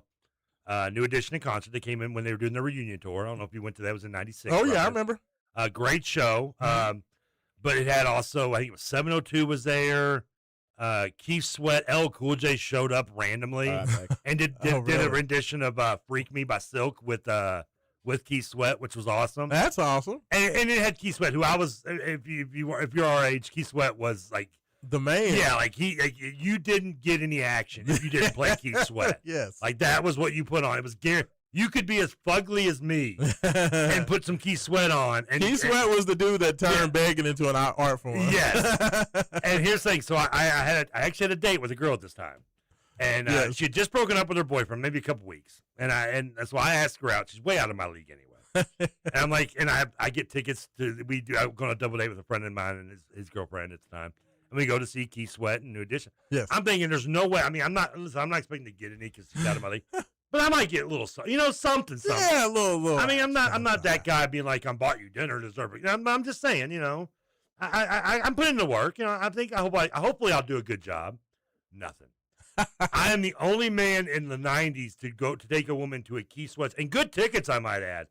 New Edition in concert. They came in when they were doing their reunion tour. I don't know if you went to that. It was in '96. Oh yeah, I remember. Great show. But it had also, I think it was 702 was there. Keith Sweat, LL Cool J showed up randomly and did a rendition of "Freak Me" by Silk with Keith Sweat, which was awesome. That's awesome. And it had Keith Sweat, who I was. If you're our age, Keith Sweat was like the man. Yeah, you didn't get any action if you didn't play Keith Sweat. Yes, like that was what you put on. It was you could be as fugly as me and put some Keith Sweat on. And Keith Sweat was the dude that turned begging into an art form. Yes. And here's the thing. So I actually had a date with a girl at this time. And she had just broken up with her boyfriend, maybe a couple weeks. And that's why I asked her out. She's way out of my league anyway. And I'm like, and I get tickets to, I'm going to double date with a friend of mine and his girlfriend at the time. And we go to see Keith Sweat in New Edition. Yes. I'm thinking there's no way. I mean, I'm not expecting to get any because she's out of my league. But I might get a little, something. Yeah, a little. I mean, I'm not that guy being like, I bought you dinner, deserve it. I'm just saying, I'm putting in the work. Hopefully I'll do a good job. Nothing. I am the only man in the 90s to take a woman to a Keith Sweats, and good tickets, I might add.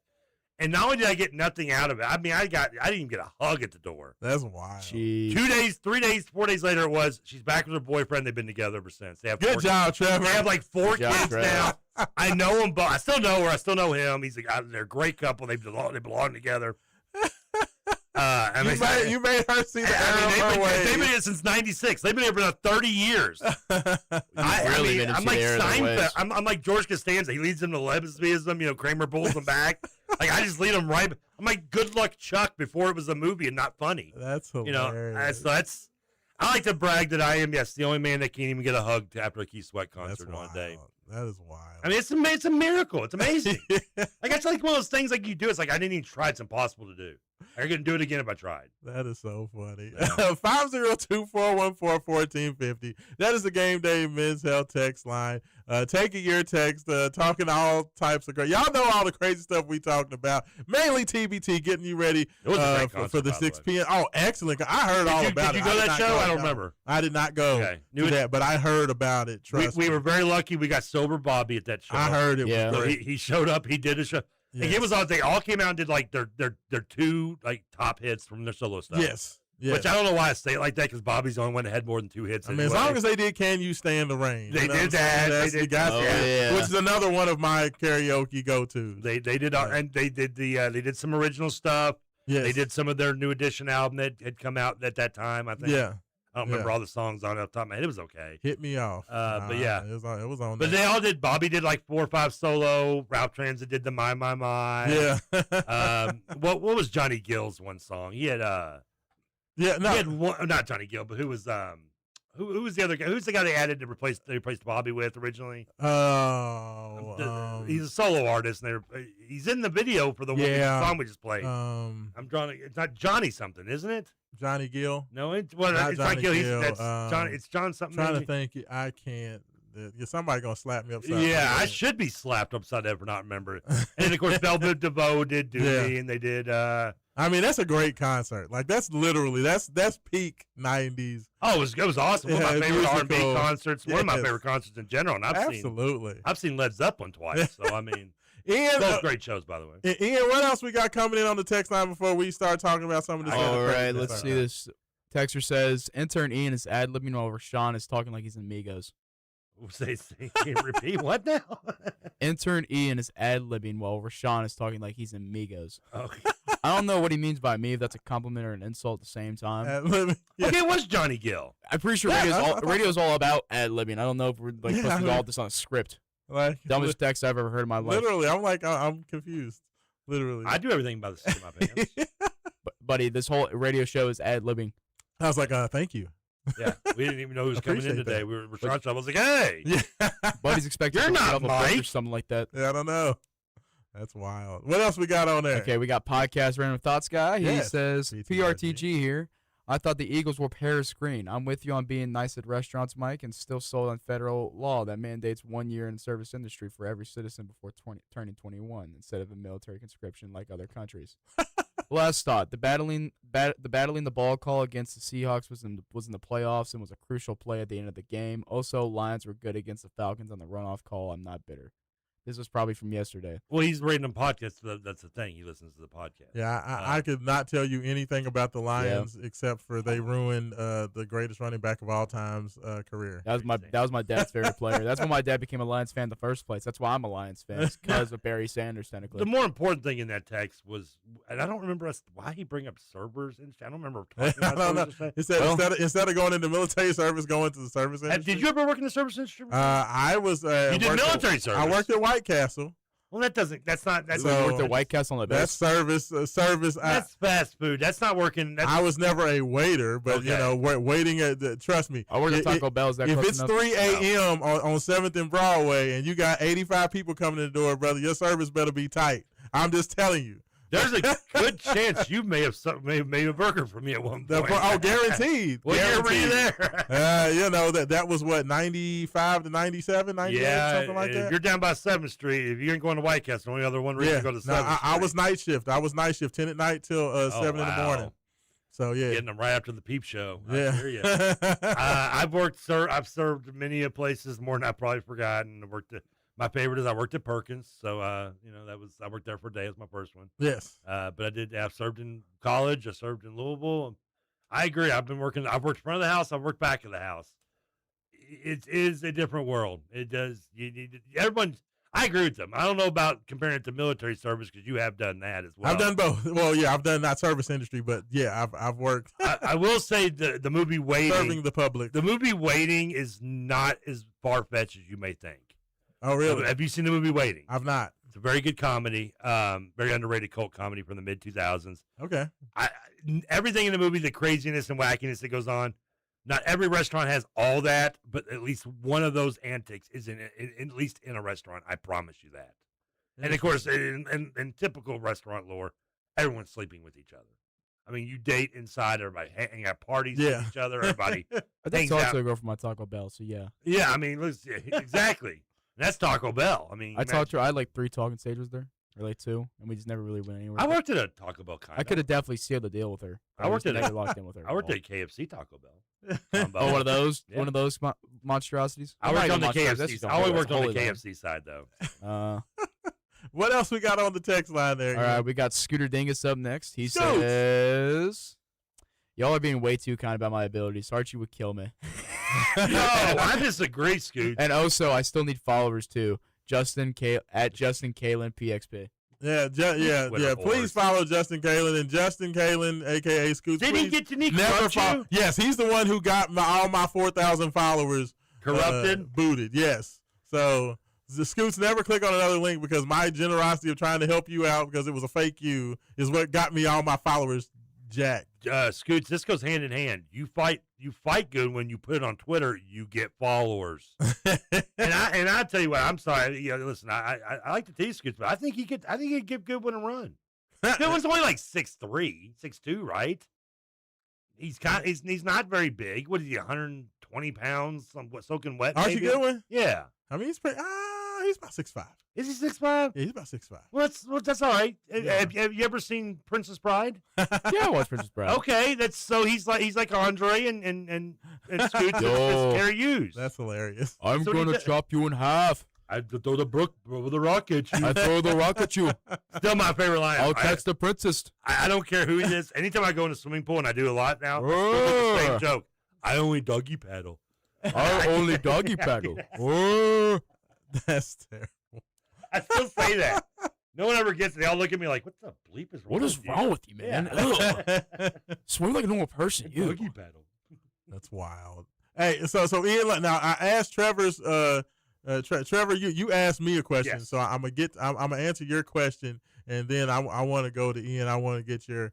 And not only did I get nothing out of it, I mean, I didn't even get a hug at the door. That's wild. 2 days, 3 days, 4 days later, it was she's back with her boyfriend. They've been together ever since. They have Good job, Trevor. They have like 4 Good job, kids Trevor. now. I know them, but I still know her. I still know him. He's they're a great couple. They belong together. You made her see the error of her ways. They've been here since '96. They've been here for about 30 years. I'm like Seinfeld. I'm like George Costanza. He leads them to lesbianism. Kramer pulls them back. Like I just lead them right. I'm like Good Luck Chuck before it was a movie and not funny. That's hilarious. That's. I like to brag that I am the only man that can't even get a hug after a Keith Sweat concert on a day. That is wild. I mean, it's a miracle. It's amazing. Like it's like one of those things like you do. It's like I didn't even try. It's impossible to do. I couldn't do it again if I tried. That is so funny. 502-414-1450. That is the Game Day Men's Health text line. Taking your text, talking all types of great. Y'all know all the crazy stuff we talking about. Mainly TBT, getting you ready for the 6 p.m. Oh, excellent. I heard all about it. Did you go to that show? I don't remember. I did not go to that, but I heard about it. Trust me. We were very lucky. We got Sober Bobby at that show. I heard it was great. He showed up. He did a show. Yes. It was all. They all came out and did like their 2 like top hits from their solo stuff. Yes. Which I don't know why I say it like that because Bobby's the only one that had more than 2 hits. I mean, as long as they did "Can You Stand the Rain," they did that. They did which is another one of my karaoke go-tos. They did, and they did they did some original stuff. Yes. They did some of their New Edition album that had come out at that time. I think. Yeah. I don't remember all the songs on it off the top of my head. It was okay. Hit me off. But yeah. It was on But there. they all did. Bobby did like 4 or 5 solo. Ralph Transit did the My. Yeah. What was Johnny Gill's one song? He had he had one, not Johnny Gill, but who was the other guy? Who's the guy they added to replace Bobby with originally? He's a solo artist, and he's in the video for the song we just played. I'm drawing. It's not Johnny something, isn't it? Johnny Gill? No, it's Not not Gill. Gill. That's John. It's John something. Trying to think. I can't. Somebody gonna slap me upside. Yeah, I should be slapped upside the head for not remembering it. And then, of course, Belle DeVoe did Do Me, and they did. I mean, that's a great concert. Like that's literally that's peak '90s. Oh, it was awesome. One of my favorite R&B concerts. One of my Yes. favorite concerts in general. And I've seen Led Zeppelin twice. So I mean, Ian, both great shows, by the way. Ian, what else we got coming in on the text line before we start talking about some of this? All right, let's see this. Texter says, intern Ian is ad-libbing while Rashawn is talking like he's in Migos. Can't repeat what now? Intern Ian is ad-libbing while Rashawn is talking like he's in Migos. Okay. I don't know what he means by me, if that's a compliment or an insult at the same time. Okay, it was Johnny Gill. I'm pretty sure radio's all about ad-libbing. I don't know if we're supposed to all this on a script. Like, dumbest text I've ever heard in my life. Literally, I'm confused. Literally. I do everything by the seat of my pants. Buddy, this whole radio show is ad-libbing. I was like, thank you. Yeah, we didn't even know who was coming in today. That. We were trying to. I was like, hey, Buddy's expecting you're not or Mike. something like that. Yeah, I don't know. That's wild. What else we got on there? Okay, we got podcast Random Thoughts guy. He says, PRTG here. I thought the Eagles were Paris green. I'm with you on being nice at restaurants, Mike, and still sold on federal law that mandates 1 year in the service industry for every citizen before turning 21 instead of a military conscription like other countries. Last thought: the battling the ball call against the Seahawks was in the playoffs and was a crucial play at the end of the game. Also, Lions were good against the Falcons on the runoff call. I'm not bitter. This was probably from yesterday. Well, he's reading a podcast. That's the thing. He listens to the podcast. Yeah, I could not tell you anything about the Lions except for they ruined the greatest running back of all time's career. That was my dad's favorite player. That's when my dad became a Lions fan in the first place. That's why I'm a Lions fan. It's because of Barry Sanders, technically. The more important thing in that text was, and I don't remember why he bring up servers. I don't remember talking about servers. He said instead of going into military service, go into the service industry. Did you ever work in the service industry? I was. You did military service. I worked at White Castle. Well, that's not. So you worked at White Castle on the best. That's service. That's fast food. That's not working. I was never a waiter, but waiting at trust me. I worked at Taco Bell's. If it's 3 a.m. on 7th and Broadway and you got 85 people coming in the door, brother, your service better be tight. I'm just telling you. There's a good chance you may have made a burger for me at one point. Guaranteed. What year were you there? That was what, 95 to 97, 98, something like that. You're down by 7th Street. If you ain't going to White Castle, the only other one reason to go to 7th Street. I was night shift. 10 at night till 7 in the morning. So yeah, getting them right after the peep show. Yeah. I hear you. I've served many of places, more than I probably forgotten. My favorite is I worked at Perkins, so I worked there for a day. It was my first one. Yes. But I've served in college. I served in Louisville. I agree. I've worked front of the house. I've worked back of the house. It is a different world. It does. Everyone. I agree with them. I don't know about comparing it to military service because you have done that as well. I've done both. Well, yeah, I've done not service industry, but yeah, I've worked. I will say the movie Waiting, serving the public. The movie Waiting is not as far fetched as you may think. Oh, really? Have you seen the movie Waiting? I've not. It's a very good comedy, very underrated cult comedy from the mid 2000s. Okay. Everything in the movie, the craziness and wackiness that goes on. Not every restaurant has all that, but at least one of those antics is at least in a restaurant. I promise you that. And of course, in typical restaurant lore, everyone's sleeping with each other. I mean, you date inside, everybody hang out parties with each other. Everybody I think talk to a girl from my Taco Bell, so yeah. Yeah, I mean, exactly. That's Taco Bell. I mean, I talked to her. I had like 3 talking stages there, or like 2, and we just never really went anywhere. I worked at a Taco Bell kind of. I could have definitely sealed the deal with her. I worked at never locked in with her. I worked at KFC Taco Bell. Oh, one of those? Yeah. One of those monstrosities? I worked on the KFC. I only worked on the KFC side, though. What else we got on the text line there? All right, we got Scooter Dingus up next. He says, y'all are being way too kind about my abilities. Archie would kill me. No, I disagree, Scoot. And also, I still need followers, too. Justin Kalen PXP. Yeah. Please follow Justin Kalen and Justin Kalen, aka Scoots. Did he get you never follow? Yes, he's the one who got all my 4,000 followers corrupted, booted. Yes. So the Scoots never click on another link because my generosity of trying to help you out because it was a fake you is what got me all my followers jacked. Scoots, this goes hand in hand. You fight good when you put it on Twitter. You get followers. and I tell you what, I'm sorry. Listen, I like to tease Scoots, but I think he'd give Goodwin a run. Goodwin's only like 6'3", 6'2", right? He's not very big. What is he? 120 pounds, soaking wet. Archie Goodwin? Yeah. I mean, he's about 6'5". Is he 6'5"? Yeah, he's about 6'5". Well, that's all right. Yeah. Have you ever seen Princess Bride? Yeah, I watched Princess Bride. Okay, he's like Andre and Scoots and Terry Hughes. That's hilarious. I'm gonna chop you in half. I throw the rock at you. I throw the rock at you. Still my favorite line. I'll catch the princess. I don't care who he is. Anytime I go in a swimming pool, and I do a lot now, it's the same joke. I only doggy paddle. I only doggy paddle. That's terrible. I still say that. No one ever gets it. They all look at me like, what the bleep is wrong What is wrong with you, man? Yeah. Swim like a normal person, you. Doggy paddle. That's wild. Hey, so Ian, now I asked Trevor's Trevor, you asked me a question, yes. So I'm gonna answer your question, and then I want to go to Ian. I want to get your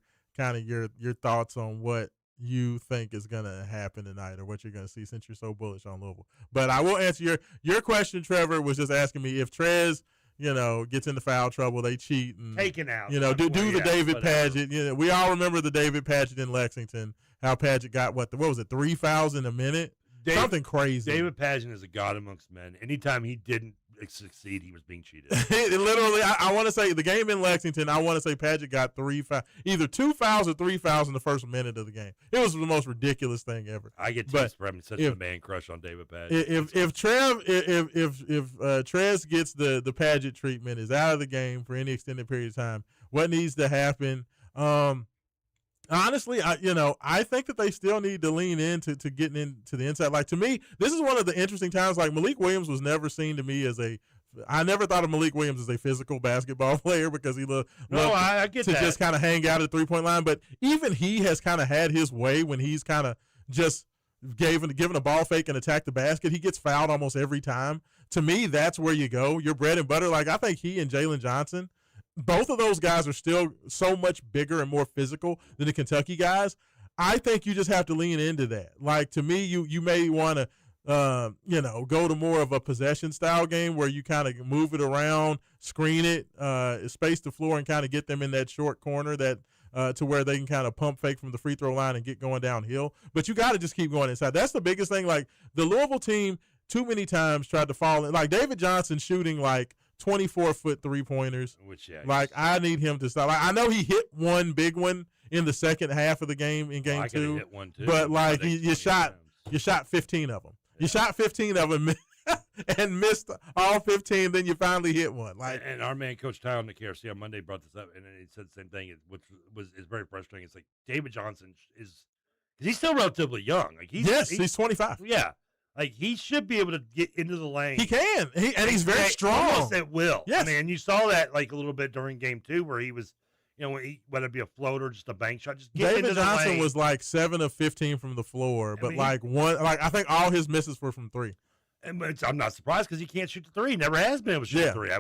thoughts on what you think is gonna happen tonight, or what you're gonna see, since you're so bullish on Louisville. But I will answer your question. Trevor was just asking me if Trez, gets into foul trouble, they cheat and taken out. Do the David Padgett. We all remember the David Padgett in Lexington. How Padgett got what was it, 3,000 a minute? Something crazy. David Padgett is a god amongst men. Anytime he didn't succeed, he was being cheated. Literally, I want to say the game in Lexington, I want to say Padgett got either 2 fouls or 3 fouls in the first minute of the game. It was the most ridiculous thing ever. I get teased for having such a man crush on David Padgett. If Trez gets the Padgett treatment, is out of the game for any extended period of time, what needs to happen? Honestly, I think that they still need to lean into getting into the inside. Like, to me, this is one of the interesting times. Like, Malik Williams was never seen to me as I never thought of Malik Williams as a physical basketball player because he loved I get to that. just kind of hang out at the 3-point line. But even he has kind of had his way when he's kind of just given a ball fake and attack the basket. He gets fouled almost every time. To me, that's where you go. Your bread and butter. Like, I think he and Jalen Johnson, both of those guys are still so much bigger and more physical than the Kentucky guys. I think you just have to lean into that. Like, to me, you may want to, go to more of a possession style game where you kind of move it around, screen it, space the floor, and kind of get them in that short corner that to where they can kind of pump fake from the free throw line and get going downhill. But you got to just keep going inside. That's the biggest thing. Like, the Louisville team too many times tried to fall in. Like, David Johnson shooting like 24-foot 3-pointers. Which, like, I need him to stop. Like, I know he hit one big one in the second half of the game in game I coulda 2. hit one, too. But like I think you shot 15 of them. You shot 15 of them and missed all 15. Then you finally hit one. Like, and our man, Coach Tyler in the KRC on Monday brought this up, and he said the same thing, which is very frustrating. It's like David Johnson he's still relatively young. Like he's 25. Yeah, like he should be able to get into the lane. He can. He's very strong. Almost at will. Yes. I mean, and you saw that like a little bit during game 2 where he was, whether it be a floater or just a bank shot, just get into David the Johnson lane. was like 7 of 15 from the floor, but I think all his misses were from 3. And I'm not surprised because he can't shoot the 3. He never has been able to shoot the 3.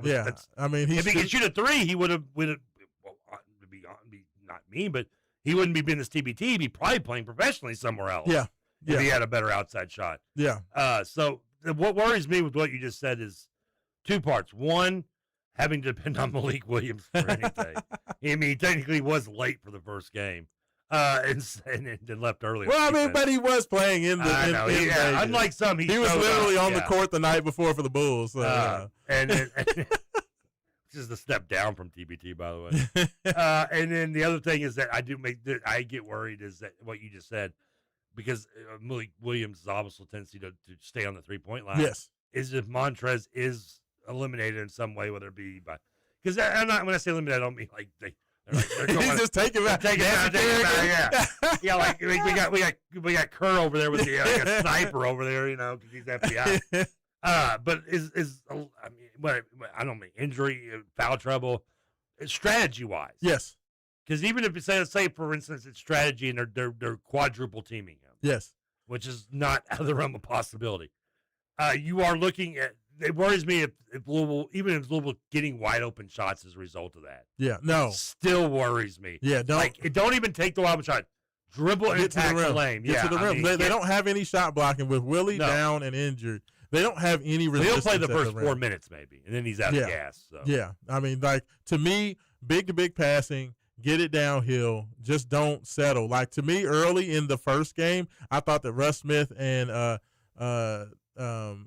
I mean, if he could shoot a 3, he would have. Well, to be not mean, but he wouldn't be being this TBT. He'd be probably playing professionally somewhere else. Yeah. If he had a better outside shot. Yeah. So what worries me with what you just said is 2 parts. One, having to depend on Malik Williams for anything. I mean, he technically was late for the first game. And then left early. Well, I mean, but he was playing in the. I know. Unlike some, he was literally on the court the night before for the Bulls. So, and just a step down from TBT, by the way. And then the other thing is that I get worried is that what you just said, because Malik Williams' obviously tendency to stay on the 3-point line. Yes. Is if Montrez is eliminated in some way, whether it be by, because when I say eliminated, I don't mean like they're going, he's just taking it out. Yeah, like we got Kerr over there with the like a sniper over there, because he's FBI. But I don't mean injury, foul trouble, strategy wise. Yes. Because even if say for instance it's strategy and they're quadruple teaming him. Yes. Which is not out of the realm of possibility. You are looking at. It worries me if Louisville, even if Louisville getting wide open shots as a result of that. Yeah, no. Still worries me. Yeah, don't even take the wide open shot. Dribble and attack the lane. Get to the rim. They don't have any shot blocking with Willie down and injured. They don't have any resistance. He'll play the first 4 minutes maybe, and then he's out of gas. So. Yeah, I mean, like to me, big to big passing. Get it downhill. Just don't settle. Like to me, early in the first game, I thought that Russ Smith and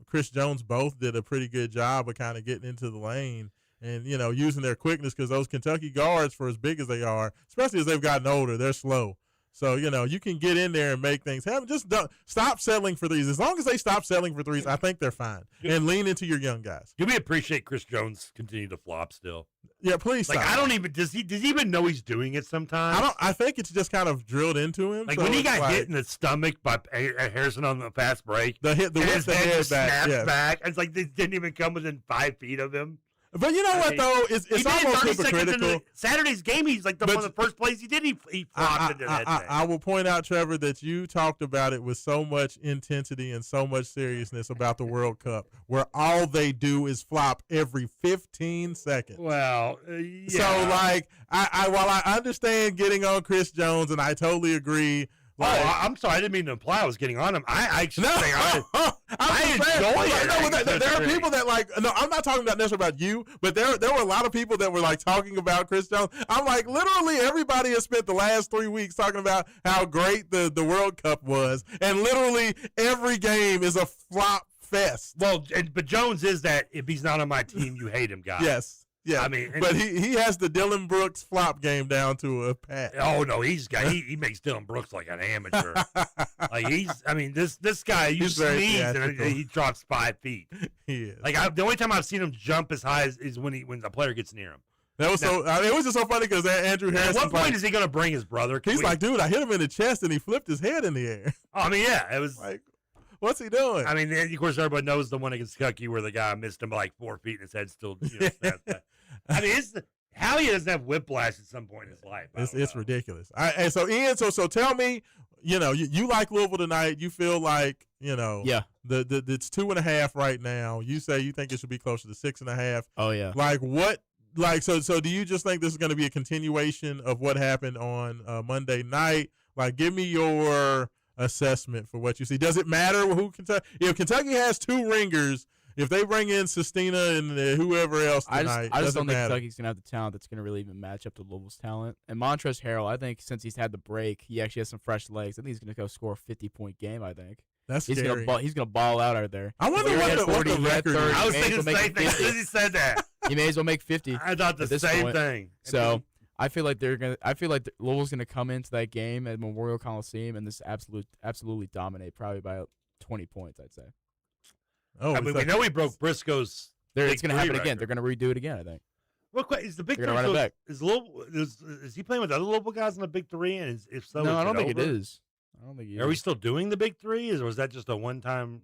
Chris Jones both did a pretty good job of kind of getting into the lane and, using their quickness because those Kentucky guards, for as big as they are, especially as they've gotten older, they're slow. So, you can get in there and make things happen. Just don't stop settling for threes. As long as they stop settling for threes, I think they're fine. And lean into your young guys. Do we appreciate Chris Jones continue to flop still? Yeah, please stop. I don't even does he even know he's doing it sometimes? I think it's just kind of drilled into him. Like when he got hit in the stomach by Harrison on the fast break, the his head just snaps back. It's like they didn't even come within 5 feet of him. But you know what though? It's almost hypocritical. Saturday's game, he's like one of the first plays he did. He flopped into that thing. I will point out, Trevor, that you talked about it with so much intensity and so much seriousness about the World Cup, where all they do is flop every 15 seconds. Well, So like, while I understand getting on Chris Jones, and I totally agree. I'm sorry. I didn't mean to imply I was getting on him. I enjoy it. There are people that no, I'm not talking about necessarily about you, but there were a lot of people that were like talking about Chris Jones. I'm like, literally everybody has spent the last 3 weeks talking about how great the World Cup was, and literally every game is a flop fest. Well, but Jones is that if he's not on my team, you hate him, guy. Yes. Yeah, I mean, but he has the Dylan Brooks flop game down to a pat. Oh no, he makes Dylan Brooks like an amateur. Like this guy, you sneeze and he drops 5 feet. He is. Like the only time I've seen him jump as high is when the player gets near him. That was it was just so funny because Andrew Harrison. At what point is he going to bring his brother? He's like, dude, I hit him in the chest and he flipped his head in the air. Oh, I mean, yeah, it was like, what's he doing? I mean, of course, everybody knows the one against Kentucky where the guy missed him by like 4 feet and his head still snapped back. I mean, Hallie doesn't have whiplash at some point in his life. It's ridiculous. And so, Ian, so tell me, you like Louisville tonight. You feel like, yeah, it's 2.5 right now. You say you think it should be closer to 6.5. Oh, yeah. Like what? Like, so do you just think this is going to be a continuation of what happened on Monday night? Like, give me your assessment for what you see. Does it matter who Kentucky? If Kentucky has 2 ringers, if they bring in Sestina and whoever else tonight, I just don't think matter. Kentucky's going to have the talent that's going to really even match up to Louisville's talent. And Montrezl Harrell, I think since he's had the break, he actually has some fresh legs. I think he's going to go score a 50-point game, I think. That's he's scary. He's going to ball out there. I wonder what the record is. I was thinking the same thing as soon as he said that. He may as well make 50. I thought the same thing. So I feel like Louisville's gonna come into that game at Memorial Coliseum and this absolutely dominate, probably by 20 points, I'd say. Oh, I mean, we know he broke Briscoe's. It's gonna happen record. again. They're gonna redo it again, I think. Real quick, is the Big They're Three gonna run it back. Is he playing with other Louisville guys in the Big Three? And if so, No, is I don't it think it over? is. I don't think. Are we still doing the Big Three, or was that just a one-time?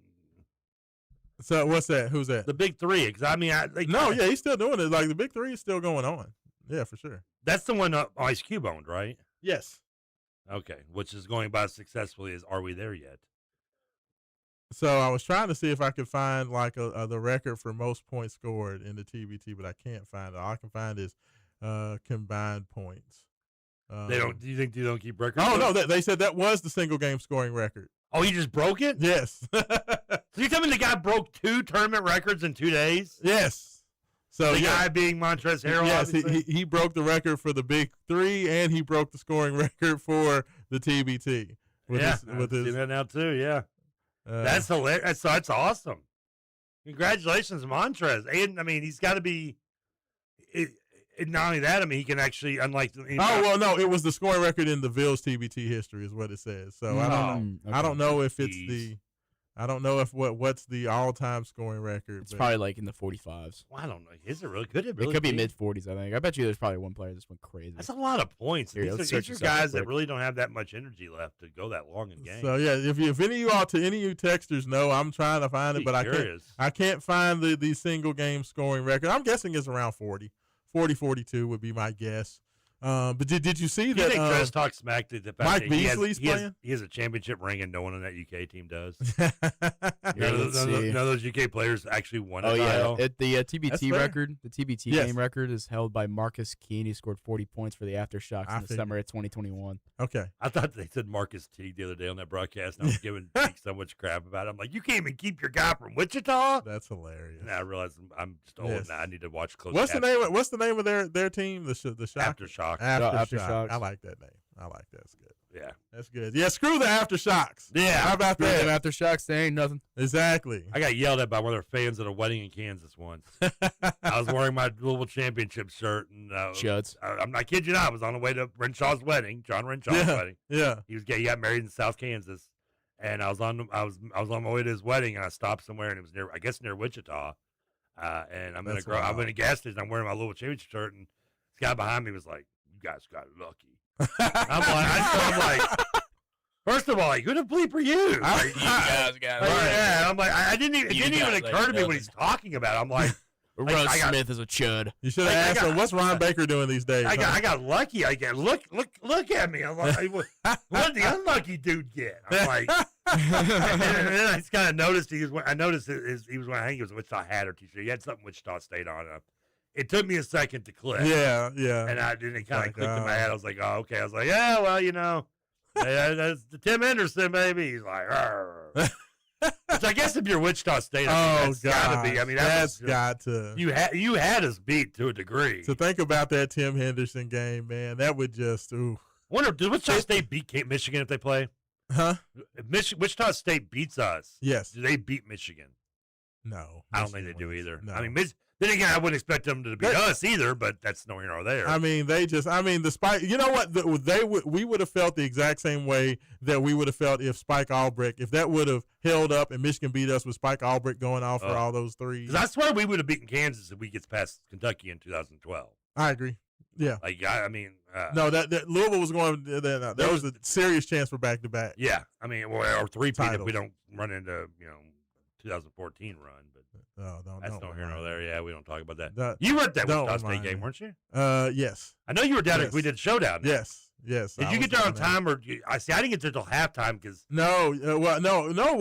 So what's that? Who's that? The Big Three, because I mean, he's still doing it. Like the Big Three is still going on. Yeah, for sure. That's the one Ice Cube owned, right? Yes. Okay, which is going about as successfully as Are We There Yet? So I was trying to see if I could find like the record for most points scored in the TBT, but I can't find it. All I can find is combined points. They don't. Do you think they don't keep records? Oh no, they said that was the single game scoring record. Oh, you just broke it? Yes. So you're telling me the guy broke 2 tournament records in 2 days? Yes. So the guy being Montrezl Harrell. Yes, he broke the record for the Big Three, and he broke the scoring record for the TBT. See that now too. Yeah, that's hilarious. That's awesome. Congratulations, Montrez. And I mean, he's got to be. Not only that, I mean, he can actually, unlike. No, it was the scoring record in the Bills TBT history, is what it says. So I don't know if it's the. I don't know if what's the all-time scoring record. It's probably like in the 45s. Well, I don't know. Is it really? Could it It really could be be? mid-40s, I think. I bet you there's probably one player that's went crazy. That's a lot of points. Here, let's These search are this up real guys that quick. really don't have that much energy left to go that long in games. So yeah, if any of you any of you texters know, I'm trying to find it, but I can't find the single game scoring record. I'm guessing it's around 40, 42 would be my guess. But did you see You that? think Chris talks smack to the fact Mike that he Beasley's playing? He has a championship ring and no one on that UK team does. Yeah, none let's of see. those UK players actually won a Oh yeah, title. the That's TBT fair. record, the TBT Yes. game record is held by Marcus Keene. He scored 40 points for the Aftershocks I in the figured. summer of 2021. Okay. I thought they said Marcus Teague the other day on that broadcast, and I was giving Teague so much crap about it. I'm like, you can't even keep your guy from Wichita? That's hilarious. And I realized I'm just old Yes. now. I need to watch close. What's the name of their team? The Shock? Aftershock. Aftershock. I like that name. I like that. That's good. Yeah. That's good. Yeah, screw the Aftershocks. Yeah. How about Screw that? them Aftershocks, they ain't nothing. Exactly. I got yelled at by one of their fans at a wedding in Kansas once. I was wearing my Louisville Championship shirt, and Chuds. I'm not kidding you not. I was on the way to Renshaw's wedding, John Renshaw's wedding. Yeah. He got married in South Kansas, and I was on my way to his wedding, and I stopped somewhere, and it was near Wichita. And I'm in a gas station. I'm wearing my Louisville Championship shirt, and this guy behind me was like, "You guys got lucky." I'm like, first of all, like, who the bleep are you? Like, yeah, I'm like, it didn't even occur to me what he's talking about. I'm like, Russ Smith is a chud. You should have asked him, what's Ron Baker doing these days? I got lucky. I get look at me. I'm like, what did the unlucky dude get? I'm like, and then I just kind of noticed he was wearing I think it was a Wichita hat or t-shirt. He had something Wichita State on it. It took me a second to click. Yeah. And it kind of clicked in my head. I was like, oh, okay. I was like, yeah, well, that's the Tim Henderson, baby. He's like, arr. Which I guess if you're Wichita State, that's gotta be. I mean, that's got to. You had us beat to a degree. To think about that Tim Henderson game, man, that would just ooh. Wonder, does Wichita State beat Michigan if they play? Huh? If Wichita State beats us. Yes. Do they beat Michigan? No. I don't think they do either. No. I mean, then again, I wouldn't expect them to beat us either, but that's no here nor there. I mean, the Spike, you know what? We would have felt the exact same way that we would have felt if Spike Albrecht, if that would have held up and Michigan beat us with Spike Albrecht going off for all those threes. I swear we would have beaten Kansas if we gets past Kentucky in 2012. I agree. Yeah. Like, I mean. No, that Louisville was going, there was a serious chance for back-to-back. Yeah. I mean, or three-peat if we don't run into, 2014 run. That's no here nor there. Yeah, we don't talk about that. You were at that Wichita State game, weren't you? Yes. I know you were down there. We did showdown. Yes. Did you get there on time, or I didn't get there till halftime because no,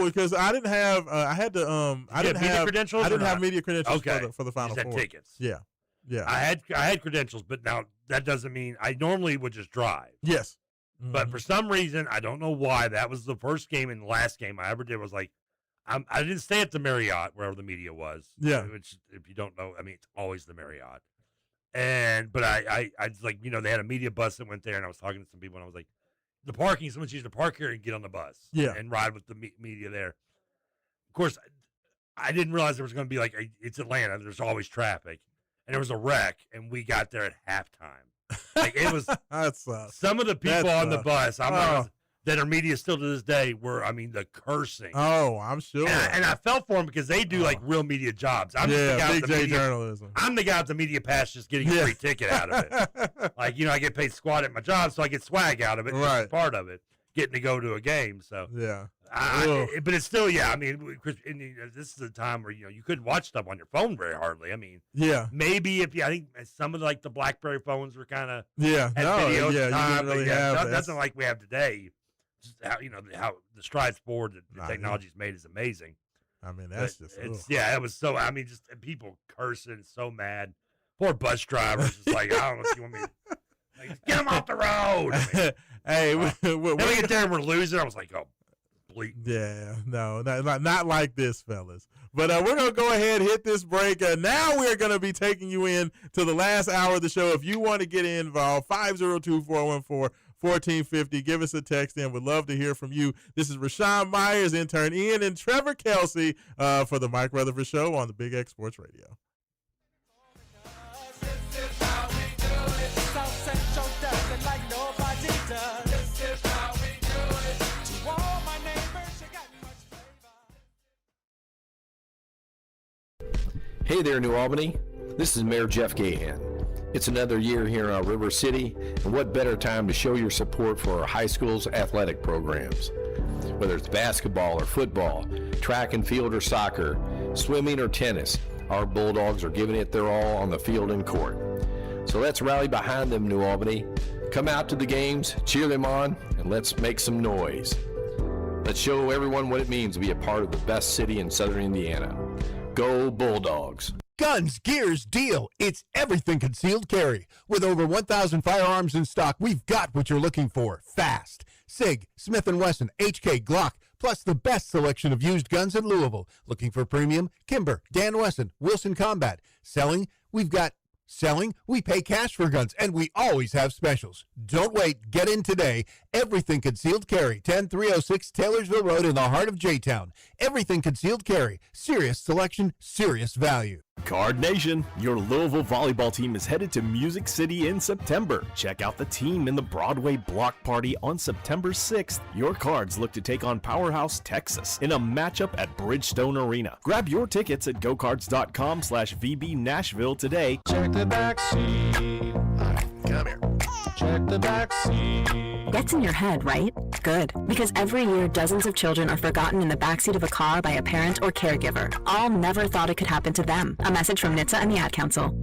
because I didn't have. I had to. I didn't have credentials. I didn't have media credentials okay. for the Final Four. Tickets. Yeah. I had credentials, but now that doesn't mean I normally would just drive. Yes. But for some reason, I don't know why. That was the first game and the last game I ever did was like. I didn't stay at the Marriott, wherever the media was. Yeah. Which, if you don't know, I mean, it's always the Marriott. But I was like, they had a media bus that went there, and I was talking to some people, and I was like, the parking, someone used to park here and get on the bus. Yeah. And ride with the media there. Of course, I didn't realize there was going to be it's Atlanta. There's always traffic. And there was a wreck, and we got there at halftime. Like, it was some of the people on the bus. That are media still to this day were, the cursing. Oh, I'm sure. And I felt for them because they do like real media jobs. I'm yeah, the guy big with the J media, journalism. I'm the guy with the media pass just getting a free ticket out of it. Like, I get paid squat at my job, so I get swag out of it. Right. It's part of it, getting to go to a game. So yeah. But it's still, Chris, this is a time where, you couldn't watch stuff on your phone very hardly. Yeah. Maybe I think some of the BlackBerry phones were kind of Yeah. videos You didn't really have nothing like we have today. Just how the strides forward the technology's made is amazing. That's it was so. Just people cursing, so mad. Poor bus drivers. It's like, I don't know if you want me to get them off the road. Hey, we get there and we're losing. I was like, oh, bleep. Yeah, no, not like this, fellas. But we're going to go ahead and hit this break. Now we're going to be taking you in to the last hour of the show. If you want to get involved, 502-414-1450. Give us a text in. We'd love to hear from you. This is Rashawn Myers, intern Ian, and Trevor Kelsey for the Mike Rutherford Show on the Big X Sports Radio. Hey there, New Albany. This is Mayor Jeff Gahan. It's another year here in our River City, and what better time to show your support for our high school's athletic programs. Whether it's basketball or football, track and field or soccer, swimming or tennis, our Bulldogs are giving it their all on the field and court. So let's rally behind them, New Albany. Come out to the games, cheer them on, and let's make some noise. Let's show everyone what it means to be a part of the best city in Southern Indiana. Go Bulldogs. Guns, Gears, Deal. It's everything concealed carry. With over 1,000 firearms in stock, we've got what you're looking for. Fast. SIG, Smith & Wesson, HK, Glock, plus the best selection of used guns in Louisville. Looking for premium? Kimber, Dan Wesson, Wilson Combat. Selling? We've got selling. We pay cash for guns, and we always have specials. Don't wait. Get in today. Everything Concealed Carry, 10306 Taylorsville Road in the heart of J-Town. Everything Concealed Carry. Serious selection, serious value. Card Nation, your Louisville volleyball team is headed to Music City in September. Check out the team in the Broadway Block Party on September 6th. Your Cards look to take on Powerhouse, Texas in a matchup at Bridgestone Arena. Grab your tickets at gocards.com/VB Nashville today. Check the back seat. All right, come here. Check the back seat. Gets in your head, right? Good. Because every year, dozens of children are forgotten in the backseat of a car by a parent or caregiver. All never thought it could happen to them. A message from NHTSA and the Ad Council.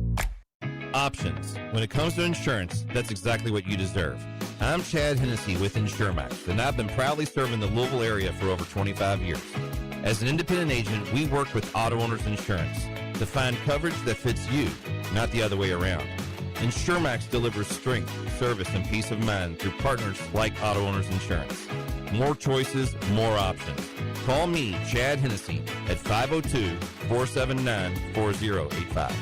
Options. When it comes to insurance, that's exactly what you deserve. I'm Chad Hennessy with InsureMax, and I've been proudly serving the Louisville area for over 25 years. As an independent agent, we work with auto owners insurance to find coverage that fits you, not the other way around. InsureMax delivers strength, service, and peace of mind through partners like Auto Owners Insurance. More choices, more options. Call me, Chad Hennessy, at 502-479-4085.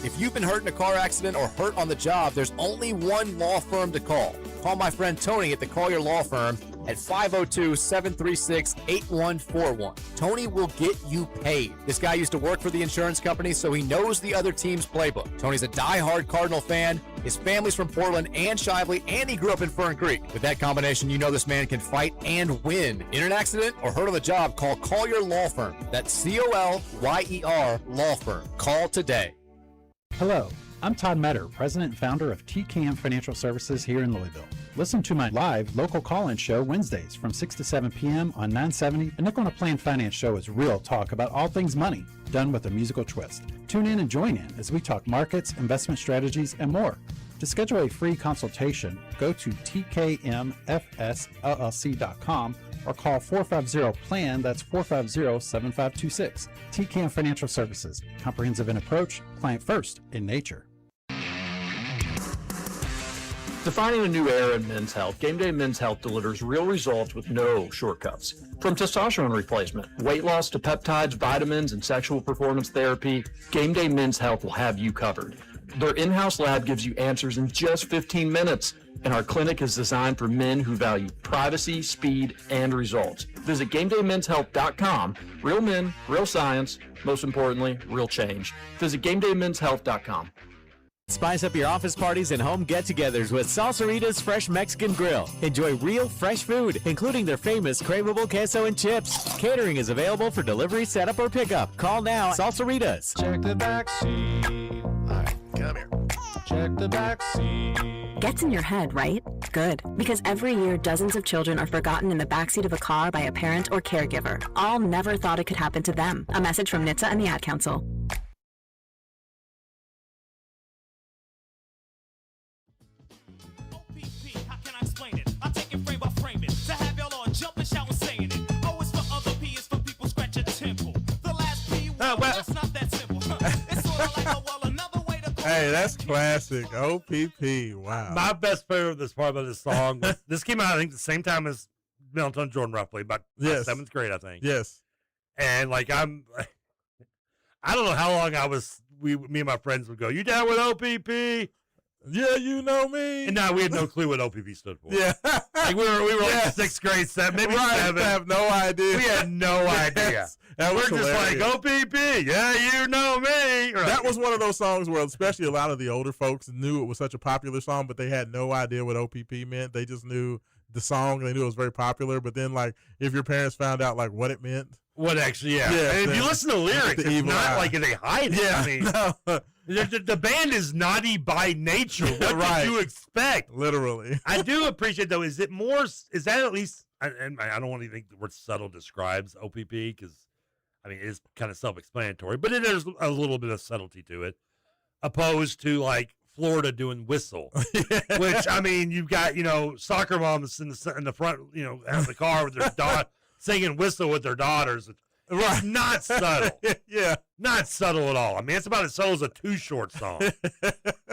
If you've been hurt in a car accident or hurt on the job, there's only one law firm to call. Call my friend Tony at the Collier Law Firm at 502-736-8141. Tony will get you paid. This guy used to work for the insurance company, so he knows the other team's playbook. Tony's a diehard Cardinal fan. His family's from Portland and Shively, and he grew up in Fern Creek. With that combination, you know this man can fight and win. In an accident or hurt on the job, call Collier Law Firm. That's Colyer Law Firm. Call today. Hello, I'm Todd Metter, president and founder of TCAM Financial Services here in Louisville. Listen to my live local call-in show Wednesdays from 6 to 7 p.m. on 970. A Nickel and a Plan Finance Show is real talk about all things money, done with a musical twist. Tune in and join in as we talk markets, investment strategies, and more. To schedule a free consultation, go to tkmfsllc.com or call 450-PLAN, that's 450-7526. TCAM Financial Services, comprehensive in approach, client first in nature. Defining a new era in men's health, Gameday Men's Health delivers real results with no shortcuts. From testosterone replacement, weight loss to peptides, vitamins, and sexual performance therapy, Gameday Men's Health will have you covered. Their in-house lab gives you answers in just 15 minutes, and our clinic is designed for men who value privacy, speed, and results. Visit GameDayMensHealth.com. Real men, real science, most importantly, real change. Visit GameDayMensHealth.com. Spice up your office parties and home get-togethers with Salsarita's Fresh Mexican Grill. Enjoy real, fresh food, including their famous craveable queso and chips. Catering is available for delivery, setup, or pickup. Call now. Salsaritas. Check the back seat. All right, come here. Check the back seat. Gets in your head, right? Good. Because every year, dozens of children are forgotten in the backseat of a car by a parent or caregiver. All never thought it could happen to them. A message from NHTSA and the Ad Council. Hey, that's classic. OPP. Wow. My best favorite this part of this song was this came out, I think, the same time as Middleton Jordan, roughly, about seventh grade, I think. Yes. And like I don't know how long me and my friends would go, "You down with OPP?" Yeah, you know me. And now we had no clue what OPP stood for. Yeah. Like we were like sixth grade, maybe right, seven. I have no idea. We had no idea. Yes, that was we're hilarious. just like, OPP, yeah, you know me. Right. That was one of those songs where especially a lot of the older folks knew it was such a popular song, but they had no idea what OPP meant. They just knew the song. They knew it was very popular. But then, like, if your parents found out, like, what it meant. What actually, yeah. And if you listen to lyrics, it's not like they hide it. Yeah, I mean, no. The band is naughty by nature. What right. did you expect? Literally. I do appreciate, though, is that at least, and I don't want to think the word subtle describes OPP because, I mean, it is kind of self-explanatory, but it is a little bit of subtlety to it, opposed to, like, Florida doing Whistle, which, I mean, you've got, soccer moms in the front, of the car with their daughter singing Whistle with their daughters. Right. It's not subtle. Yeah. Not subtle at all. I mean, it's about as subtle as a Too Short song.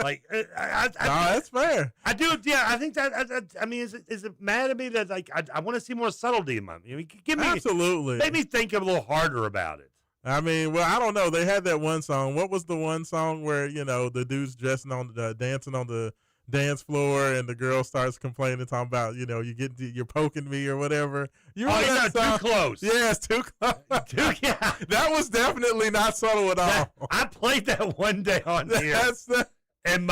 Like, that's fair. I do. Yeah, I think that. I mean, is it mad at me that like I want to see more subtlety in my? Give me absolutely. Make me think a little harder about it. I mean, well, I don't know. They had that one song. What was the one song where the dude's dancing on the dance floor and the girl starts complaining, talking about you're poking me or whatever. You remember that song? Too close. Yes, too close. Yeah. That was definitely not subtle at all. I played that one day on here, and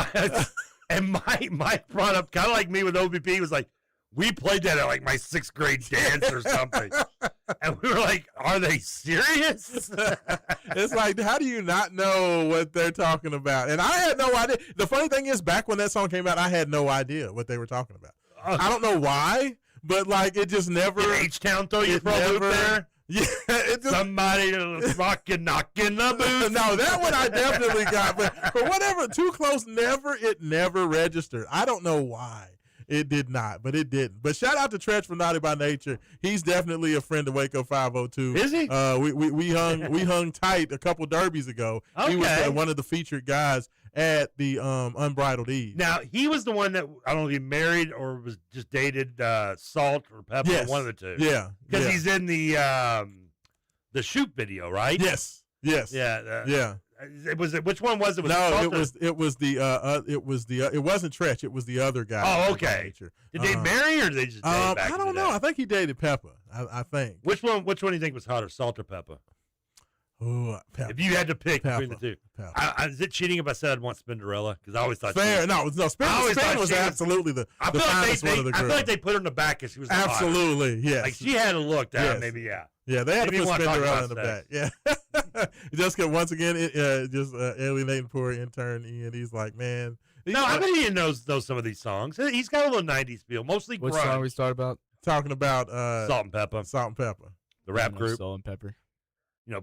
Mike brought up kind of like me with OPP was like, we played that at like my sixth grade dance or something, and we were like, are they serious? It's like, how do you not know what they're talking about? And I had no idea. The funny thing is, back when that song came out, I had no idea what they were talking about. I don't know why, but like it just never. In H-Town, throw you for a loop there. Yeah, it just, somebody knocking the boots. No, that one I definitely got, but for whatever, Too Close it never registered. I don't know why. It did not, but it didn't. But shout out to Tretch from Naughty by Nature. He's definitely a friend of Waco 502. Is he? We hung tight a couple derbies ago. Okay. He was one of the featured guys at the Unbridled Eve. Now he was the one that I don't know if he married or was just dated Salt or Pepper, yes. one of the two. Yeah, because he's in the shoot video, right? Yes. Yeah. Yeah. Which one was it? It wasn't Tretch. It was the other guy. Oh, okay. Did they marry or did they just date back I don't know. I think he dated Peppa. I think. Which one do you think was hotter, Salt or Peppa? Ooh, Peppa. If you had to pick Peppa. between the two, is it cheating if I said I'd want Spinderella? Because I always thought fair. No, Spin was absolutely the finest one of the group. I feel like they put her in the back because she was absolutely yes. Like she had a look down, yes. Maybe yeah. Yeah, they had maybe to put Spinderella in the sex. back. Yeah, Jessica once again just alienating poor intern Ian. He's like, man. No, I bet Ian knows some of these songs. He's got a little '90s feel, mostly grunge. What song we started about? Talking about Salt and Pepper. Salt and Pepper. The rap group. Salt and Pepper.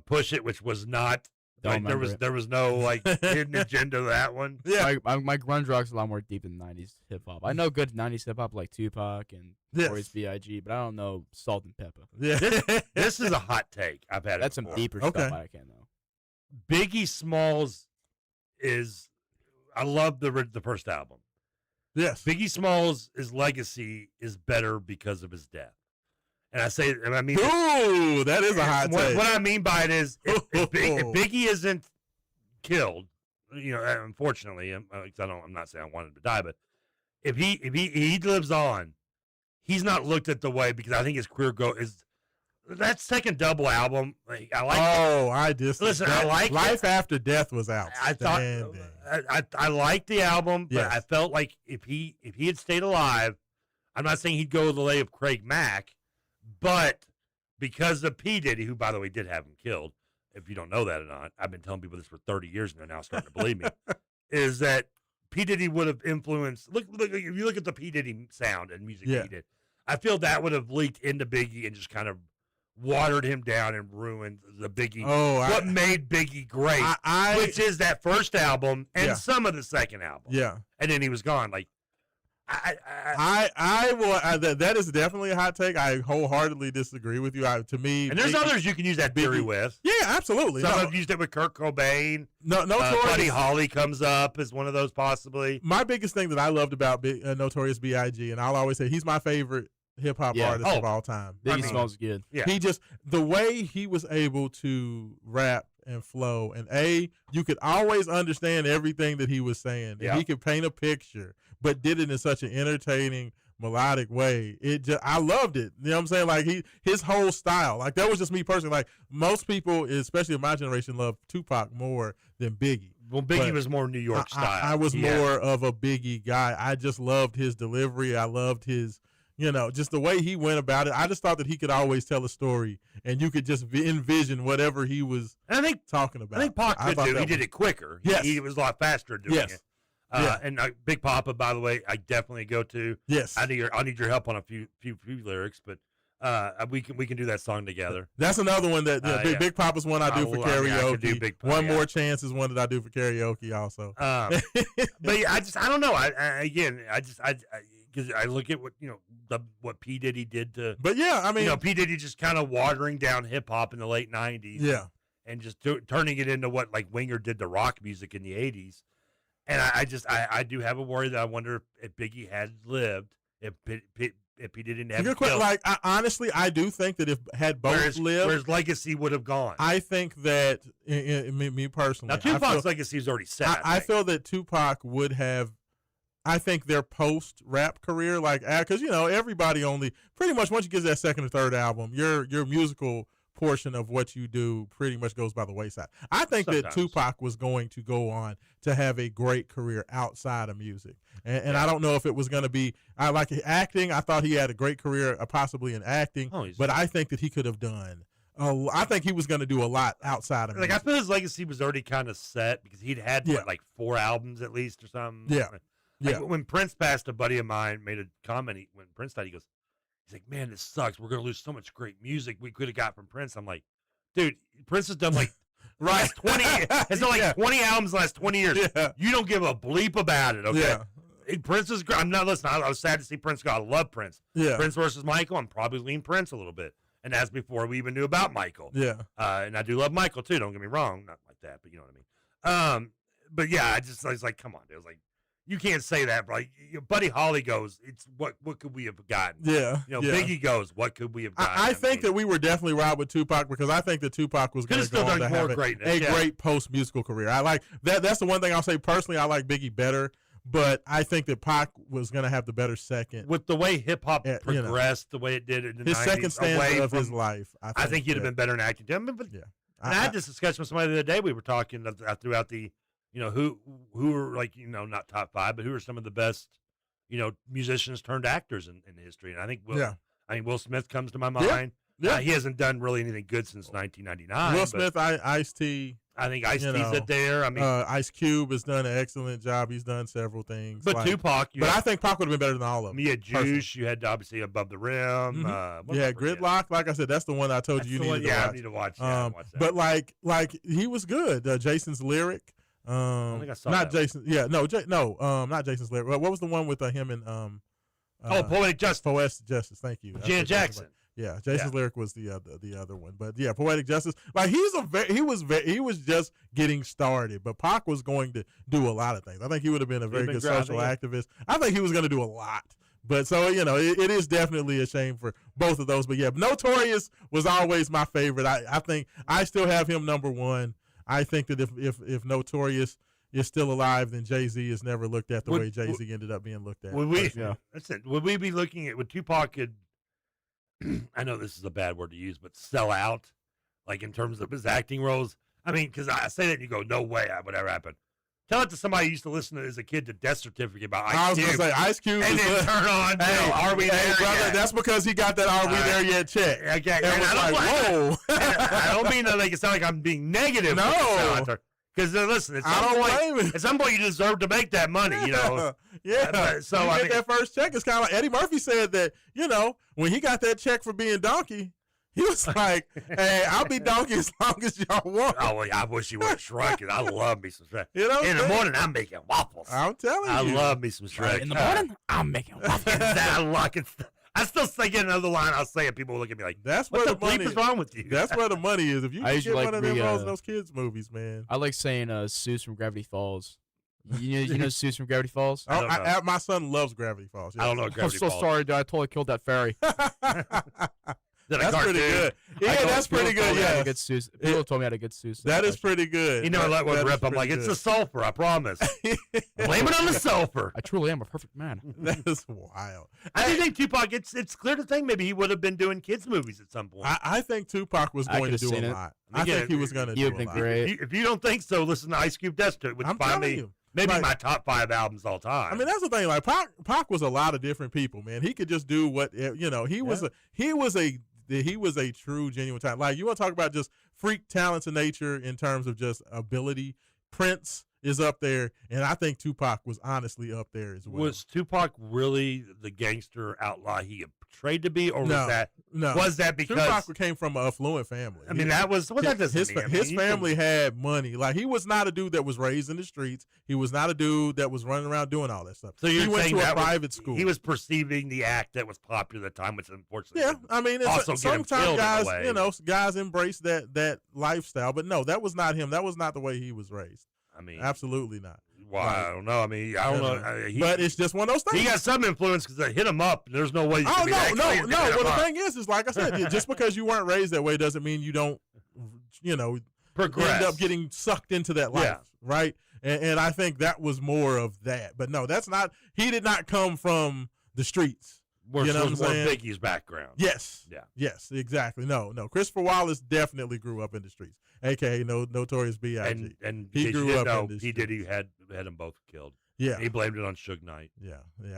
Push It, which was not. Like, there was no like hidden agenda to that one. Yeah, my grunge rock's a lot more deep than '90s hip hop. I know good '90s hip hop like Tupac and Notorious B.I.G., but I don't know Salt and Pepper. Yeah, this is a hot take. I've had it. That's before. some deeper stuff I can't know. Biggie Smalls is. I love the first album. Yes, Biggie Smalls' legacy is better because of his death. And I mean, ooh, that is a hot take. What I mean by it is, if Biggie isn't killed, unfortunately, I'm not saying I want him to die, but if he lives on, he's not looked at the way because I think his career is that second double album, like, I like. Oh, I just listen. I like Life After Death was out. I thought I liked the album, but Yes. I felt like if he had stayed alive, I'm not saying he'd go the way of Craig Mack, but because of P. Diddy, who by the way did have him killed, if you don't know that or not, I've been telling people this for 30 years and they're now starting to believe me, is that P. Diddy would have influenced. Look, if you look at the P. Diddy sound and music Yeah. he did, I feel that would have leaked into Biggie and just kind of watered him down and ruined the Biggie. What made Biggie great, which is that first album and Yeah. some of the second album. Yeah. And then he was gone. Like, that is definitely a hot take. I wholeheartedly disagree with you. To me, and there's Biggie- others you can use that theory with. Yeah, absolutely. Some No. have used it with Kurt Cobain. No, Buddy Holly comes up as one of those possibly. My biggest thing that I loved about Notorious B.I.G., and I'll always say he's my favorite hip hop artist of all time. Biggie smells good. Yeah. He just, the way he was able to rap and flow, and you could always understand everything that he was saying. And Yeah. he could paint a picture, but did it in such an entertaining, melodic way. I loved it. You know what I'm saying? Like his whole style. Like that was just me personally. Like most people, especially in my generation, love Tupac more than Biggie. Well, Biggie But was more New York style. I was Yeah. more of a Biggie guy. I just loved his delivery. I loved his, just the way he went about it. I just thought that he could always tell a story, and you could just envision whatever he was talking about. I think Pac could thought do. that He did was- it quicker. Yes. He was a lot faster doing Yes. it. Yeah. And Big Papa, by the way, I definitely go to. Yes. I need your help on a few lyrics, but we can do that song together. That's another one that Yeah. Big Papa's one I do for I mean, I karaoke. could do Big Papa, One yeah. More Chance is one that I do for karaoke also. But yeah, I don't know. Because I look at what P. Diddy did to. But yeah, I mean, P. Diddy just kind of watering down hip hop in the late '90s. Yeah. And just turning it into what like Winger did to rock music in the '80s. And I do have a worry that I wonder if Biggie had lived, if P. Diddy had Good question. Like honestly, I do think that if had both lived, where his legacy would have gone. I think that me personally, Now Tupac's legacy is already set. I feel that Tupac would have. I think their post rap career, like, because everybody only pretty much once you get to that second or third album, your musical portion of what you do pretty much goes by the wayside. I think that Tupac was going to go on to have a great career outside of music, and I don't know if it was going to be. I like acting. I thought he had a great career, possibly in acting, but I think that he could have done. I think he was going to do a lot outside of like music. I feel his legacy was already kind of set because he'd had like 4 albums at least or something. Yeah. Like, when Prince passed, a buddy of mine made a comment. When Prince died, he's like, "Man, this sucks. We're gonna lose so much great music we could have got from Prince." I'm like, "Dude, Prince has done like right 20 has done like 20 albums the last 20 years. Yeah. You don't give a bleep about it, okay?" Yeah. Prince is great. I'm not listening. I was sad to see Prince go. I love Prince. Yeah. Prince versus Michael. I'm probably lean Prince a little bit, and that's before we even knew about Michael. Yeah. And I do love Michael too. Don't get me wrong. Not like that, but you know what I mean. But yeah, I was like, come on, dude. I was like, you can't say that, bro. Buddy Holly goes, it's what could we have gotten? Yeah. Biggie goes, what could we have gotten? I think that we were definitely right with Tupac because I think that Tupac was going to go on to have a great post musical career. I like that. That's the one thing I'll say personally. I like Biggie better, but I think that Pac was going to have the better second. With the way hip hop progressed, the way it did in the his 90s, second stanza away of from, his life. I think he'd have been better in acting. But I had this discussion with somebody the other day. We were talking throughout the. Who are like, not top 5, but who are some of the best, musicians turned actors in history. And I think Will Smith comes to my mind. Yeah. He hasn't done really anything good since 1999. Will Smith, Ice-T. I think Ice-T's it there. I mean, Ice Cube has done an excellent job. He's done several things. But Tupac. I think Pac would have been better than all of them. You had Juice. You had obviously Above the Rim. Gridlock. Like I said, that's the one I told you needed to watch. I need to watch. Watch that. But like he was good. Jason's Lyric. I think I saw not that Jason. One. Yeah, not Jason's Lyric. What was the one with him and Poetic Justice. Poetic Justice. Thank you. Janet Jackson. Yeah, Jason's Lyric was the other one, but yeah, Poetic Justice. Like he was just getting started, but Pac was going to do a lot of things. I think he would have been a very good social activist. I think he was going to do a lot. But so it is definitely a shame for both of those. But yeah, Notorious was always my favorite. I think I still have him number 1. I think that if Notorious is still alive, then Jay-Z is never looked at the way Jay-Z ended up being looked at. Would we be looking at would Tupac could? I know this is a bad word to use, but sell out, like in terms of his acting roles. I mean, because I say that and you go, no way that would ever happen. Tell it to somebody who used to listen to as a kid to Death Certificate about Ice Cube. I was going to say, Ice Cube. And then turn on, hey, Are We There brother, Yet? That's because he got that Are We There Yet check. Okay. And And was whoa. I don't mean to make it sound like I'm being negative. No. Because listen, at some point you deserve to make that money, you know. Yeah. So you I get mean, that first check. It's kind of like Eddie Murphy said that, when he got that check for being Donkey, he was like, hey, I'll be Donkey as long as y'all want. Oh, well, I wish he would have Shrek. I love me some Shrek. You know, in the morning, I'm making waffles. I'm telling you. I love me some Shrek. In the morning, I'm making waffles. I still say get another line. I'll say it. People will look at me like, that's what where the the money bleep is wrong with you? That's where the money is. If you I can usually get like one of them the, roles in those kids' movies, man. I like saying Seuss from Gravity Falls. You know Seuss from Gravity Falls? My son loves Gravity Falls. Yes. I don't know Gravity I'm so Falls. sorry, Dad. I totally killed that fairy. That's pretty good. Yeah, that's pretty good. Yeah, People told me how to get Seuss. That is pretty good. You never let one rip. I'm like, it's the sulfur. I promise. Blame it on the sulfur. I truly am a perfect man. That is wild. I do think Tupac. It's clear to think maybe he would have been doing kids movies at some point. I think Tupac was going to do a lot. I think he was going to do a lot. Great. If you don't think so, listen to Ice Cube Death Note, which I'm find telling me you. maybe Like- my top 5 albums all time. I mean, that's the thing. Like Pac was a lot of different people, man. He could just do what He was a true, genuine talent. Like, you want to talk about just freak talents of nature in terms of just ability. Prince is up there, and I think Tupac was honestly up there as well. Was Tupac really the gangster outlaw he portrayed to be, or was that because Tupac came from an affluent family? I mean, that was that doesn't his mean. I mean, his you family had money. Like, he was not a dude that was raised in the streets. He was not a dude that was running around doing all that stuff. So you're he went saying to a that private school. He was perceiving the act that was popular at the time, which unfortunately, Yeah, I mean, also get him sometimes killed guys, in a way. guys embrace that lifestyle. But no, that was not him. That was not the way he was raised. I mean, absolutely not. Well, I don't know. I mean, I don't know. But it's just one of those things. He got some influence because they hit him up. There's no way. You can be that clean to hit Well, him the up. thing is like I said, just because you weren't raised that way doesn't mean you don't, Progress. end up getting sucked into that life, right? And I think that was more of that. But no, that's not. He did not come from the streets. Which you know was what I'm more saying? Biggie's background. Yes. Yeah. Yes, exactly. No. Christopher Wallace definitely grew up in the streets, aka Notorious B.I.G. And he grew up in the He did. He had them both killed. Yeah. He blamed it on Suge Knight. Yeah.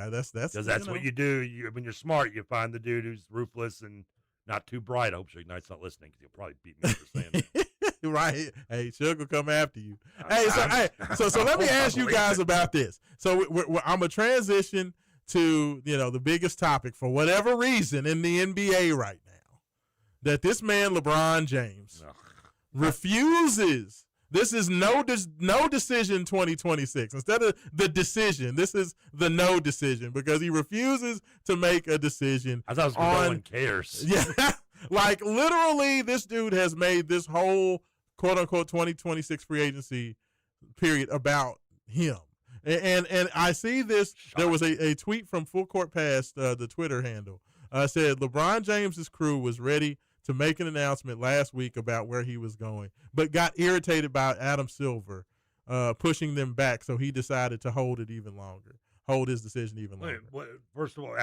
That's because that's what you do. When you're smart, you find the dude who's ruthless and not too bright. I hope Suge Knight's not listening because he'll probably beat me for saying that. Right. Hey, Suge will come after you. So let me ask you guys about this. So I'm going to transition to, the biggest topic for whatever reason in the NBA right now, that this man, LeBron James, refuses. This is no decision 2026. Instead of the decision, this is the no decision, because he refuses to make a decision. I thought it was no one cares. Yeah. Like, literally, this dude has made this whole quote-unquote 2026 free agency period about him. And I see this. There was a tweet from Full Court Pass, the Twitter handle, said LeBron James's crew was ready to make an announcement last week about where he was going, but got irritated by Adam Silver pushing them back, so he decided to hold his decision even longer. First of all,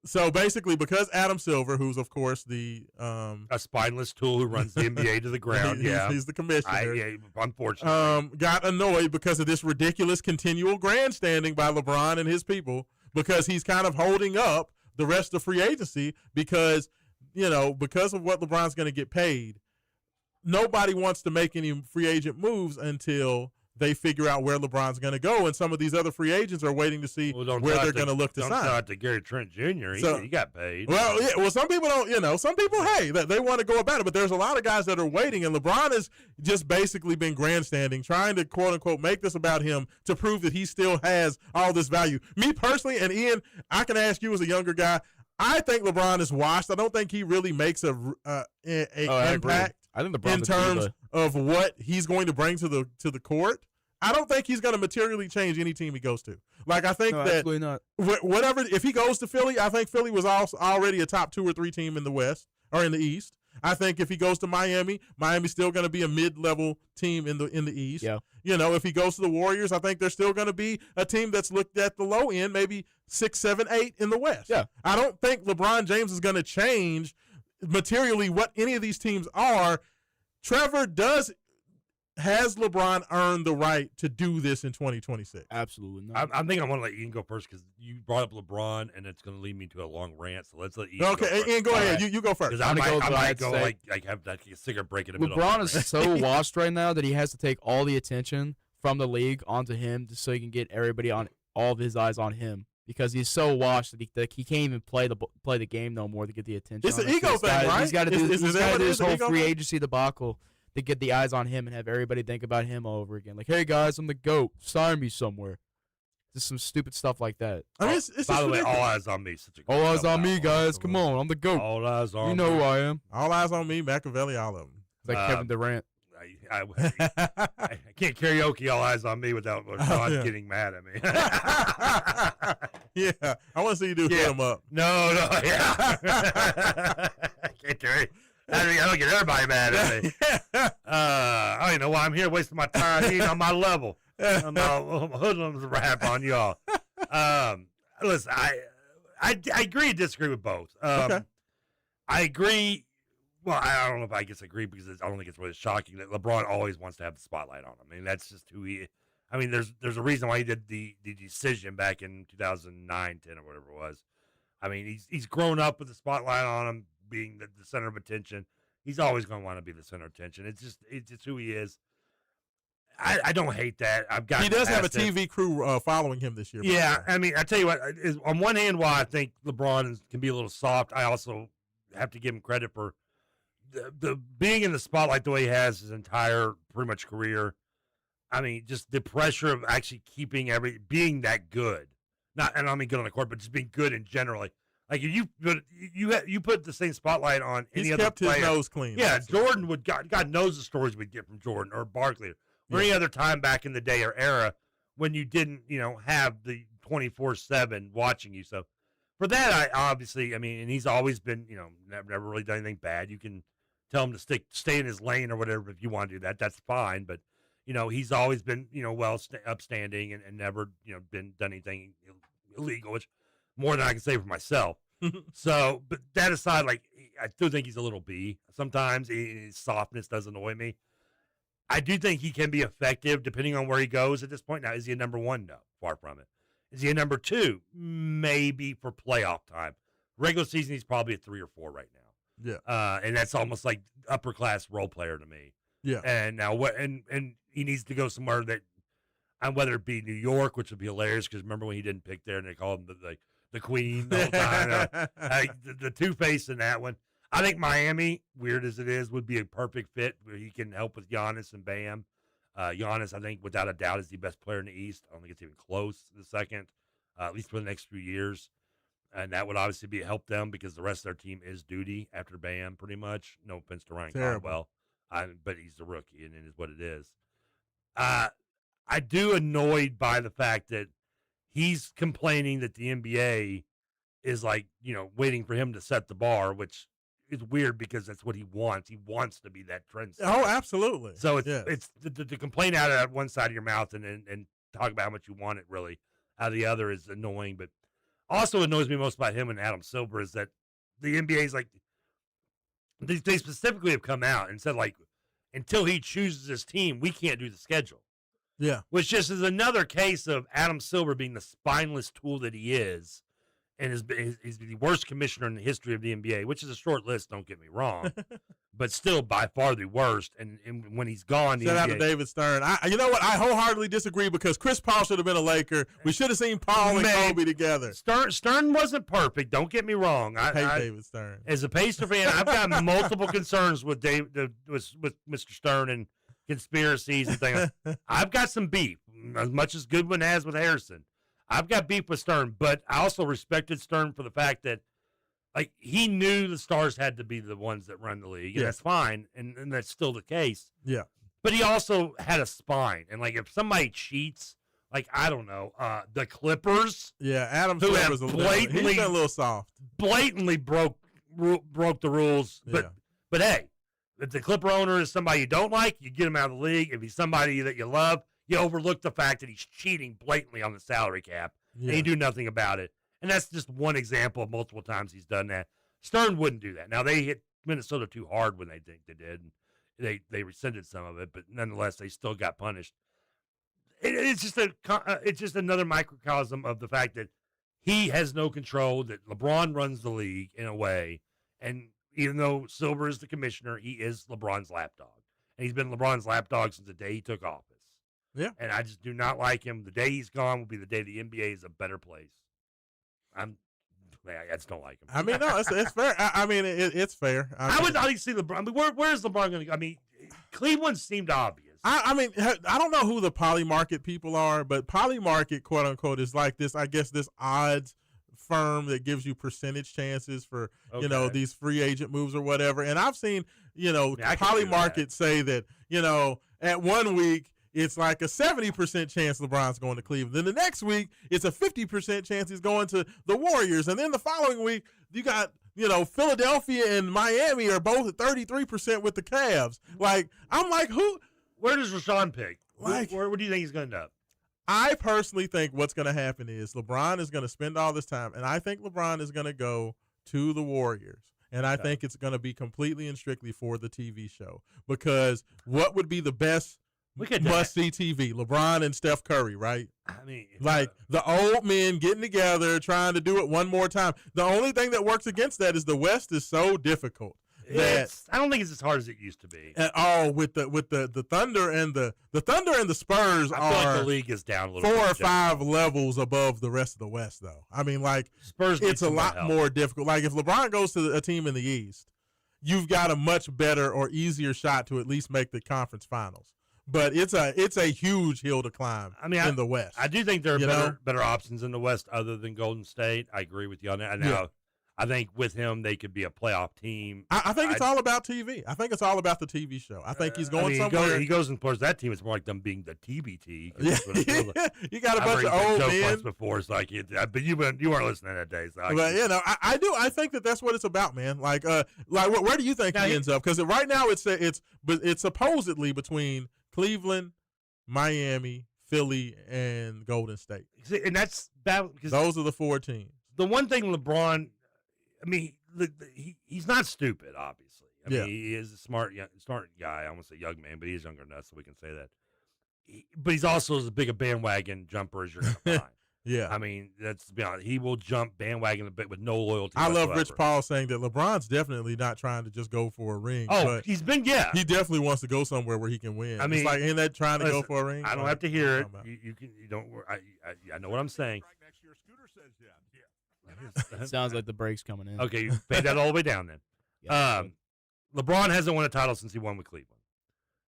so basically, because Adam Silver, who's of course the a spineless tool who runs the NBA to the ground, he's the commissioner. Unfortunately, got annoyed because of this ridiculous continual grandstanding by LeBron and his people, because he's kind of holding up the rest of free agency because of what LeBron's going to get paid. Nobody wants to make any free agent moves until they figure out where LeBron's going to go, and some of these other free agents are waiting to see where they're going to look to sign. Don't talk to Gary Trent Jr. He got paid. Well, yeah. Well, some people don't. Some people, hey, they want to go about it, but there's a lot of guys that are waiting, and LeBron has just basically been grandstanding, trying to quote unquote make this about him to prove that he still has all this value. Me personally, and Ian, I can ask you as a younger guy, I think LeBron is washed. I don't think he really makes an impact. I think LeBron's in terms of what he's going to bring to the court. I don't think he's going to materially change any team he goes to. Like, I think that absolutely not. Whatever, if he goes to Philly, I think Philly was already a top 2 or 3 team in the West or in the East. I think if he goes to Miami's still going to be a mid-level team in the East. Yeah. You know, if he goes to the Warriors, I think they're still going to be a team that's looked at the low end, maybe 6, 7, 8 in the West. Yeah. I don't think LeBron James is going to change materially what any of these teams are. Trevor has LeBron earned the right to do this in 2026? Absolutely not. I think I want to let Ian go first because you brought up LeBron, and it's going to lead me to a long rant. So let's let Ian go first. Ian, go ahead. You go first. Because I might go like have that cigarette break in the middle. LeBron is so washed right now that he has to take all the attention from the league onto him just so he can get everybody on all of his eyes on him. Because he's so washed that he can't even play the game no more to get the attention. It's an ego thing, right? He's got to do this whole free thing? agency debacle to get the eyes on him and have everybody think about him all over again. Like, hey guys, I'm the GOAT. Sign me somewhere. Just some stupid stuff like that. I mean, it's By the way, ridiculous. all eyes on me. All eyes on me, guys. Come on, I'm the GOAT. All eyes on me. You know who I am. All eyes on me, Machiavelli, all of them. It's like Kevin Durant. I can't karaoke all eyes on me without Sean getting mad at me. Yeah, I want to see you do hit him up. No, yeah. I can't do it. I don't get everybody mad at me. I don't even know why I'm here wasting my time eating on my level. I'm all hoodlums rap on y'all. Listen, I agree and disagree with both. Okay. I agree. Well, I don't know if I agree because I don't think it's really shocking that LeBron always wants to have the spotlight on him. I mean, that's just who he is. I mean, there's a reason why he did the decision back in 2009, 10, or whatever it was. I mean, he's grown up with the spotlight on him being the center of attention. He's always going to want to be the center of attention. It's just who he is. I don't hate that. He does have a TV crew following him this year. Yeah, I mean, I tell you what. On one hand, while I think LeBron can be a little soft, I also have to give him credit for the being in the spotlight the way he has his entire pretty much career. I mean, just the pressure of actually being that good. Not, and I don't mean good on the court, but just being good in general. Like if you put the same spotlight on any other player. He's kept his nose clean. Yeah, Jordan would God knows the stories we'd get from Jordan or Barkley or any other time back in the day or era when you didn't, have the 24/7 watching you. So for that, I mean, and he's always been, never really done anything bad. You can tell him to stay in his lane or whatever if you want to do that. That's fine. But he's always been, upstanding and never, done anything illegal, which more than I can say for myself. So, but that aside, I still think he's a little B. Sometimes his softness does annoy me. I do think he can be effective depending on where he goes at this point. Now, is he a number one? No, far from it. Is he a number two? Maybe for playoff time. Regular season, he's probably a 3 or 4 right now. Yeah. And that's almost like upper class role player to me. Yeah. And now and he needs to go somewhere that, whether it be New York, which would be hilarious because remember when he didn't pick there and they called him the queen the whole time. The two-face in that one. I think Miami, weird as it is, would be a perfect fit where he can help with Giannis and Bam. Giannis, I think, without a doubt, is the best player in the East. I don't think it's even close to the second, at least for the next few years. And that would obviously help them because the rest of their team is duty after Bam, pretty much. No offense to Ryan Caldwell, but he's a rookie, and it is what it is. I do annoyed by the fact that he's complaining that the NBA is waiting for him to set the bar, which is weird because that's what he wants. He wants to be that trendsetter. Oh, absolutely. So it's to complain out of one side of your mouth and talk about how much you want it really out of the other is annoying. But also annoys me most about him and Adam Silver is that the NBA is they specifically have come out and said until he chooses his team, we can't do the schedule. Yeah. Which just is another case of Adam Silver being the spineless tool that he is and is the worst commissioner in the history of the NBA, which is a short list, don't get me wrong, but still by far the worst. And when he's gone, Shout out to David Stern. You know what? I wholeheartedly disagree because Chris Paul should have been a Laker. We should have seen Paul and Kobe together. Stern wasn't perfect, don't get me wrong. I hate David Stern. As a Pacer fan, I've got multiple concerns with with Mr. Stern and conspiracies and things. I've got some beef, as much as Goodwin has with Harrison. I've got beef with Stern, but I also respected Stern for the fact that he knew the stars had to be the ones that run the league, and that's fine, and that's still the case. Yeah. But he also had a spine, and if somebody cheats, I don't know, the Clippers. Yeah, Adam who Silver's have blatantly he's been a little soft. Blatantly broke the rules, but But hey, if the Clipper owner is somebody you don't like, you get him out of the league. If he's somebody that you love, you overlook the fact that he's cheating blatantly on the salary cap, and you do nothing about it. And that's just one example of multiple times he's done that. Stern wouldn't do that. Now, they hit Minnesota too hard when they think they did, and they rescinded some of it, but nonetheless, they still got punished. It's just another microcosm of the fact that he has no control, that LeBron runs the league in a way, and even though Silver is the commissioner, he is LeBron's lapdog. And he's been LeBron's lapdog since the day he took office. Yeah. And I just do not like him. The day he's gone will be the day the NBA is a better place. I just don't like him. I mean, no, it's fair. I mean, it's fair. I would like to see LeBron. I mean, where is LeBron going to go? I mean, Cleveland seemed obvious. I mean, I don't know who the Polymarket people are, but Polymarket, quote unquote, is like this, I guess, this odds firm that gives you percentage chances for, these free agent moves or whatever. And I've seen, Polymarket say that, at 1 week, it's like a 70% chance LeBron's going to Cleveland. Then the next week, it's a 50% chance he's going to the Warriors. And then the following week, you got, Philadelphia and Miami are both at 33% with the Cavs. Like, I'm like, who? Where does Rashawn pick? Where do you think he's going to end up? I personally think what's going to happen is LeBron is going to spend all this time, and I think LeBron is going to go to the Warriors. And I think it's going to be completely and strictly for the TV show. Because what would be the best must-see TV? LeBron and Steph Curry, right? I mean, like the old men getting together, trying to do it one more time. The only thing that works against that is the West is so difficult. I don't think it's as hard as it used to be at all. With the Thunder and the Thunder and the Spurs I feel like the league is down a little 4 bit or 5 levels above the rest of the West, though. I mean, like Spurs, it's a lot more difficult. Like if LeBron goes to a team in the East, you've got a much better or easier shot to at least make the conference finals. But it's a huge hill to climb. I mean, in the West, I do think there are better options in the West other than Golden State. I agree with you on that. Now, I think with him, they could be a playoff team. I think it's all about TV. I think it's all about the TV show. I think he's going somewhere. He goes and towards that team. It's more like them being the TBT. Yeah. You got a bunch of old men. Before it's like, but you weren't listening that day. So but I do. I think that's what it's about, man. Like where do you think he ends up? Because right now it's supposedly between Cleveland, Miami, Philly, and Golden State. And that's bad because those are the 4 teams. The one thing LeBron. I mean, he's not stupid, obviously. I mean, he is a smart guy. I won't say young man, but he's younger than us, so we can say that. But he's also as big a bandwagon jumper as you're going to find. Yeah. I mean, that's to be honest. He will jump bandwagon a bit with no loyalty I whatsoever. love Rich Paul saying that LeBron's definitely not trying to just go for a ring. Oh, but he's been, he definitely wants to go somewhere where he can win. I mean, it's like, ain't that trying to go for a ring? I don't have to hear it. You don't. I know what I'm saying. It sounds like the break's coming in. Okay, you fade that all the way down then. Yeah, LeBron hasn't won a title since he won with Cleveland.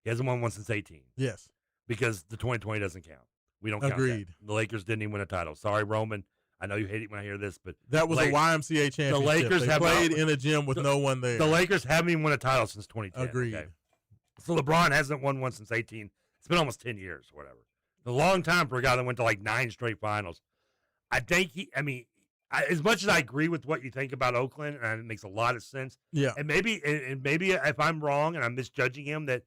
He hasn't won one since 18. Yes. Because the 2020 doesn't count. We don't count Agreed. that. The Lakers didn't even win a title. Sorry, Roman. I know you hate it when I hear this, but that was a YMCA championship. The Lakers they played in a gym with no one there. The Lakers haven't even won a title since 2010. Agreed. Okay? So LeBron hasn't won one since 18. It's been almost 10 years or whatever. A long time for a guy that went to like 9 straight finals. I think as much as I agree with what you think about Oakland, and it makes a lot of sense. Yeah. And maybe if I'm wrong and I'm misjudging him, that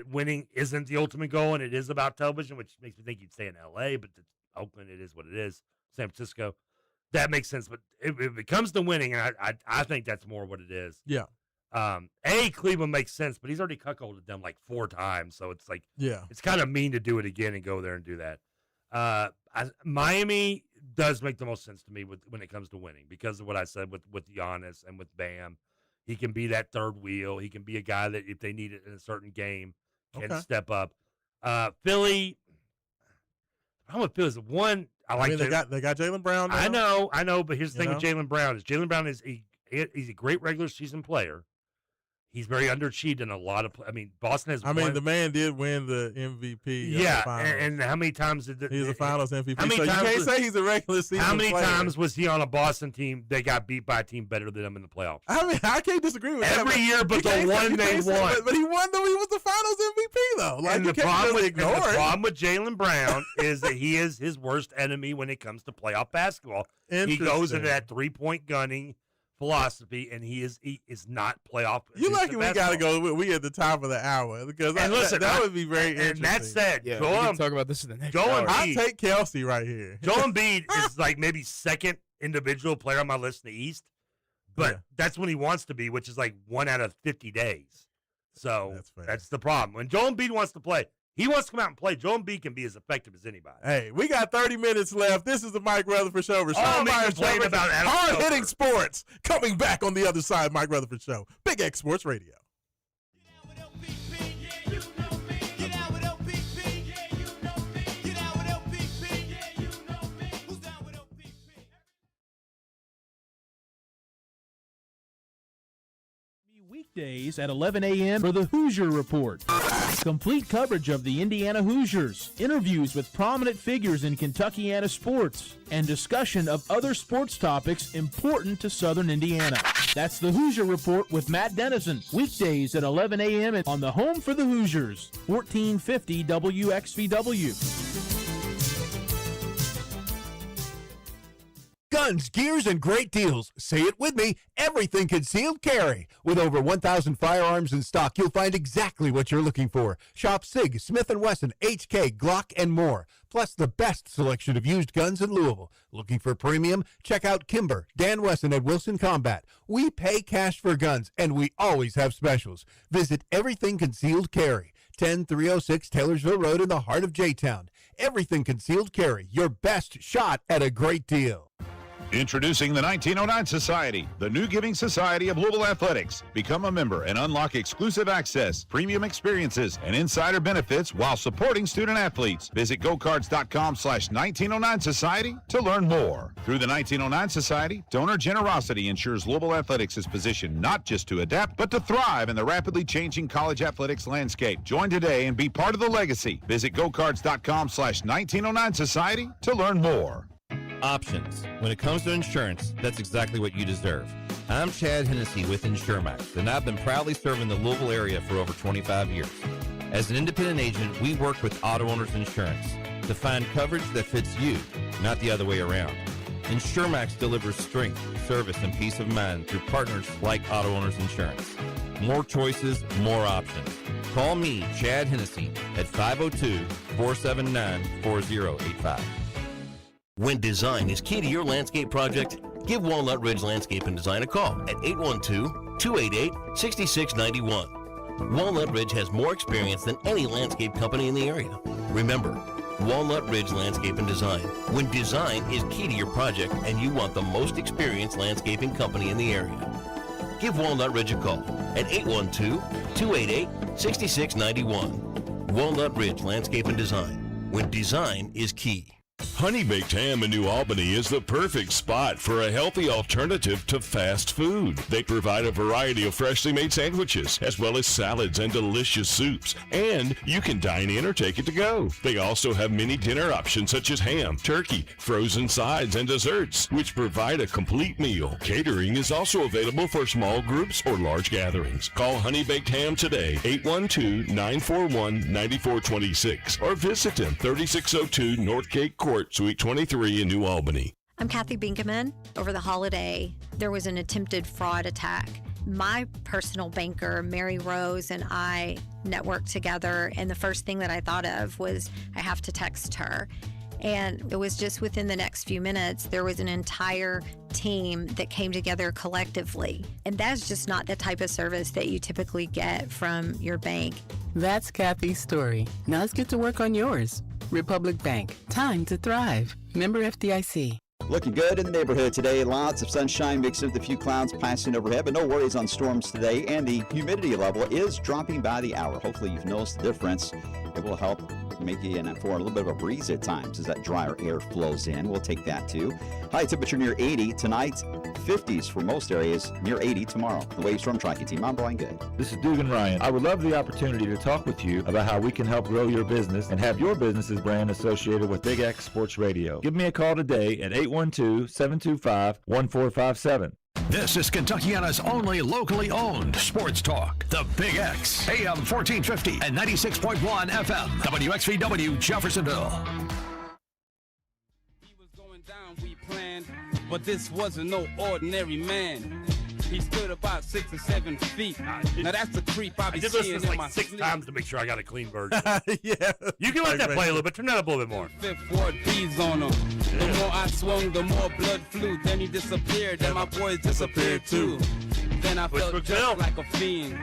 winning isn't the ultimate goal and it is about television, which makes me think he'd stay in L.A., but Oakland, it is what it is. San Francisco, that makes sense. But if it comes to winning, and I think that's more what it is. Yeah. Cleveland makes sense, but he's already cuckolded them like 4 times, so it's like it's kind of mean to do it again and go there and do that. Miami does make the most sense to me when it comes to winning because of what I said with Giannis and with Bam. He can be that third wheel. He can be a guy that if they need it in a certain game can step up. Philly, the problem with Philly is one. They got Jaylen Brown now. I know, but here's the thing with Jaylen Brown is Jaylen Brown is he's a great regular season player. He's very underachieved in a lot of. Boston has. The man did win the MVP. Yeah, and how many times did he's a Finals MVP? How many so times you can't say he's a regular season. How many player. times was he on a Boston team that got beat by a team better than him in the playoffs? I can't disagree with that. Every year, but the one they won. But he won though. He was the Finals MVP though. Like and you can't really ignore it. The problem with Jaylen Brown is that he is his worst enemy when it comes to playoff basketball. He goes into that 3-point gunning philosophy, and he is not playoff. You lucky we got to go. We at the top of the hour because that would be very interesting. And that said, Yeah, we can talk about this in the next hour. I take Kelsey right here. Joel Embiid is like maybe second individual player on my list in the East, but that's when he wants to be, which is like 1 out of 50 days. So that's the problem. When Joel Embiid wants to play, he wants to come out and play. Joel Embiid can be as effective as anybody. Hey, we got 30 minutes left. This is the Mike Rutherford Show. Hard-hitting sports. Coming back on the other side, Mike Rutherford Show. Big X Sports Radio. Weekdays at 11 a.m. for the Hoosier Report. Complete coverage of the Indiana Hoosiers, interviews with prominent figures in Kentuckiana sports, and discussion of other sports topics important to Southern Indiana. That's the Hoosier Report with Matt Dennison. Weekdays at 11 a.m. on the home for the Hoosiers, 1450 WXVW. Guns, gears, and great deals. Say it with me. Everything concealed carry. With over 1,000 firearms in stock, you'll find exactly what you're looking for. Shop SIG, Smith & Wesson, HK, Glock, and more. Plus the best selection of used guns in Louisville. Looking for premium? Check out Kimber, Dan Wesson at Wilson Combat. We pay cash for guns, and we always have specials. Visit Everything Concealed Carry, 10306 Taylorsville Road in the heart of J-Town. Everything Concealed Carry, your best shot at a great deal. Introducing the 1909 Society, the new giving society of Louisville Athletics. Become a member and unlock exclusive access, premium experiences, and insider benefits while supporting student athletes. Visit gocards.com/1909society to learn more. Through the 1909 Society, donor generosity ensures Louisville Athletics is positioned not just to adapt, but to thrive in the rapidly changing college athletics landscape. Join today and be part of the legacy. Visit gocards.com/1909society to learn more. Options. When it comes to insurance, that's exactly what you deserve. I'm Chad Hennessy with InsureMax, and I've been proudly serving the Louisville area for over 25 years. As an independent agent, we work with Auto Owners Insurance to find coverage that fits you, not the other way around. InsureMax delivers strength, service, and peace of mind through partners like Auto Owners Insurance. More choices, more options. Call me, Chad Hennessy, at 502-479-4085. When design is key to your landscape project, give Walnut Ridge Landscape and Design a call at 812-288-6691. Walnut Ridge has more experience than any landscape company in the area. Remember, Walnut Ridge Landscape and Design. When design is key to your project and you want the most experienced landscaping company in the area. Give Walnut Ridge a call at 812-288-6691. Walnut Ridge Landscape and Design. When design is key. Honey Baked Ham in New Albany is the perfect spot for a healthy alternative to fast food. They provide a variety of freshly made sandwiches, as well as salads and delicious soups. And you can dine in or take it to go. They also have many dinner options such as ham, turkey, frozen sides, and desserts, which provide a complete meal. Catering is also available for small groups or large gatherings. Call Honey Baked Ham today, 812-941-9426, or visit them, 3602 North Cape Court, Suite 23 in New Albany. I'm Kathy Binkaman. Over the holiday, there was an attempted fraud attack. My personal banker, Mary Rose, and I networked together, and the first thing that I thought of was I have to text her. And it was just within the next few minutes, there was an entire team that came together collectively. And that's just not the type of service that you typically get from your bank. That's Kathy's story. Now let's get to work on yours. Republic Bank. Time to thrive. Member FDIC. Looking good in the neighborhood today. Lots of sunshine mixed with a few clouds passing overhead, but no worries on storms today. And the humidity level is dropping by the hour. Hopefully you've noticed the difference. It will help make you in for a little bit of a breeze at times as that drier air flows in. We'll take that too. High temperature near 80 tonight. 50s for most areas, near 80 tomorrow. The Wave Storm Tracking Team. I'm Brian Good. This is Dugan Ryan. I would love the opportunity to talk with you about how we can help grow your business and have your business's brand associated with Big X Sports Radio. Give me a call today at 812-725-1457. This is Kentuckiana's only locally owned sports talk, The Big X, AM 1450 and 96.1 FM, WXVW Jeffersonville. He was But this wasn't no ordinary man. He stood about 6 or 7 feet. Now that's a creep I I be did listen seeing to this in my like 6 sleep. times to make sure I got a clean version. Yeah. You can let that play a little bit. Turn that up a little bit more. Fifth ward bees on him. The more I swung, the more blood flew. Then he disappeared. Then my boys disappeared too. Then I felt just like a fiend.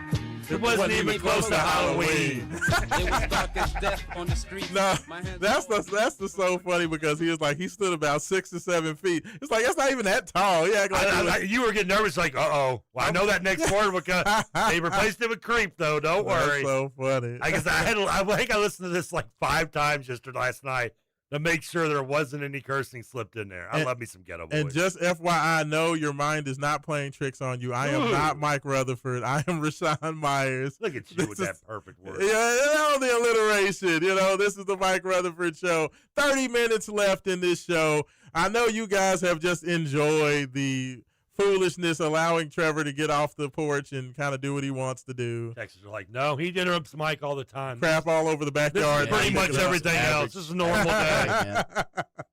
It wasn't even close to Halloween. It was dark as death on the street. No, that's so funny because he was like, he stood about 6 or 7 feet. It's like, that's not even that tall. Yeah, You were getting nervous, like, uh-oh. Well, I know that next word because they replaced it with creep, though. Don't worry. That's so funny. I guess I think I listened to this like 5 times last night to make sure there wasn't any cursing slipped in there. I love me some Ghetto Boys. And just FYI, no, your mind is not playing tricks on you. I am not Mike Rutherford. I am Rashawn Myers. Look at you with that perfect word. Yeah, the alliteration. This is the Mike Rutherford Show. 30 minutes left in this show. I know you guys have just enjoyed the foolishness, allowing Trevor to get off the porch and kind of do what he wants to do. Texans are like, no, he interrupts Mike all the time. Crap all over the backyard. This is pretty much everything else. This is a normal day.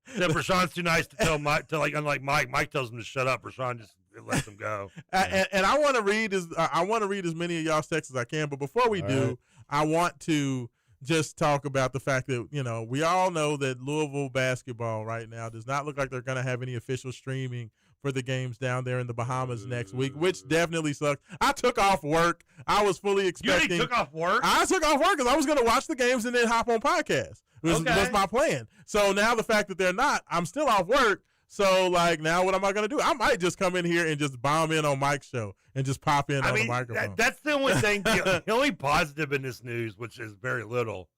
Except Rashawn's too nice to tell Mike. Unlike Mike, Mike tells him to shut up. Rashawn just lets him go. And I want to read as many of y'all's texts as I can. But before we do, I want to just talk about the fact that we all know that Louisville basketball right now does not look like they're going to have any official streaming for the games down there in the Bahamas next week, which definitely sucks. I took off work. I was fully expecting. You took off work? I took off work because I was going to watch the games and then hop on podcasts. Was my plan. So now the fact that they're not, I'm still off work. So, now what am I going to do? I might just come in here and just bomb in on Mike's show and just pop in on the microphone. That's the only thing. The only positive in this news, which is very little,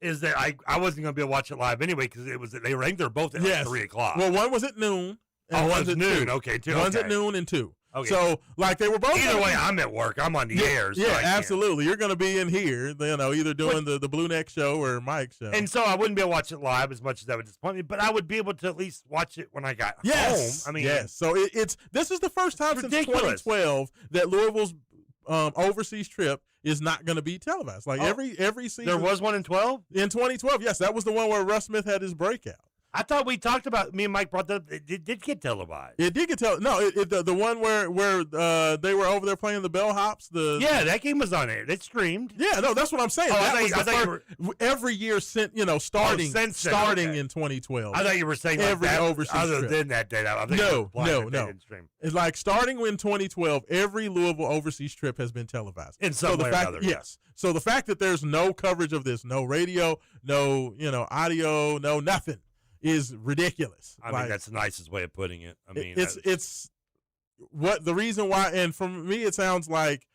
is that I wasn't going to be able to watch it live anyway because they ranked they're both at 3 o'clock. Well, one was at noon. One's at noon. Okay, two. One's at noon and 2. Okay. So, they were both. Either way, I'm at work. I'm on the air. So absolutely. You're going to be in here, either doing the Blue Neck show or Mike's show. And so I wouldn't be able to watch it live as much as that would disappoint me, but I would be able to at least watch it when I got home. I mean, yes. So this is the first time since 2012 that Louisville's overseas trip is not going to be televised. Every season. There was one in 12? In 2012, yes. That was the one where Russ Smith had his breakout. I thought we talked about, me and Mike brought that up, it did get televised. It did get televised. No, the one where they were over there playing the bellhops. Yeah, that game was on air. It streamed. Yeah, no, that's what I'm saying. Every year since, starting in 2012. I thought you were saying every overseas other trip. Than that day. No. It's starting in 2012, every Louisville overseas trip has been televised. In some way or another. Yes. So the fact that there's no coverage of this, no radio, no, audio, no nothing, is ridiculous. I mean, that's the nicest way of putting it. I mean, it's what the reason why, and for me, it sounds like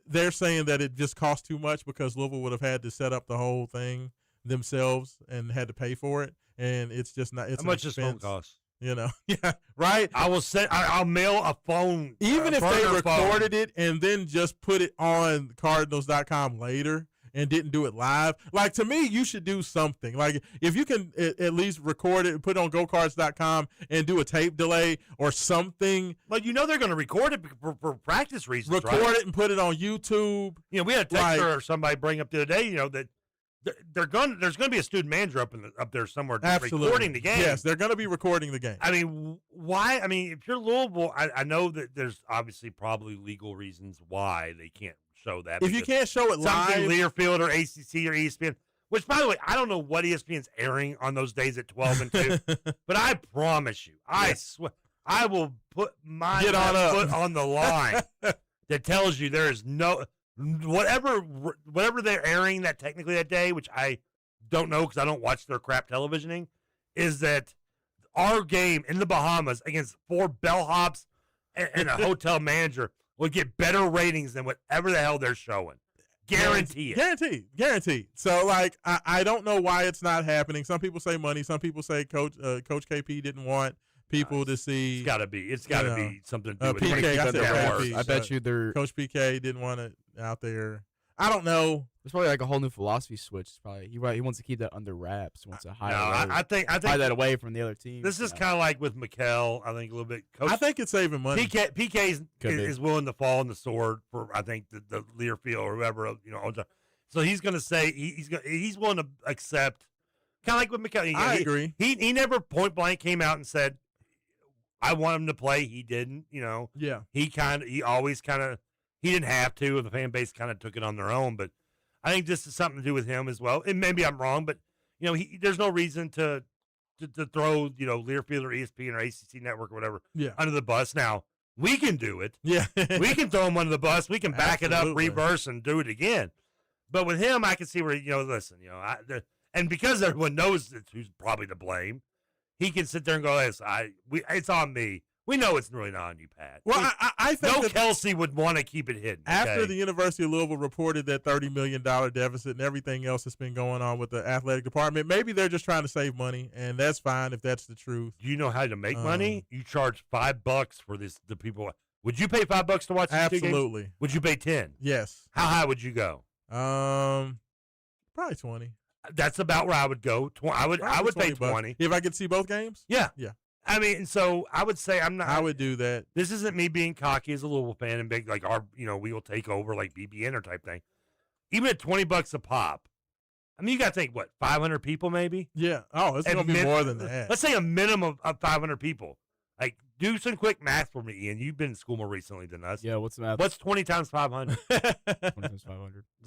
they're saying that it just cost too much because Louisville would have had to set up the whole thing themselves and had to pay for it, and it's just not. It's how much does phone cost? Yeah, right. I'll mail a phone. Even if they recorded it and then just put it on Cardinals.com later. And didn't do it live. To me, you should do something. If you can at least record it and put it on GoCards.com and do a tape delay or something. But they're going to record it for practice reasons, Record it and put it on YouTube. We had a texter or somebody bring up the other day, that there's going to be a student manager up there somewhere recording the game. Yes, they're going to be recording the game. I mean, why? I mean, if you're Louisville, I know that there's obviously probably legal reasons why they can't show that. If you can't show it live, something Learfield or ACC or ESPN, which, by the way, I don't know what ESPN's airing on those days at 12 and 2, but I promise you, I swear, I will put my foot on the line that tells you there is no whatever they're airing technically that day, which I don't know because I don't watch their crap televisioning, is that our game in the Bahamas against 4 bellhops and a hotel manager would get better ratings than whatever the hell they're showing. Guarantee it. Guaranteed. So, I don't know why it's not happening. Some people say money. Some people say Coach KP didn't want people to see. It's got to be something to do with PK. I bet you Coach PK didn't want it out there. I don't know. There's probably a whole new philosophy switch. It's probably he wants to keep that under wraps. Wants to hide. I think hide that away from the other team. This is kind of like with Mikal. I think a little bit. I think it's saving money. PK is willing to fall on the sword for I think the Learfield or whoever owns it. So he's going to say he's willing to accept Kind of like with McKellar. I agree. He never point blank came out and said, I want him to play. He didn't, Yeah. He didn't have to. The fan base kind of took it on their own. But I think this is something to do with him as well. And maybe I'm wrong, but, there's no reason to throw, Learfield or ESPN or ACC Network or whatever under the bus. Now, we can do it. Yeah. We can throw him under the bus. We can back it up, Absolutely. reverse, and do it again. But with him, I can see where, listen, and because everyone knows who's probably to blame, he can sit there and go, it's on me. We know it's really not on you, Pat. Well, I think no Kelsey would want to keep it hidden. After the University of Louisville reported that $30 million deficit and everything else that's been going on with the athletic department, maybe they're just trying to save money, and that's fine if that's the truth. Do you know how to make money? You charge $5 for the people. Would you pay $5 to watch these two games? Absolutely. Would you pay 10? Yes. How high would you go? Probably 20. That's about where I would go. I would pay 20 if I could see both games. Yeah. Yeah. I mean, so I would say I'm not. I would do that. This isn't me being cocky as a Louisville fan and big like we will take over like BBN or type thing. Even at $20 a pop, I mean, you got to think what 500 people maybe. Yeah. Oh, it's gonna be more than that. Let's say a minimum of 500 people. Like, do some quick math for me, Ian. You've been in school more recently than us. Yeah, what's the math? What's 20 times 500? 20 times 500. It's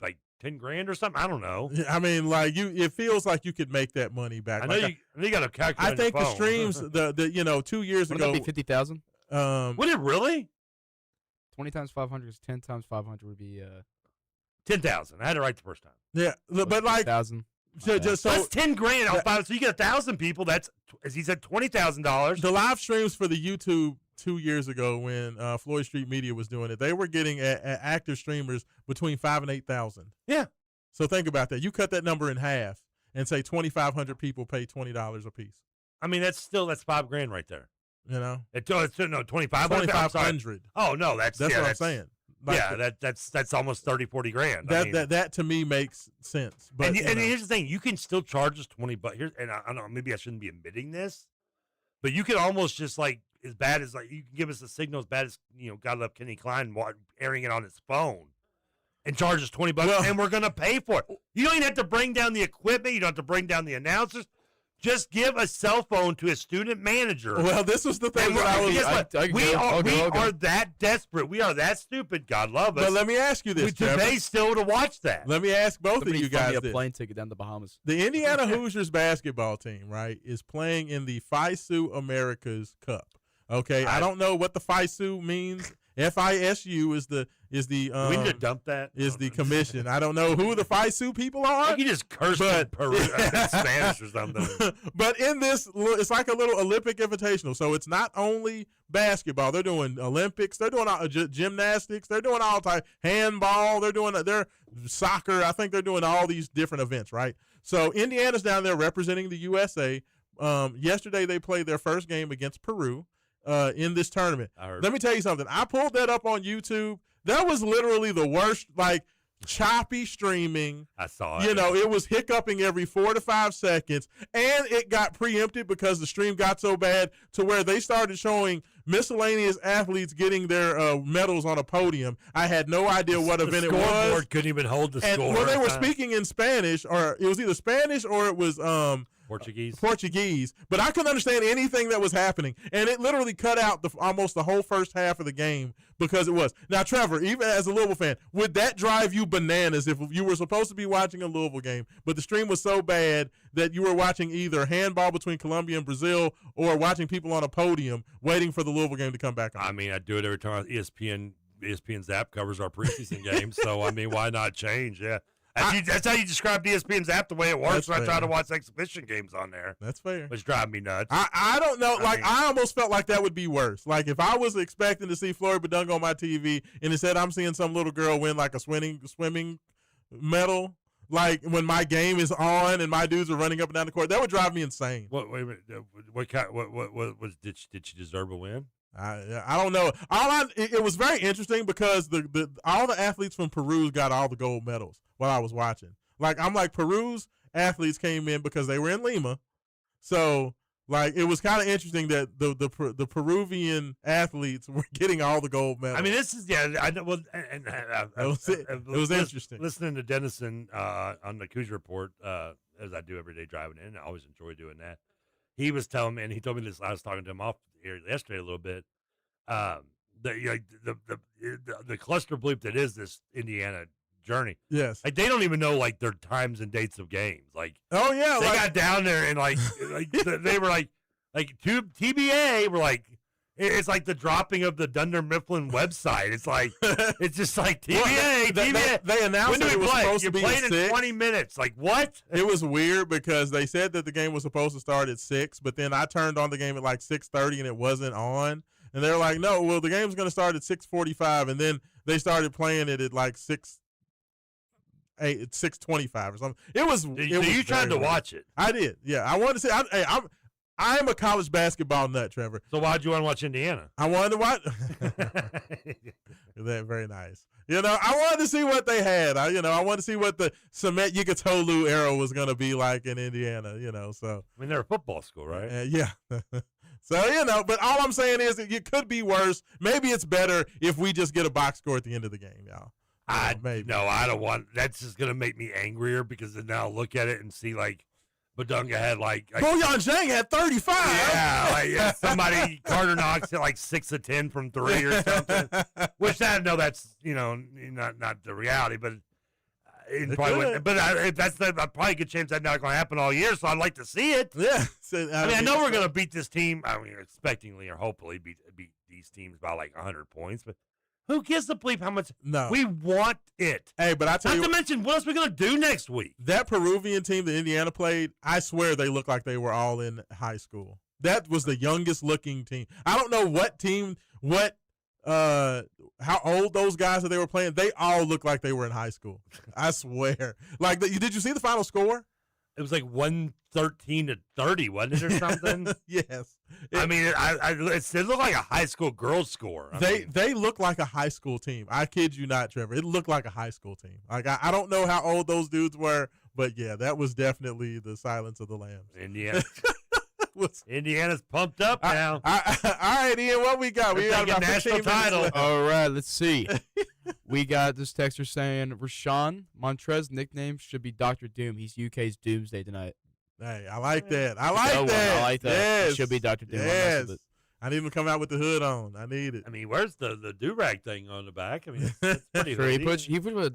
like 10 grand or something. I don't know. I mean, like it feels like you could make that money back. I know you got to calculate. I think the streams, the 2 years ago, would that be 50,000? Would it really? 20 times 500 is 10 times 500 would be 10,000. I had it right the first time. Yeah, but like 1,000. So that's 10 grand on 5. So you get 1,000 people. That's, as he said, $20,000. The live streams for the YouTube 2 years ago when Floyd Street Media was doing it, they were getting active streamers between 5,000 and 8,000. Yeah. So think about that. You cut that number in half and say 2,500 people pay $20 a piece. I mean, that's $5 grand right there. You know, it's no 2,500. 2,500. Oh no, that's what I'm saying. Like, yeah, that's almost 30, 40 grand. That to me makes sense. But and here's the thing: you can still charge us $20. Here, and I don't know, maybe I shouldn't be admitting this, but you can almost just like as bad as like you can give us a signal as bad as God love Kenny Klein airing it on his phone, and charge us $20, and we're gonna pay for it. You don't even have to bring down the equipment. You don't have to bring down the announcers. Just give a cell phone to a student manager. Well, this was the thing that we are that desperate. We are that stupid. God love us. But let me ask you this, Trevor. Pay still to watch that. Let me ask both Somebody of you guys a this. plane ticket down the Bahamas. The Indiana Hoosiers basketball team, right, is playing in the FISU Americas Cup. Okay, I don't know what the FISU means. FISU is the we need to dump that. Is the commission. I don't know who the FISU people are. You just cursed in Spanish or something. But in this, it's like a little Olympic invitational. So it's not only basketball. They're doing Olympics. They're doing gymnastics. They're doing all type handball. They're doing their soccer. I think they're doing all these different events, right? So Indiana's down there representing the USA. Yesterday they played their first game against Peru. In this tournament. Let me tell you something. I pulled that up on YouTube. That was literally the worst, like, choppy streaming. I saw it. It was hiccuping every 4 to 5 seconds, and it got preempted because the stream got so bad to where they started showing miscellaneous athletes getting their medals on a podium. I had no idea what event it was. The scoreboard couldn't even hold the score. Well, they were speaking in Spanish, or it was either Spanish or it was Portuguese, but I couldn't understand anything that was happening, and it literally cut out almost the whole first half of the game because it was. Now, Trevor, even as a Louisville fan, would that drive you bananas if you were supposed to be watching a Louisville game, but the stream was so bad that you were watching either handball between Colombia and Brazil or watching people on a podium waiting for the Louisville game to come back on? I mean, I do it every time ESPN Zap covers our preseason games, so, I mean, why not change? Yeah. That's how you describe ESPN's app the way it works when I try to watch exhibition games on there. That's fair. Which drives me nuts. I don't know. I almost felt like that would be worse. Like if I was expecting to see Floyd Badunga on my TV and instead I'm seeing some little girl win like a swimming medal, like when my game is on and my dudes are running up and down the court, that would drive me insane. Wait a minute. What was did she deserve a win? I don't know. It was very interesting because all the athletes from Peru got all the gold medals while I was watching. I'm like Peru's athletes came in because they were in Lima, so like it was kind of interesting that the Peruvian athletes were getting all the gold medals. I mean, this is I know. Well, it was interesting listening to Dennison on the Hoosier Report as I do every day driving in. I always enjoy doing that. He was telling me, and he told me this. I was talking to him off here yesterday a little bit. The cluster bleep that is this Indiana journey. Yes. Like they don't even know like their times and dates of games. Like oh yeah, they got down there and like they were like TBA were like it's like the dropping of the Dunder Mifflin website. It's like it's just like TBA. TBA. They announced when do it we was play? supposed You're to be playing at in 6. 20 minutes. Like what? It was weird because they said that the game was supposed to start at 6, but then I turned on the game at like 6:30 and it wasn't on. And they're like, no, well, the game's going to start at 6:45, and then they started playing it at like 6:25 or something. It was. So you tried to watch it? I did. Yeah, I wanted to see. I am a college basketball nut, Trevor. So why'd you want to watch Indiana? I wanted to watch. That very nice. You know, I wanted to see what they had. I wanted to see what the Cement Yikatolu era was going to be like in Indiana. You know, so I mean, they're a football school, right? yeah. So, but all I'm saying is that it could be worse. Maybe it's better if we just get a box score at the end of the game, y'all. Maybe. No, I don't want. That's just gonna make me angrier because then I'll look at it and see like Badunga had like Bojan Zhang had 35. Yeah, like somebody Carter Knox hit like 6 of 10 from 3 or something. Which that's not the reality, but it probably wouldn't. But that's probably a good chance that's not going to happen all year. So I'd like to see it. Yeah. I know we're going to beat this team. I mean, expectingly or hopefully beat these teams by like 100 points, but. Who gives a bleep how much? No. We want it. Hey, but I tell you. Not to mention, what else are we going to do next week? That Peruvian team that Indiana played, I swear they looked like they were all in high school. That was the youngest looking team. I don't know what team, how old those guys that they were playing. They all looked like they were in high school. I swear. Like, did you see the final score? It was like 113-30, wasn't it, or something? Yes. I mean, it looked like a high school girls score. They look like a high school team. I kid you not, Trevor. It looked like a high school team. Like I don't know how old those dudes were, but yeah, that was definitely the Silence of the Lambs. Indiana's pumped up now. All right, Ian, what we got? We got a national title. All right, let's see. We got this texter saying Rashawn Montrez nickname should be Dr. Doom. He's UK's Doomsday tonight. Hey, I like that. I like that. Yes. It should be Dr. Doom. Yes. I need him to come out with the hood on. I need it. I mean, where's the do-rag thing on the back? I mean, it's pretty sure, he puts you should wear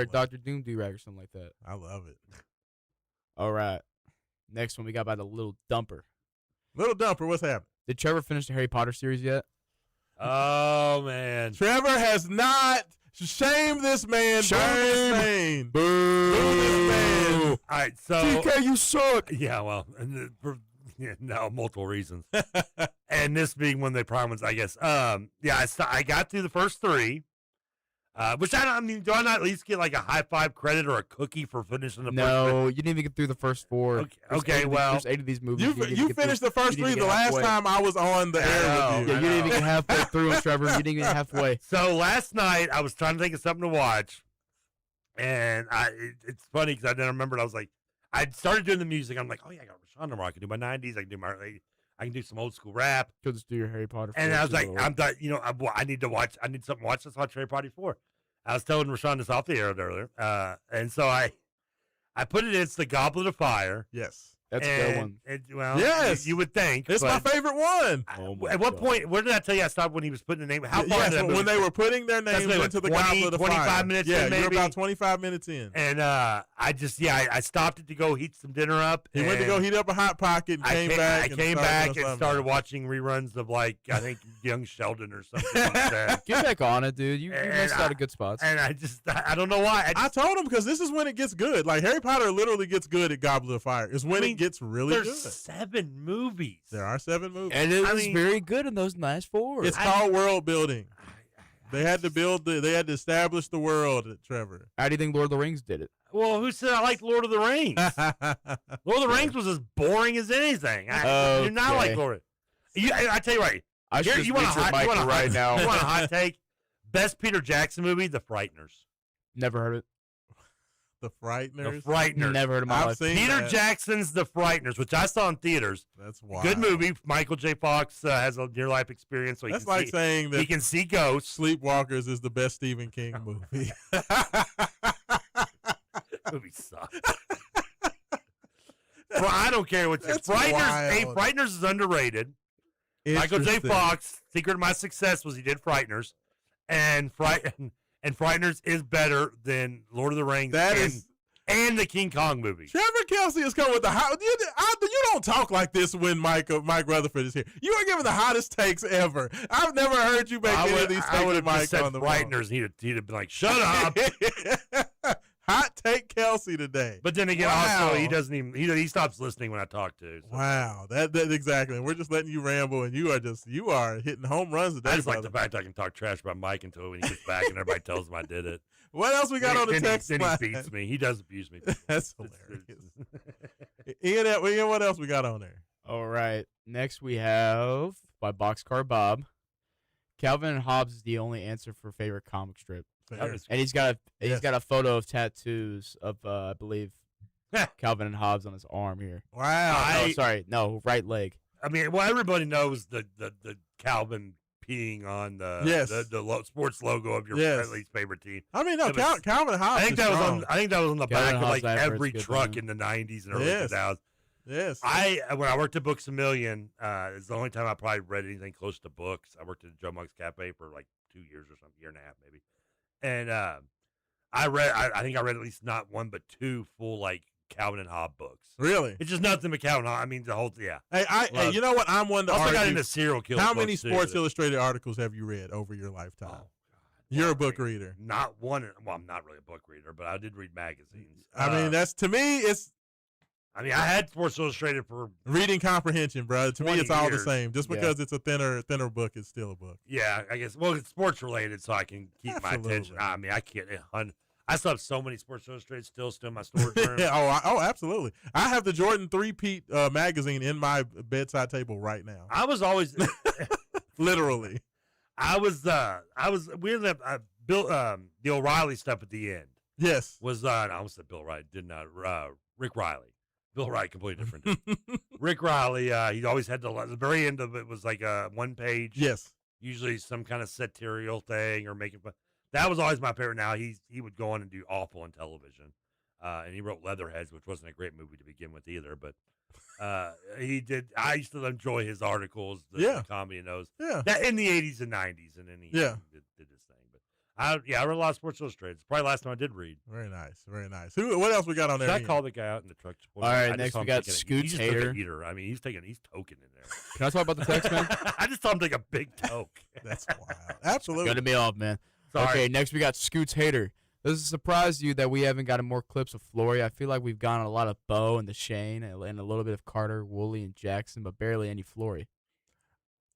a Dr. Doom do-rag or something like that. I love it. All right. Next one we got by the Little Dumper. Little Dumper, what's happening? Did Trevor finish the Harry Potter series yet? Oh, man. Trevor has not. Shame this man. Shame. Boo this man. All right, so. TK, you suck. Yeah, well, no, multiple reasons. And this being one of the prime ones, I guess. I got through the first 3. Which do I not at least get like a high five credit or a cookie for finishing the first 3? No, you didn't even get through the first 4. Okay, there's 8 of these movies. You finished the first 3 the last time I was on the air with you. Yeah, you didn't even get halfway through them, Trevor. You didn't even get halfway. So last night I was trying to think of something to watch, and it's funny because I didn't remember. I was like, I started doing the music. I'm like, oh yeah, I got Rashawn tomorrow. I can do my 90s. I can do some old school rap. Go just do your Harry Potter. And I was like, I need something to watch. Let's watch Harry Potter 4. I was telling Rashawn this off the air earlier, and so I put it in. It's the Goblet of Fire. Yes, that's a good one. Yes, you would think it's my favorite one. At what point? Where did I tell you I stopped when he was putting the name? How far? Yes, when they were putting their names into the Goblet of Fire. 25 minutes. Yeah, in, maybe? You're about 25 minutes in. And I stopped it to go heat some dinner up. He went to go heat up a Hot Pocket. And came back. I came back and started watching reruns of I think Young Sheldon or something like that. Get back on it, dude. You missed out of good spots. And I don't know why. I told him because this is when it gets good. Like Harry Potter literally gets good at Goblet of Fire. It's when it gets really good. There's 7 movies. There are 7 movies. And it was very good in those last 4. It's called world building. They had to establish the world, Trevor. How do you think Lord of the Rings did it? Well, who said I liked Lord of the Rings? Lord of the Rings was as boring as anything. I do not like Lord. I tell you right. You want a hot take? Best Peter Jackson movie, The Frighteners. Never heard of it. The Frighteners? The Frighteners. Never heard of my life. Peter Jackson's The Frighteners, which I saw in theaters. That's wild. Good movie. Michael J. Fox has a near-life experience. So that's like saying that he can see ghosts. Sleepwalkers is the best Stephen King movie. Movie sucks. Well, I don't care what That's Frighteners. wild. Hey, Frighteners is underrated. Michael J. Interesting. Fox, secret of my success was he did Frighteners, and Frighteners is better than Lord of the Rings and the King Kong movie. Trevor Kelsey is coming with the hot. You don't talk like this when Mike Rutherford is here. You are giving the hottest takes ever. I've never heard you make any of these takes. I would with have Mike just said on the Frighteners, and he'd have been like, "Shut up." Hot take Kelsey today. But then again, Wow. also he doesn't even he stops listening when I talk to. So. Wow, that exactly. And we're just letting you ramble, and you are hitting home runs today. I just like brother. the fact I can talk trash about Mike until when he gets back and everybody tells him I did it. What else we got on the Then text Then line? he beats me. He does abuse me. That's hilarious. Ian, what else we got on there? All right. Next we have by Boxcar Bob. Calvin and Hobbes is the only answer for favorite comic strip. Fair. And he's got a photo of tattoos of I believe Calvin and Hobbes on his arm here. Wow. No, right leg. I mean, well, everybody knows the Calvin peeing on the sports logo of your at least favorite team. I mean, no, Calvin Hobbes. I think that was on the back of like Hobbes every Effort's truck good in the '90s and early Yes. 2000s. Yes. When I worked at Books a Million, it's the only time I probably read anything close to books. I worked at Joe Monk's Cafe for like 2 years or something, year and a half maybe. And I think I read at least not one but two full like Calvin and Hobbes books. Really? It's just nothing but Calvin. I mean the whole Hey, you know what? I'm one to also argue. got into serial killers. How many books, too, Sports but- Illustrated articles have you read over your lifetime? Oh, God. You're a book reader. Not one. Well, I'm not really a book reader, but I did read magazines. I mean, that's to me. It's. I mean, I had Sports Illustrated for reading comprehension, bro. To me, 20 it's all the years. same. Just because it's a thinner book, it's still a book. Yeah, I guess. Well, it's sports related, so I can keep my attention. I mean, I can't. I still have so many Sports Illustrated still in my storage room. Oh, absolutely. I have the Jordan 3-peat magazine in my bedside table right now. I was always literally. We ended up built the O'Reilly stuff at the end. Yes. Was I almost said Bill Riley, did not Rick Riley. Bill Wright, completely different dude. Rick Riley, he always had the very end of it was like a 1 page. Yes. Usually some kind of satirical thing or making fun. That was always my favorite. Now he would go on and do awful on television. And he wrote Leatherheads, which wasn't a great movie to begin with either, but he did. I used to enjoy his articles, the comedy in those. Yeah. That in the 80s and 90s, and then he did his thing. But I read a lot of Sports Illustrated. It's probably the last time I did read. Very nice, very nice. What else we got on there? Should I call the guy out in the truck? All right, next we got Scoots Hater. I mean, he's toking in there. Can I talk about the text, man? I just saw him take a big toke. That's wild. Absolutely. Got to be off, man. Sorry. Okay, next we got Scoots Hater. Does it surprise you that we haven't gotten more clips of Flory? I feel like we've gotten a lot of Bo and the Shane and a little bit of Carter, Woolley, and Jackson, but barely any Flory.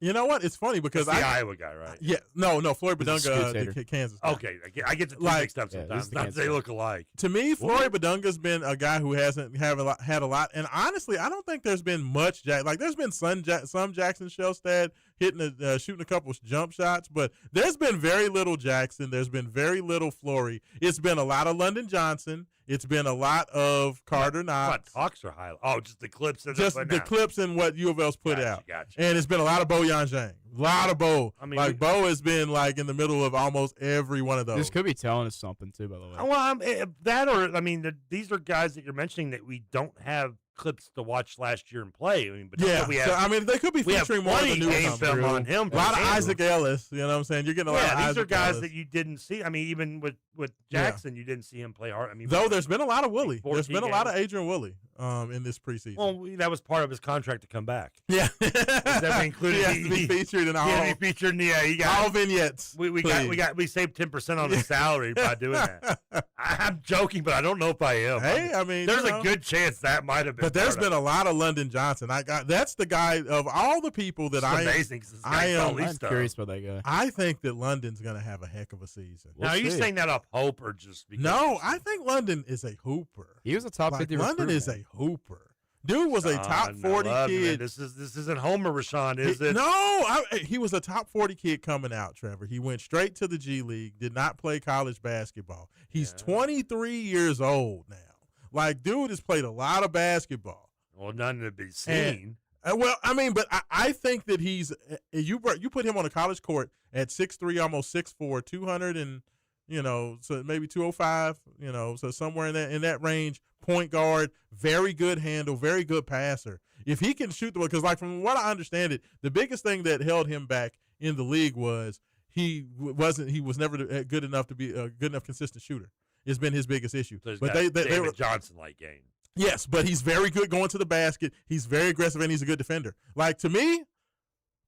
You know what? It's funny because That's the Iowa guy, right? Yeah, no, Floyd This is Badunga, Scoots the Kansas guy. Okay, I get the two mixed up sometimes. Not they look alike. To me, Floyd Badunga's been a guy who hasn't had a lot, and honestly, I don't think there's been much like there's been some Jackson Shellstad shooting a couple jump shots, but there's been very little Jackson. There's been very little Flory. It's been a lot of London Johnson. It's been a lot of Carter Knox. Talks are high. Oh, just the clips. Just the clips and what U of L's put out. Gotcha. And it's been a lot of Bo Yanjang. A lot of Bo. I mean, Bo has been like in the middle of almost every one of those. This could be telling us something too, by the way. Well, these are guys that you're mentioning that we don't have clips to watch last year and play. I mean, but they could be featuring more of the new game film on him. A lot of Isaac Ellis. You know what I'm saying? You're getting a lot of Isaac these are guys Ellis. that you didn't see. I mean, even with Jackson, you didn't see him play hard. I mean, though there's been a lot of Woolley. There's 14 been a lot of games. Adrian Woolley in this preseason. Well, that was part of his contract to come back. Yeah. That included He has to be featured in all. He had to be featured in he got all vignettes. We saved 10% on his salary by doing that. I'm joking, but I don't know if I am. Hey, I mean, there's a good chance that might have been. But there's been a lot of London Johnson. That's the guy of all the people that amazing. I'm curious about that guy. I think that London's going to have a heck of a season. Now, are you saying that off hope or just because? No, I think London is a hooper. He was a top 50 London recruit, is man. a hooper. Dude was a top 40 kid. This isn't Homer Rashawn, is it? No, he was a top 40 kid coming out, Trevor. He went straight to the G League, did not play college basketball. He's 23 years old now. Like, dude has played a lot of basketball. Well, none to be seen. Well, I mean, but I think that he's you put him on a college court at 6'3", almost 6'4", 200 and so maybe 205, so somewhere in that range, point guard, very good handle, very good passer. If he can shoot the ball, because like from what I understand it, the biggest thing that held him back in the league was he was never good enough to be a good enough consistent shooter. It's been his biggest issue. So but they were Johnson-like game. Yes, but he's very good going to the basket. He's very aggressive, and he's a good defender. Like, to me,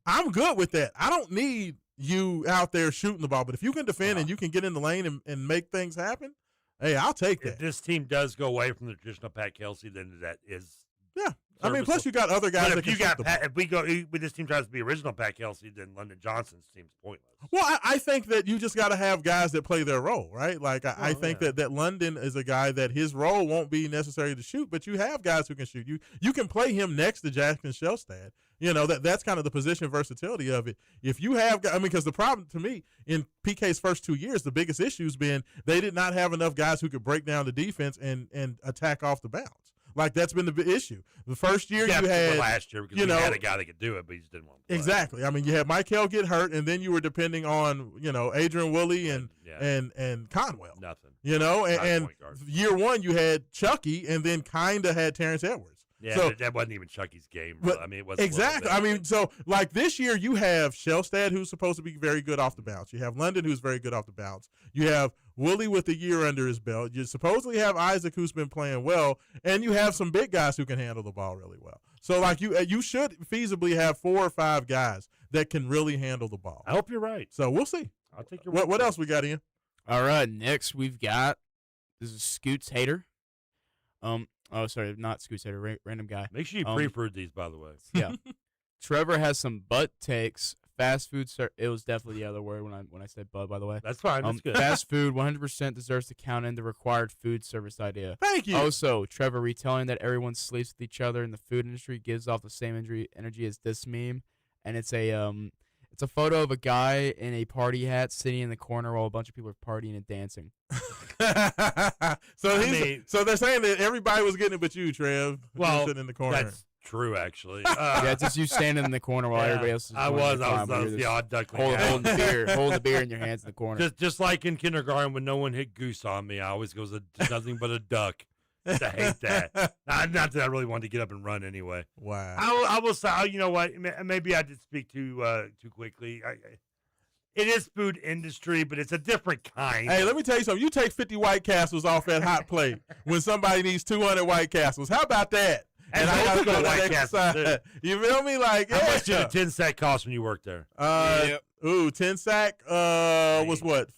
I'm good with that. I don't need you out there shooting the ball, but if you can defend and you can get in the lane and make things happen, hey, I'll take that. If this team does go away from the traditional Pat Kelsey, then that is I mean, plus you got other guys. But that if can you shoot got the ball. if we go, if this team tries to be original Pat Kelsey, then London Johnson's team's pointless. Well, I think that you just got to have guys that play their role, right? Like, I think that London is a guy that his role won't be necessary to shoot, but you have guys who can shoot. You can play him next to Jackson Shelstad. You know, that's kind of the position versatility of it. If you have, I mean, because the problem to me in PK's first 2 years, the biggest issue's been they did not have enough guys who could break down the defense and attack off the bounce. Like, that's been the big issue. The first year you had last year because we had a guy that could do it, but he just didn't want to play. Exactly. I mean, you had Michael get hurt, and then you were depending on Adrian Woolley and Conwell. Nothing. And year one you had Chucky, and then kind of had Terrence Edwards. Yeah, so, but that wasn't even Chucky's game. But I mean, it wasn't exactly. I mean, so like this year you have Shelstad, who's supposed to be very good off the bounce. You have London, who's very good off the bounce. You have Woolley with a year under his belt. You supposedly have Isaac, who's been playing well, and you have some big guys who can handle the ball really well. So like you should feasibly have 4 or 5 guys that can really handle the ball. I hope you're right. So we'll see. I'll take your what else we got, Ian? All right, next we've got this is Scoots Hater. Oh, sorry, not Scoots Hater, random guy. Make sure you pre-approved these, by the way. Yeah. Trevor has some butt takes. Fast food, it was definitely the other word when I said butt, by the way. That's fine. That's good. Fast food 100% deserves to count in the required food service idea. Thank you. Also, Trevor retelling that everyone sleeps with each other in the food industry gives off the same energy as this meme, and it's a photo of a guy in a party hat sitting in the corner while a bunch of people are partying and dancing. So they're saying that everybody was getting it but you, Trev. Well, sitting in the corner. That's true, actually. Yeah, it's just you standing in the corner while everybody else is. I was the odd duckling. Holding the beer in your hands in the corner. Just like in kindergarten when no one hit goose on me, I always goes nothing but a duck. I hate that. Not that I really wanted to get up and run anyway. Wow. I will say, you know what? Maybe I did speak too quickly. It is food industry, but it's a different kind. Hey, let me tell you something. You take 50 White Castles off that hot plate when somebody needs 200 White Castles. How about that? And I got to go to White Castle. You feel me? Like, how much did a 10 sack cost when you worked there? 10 sack was what?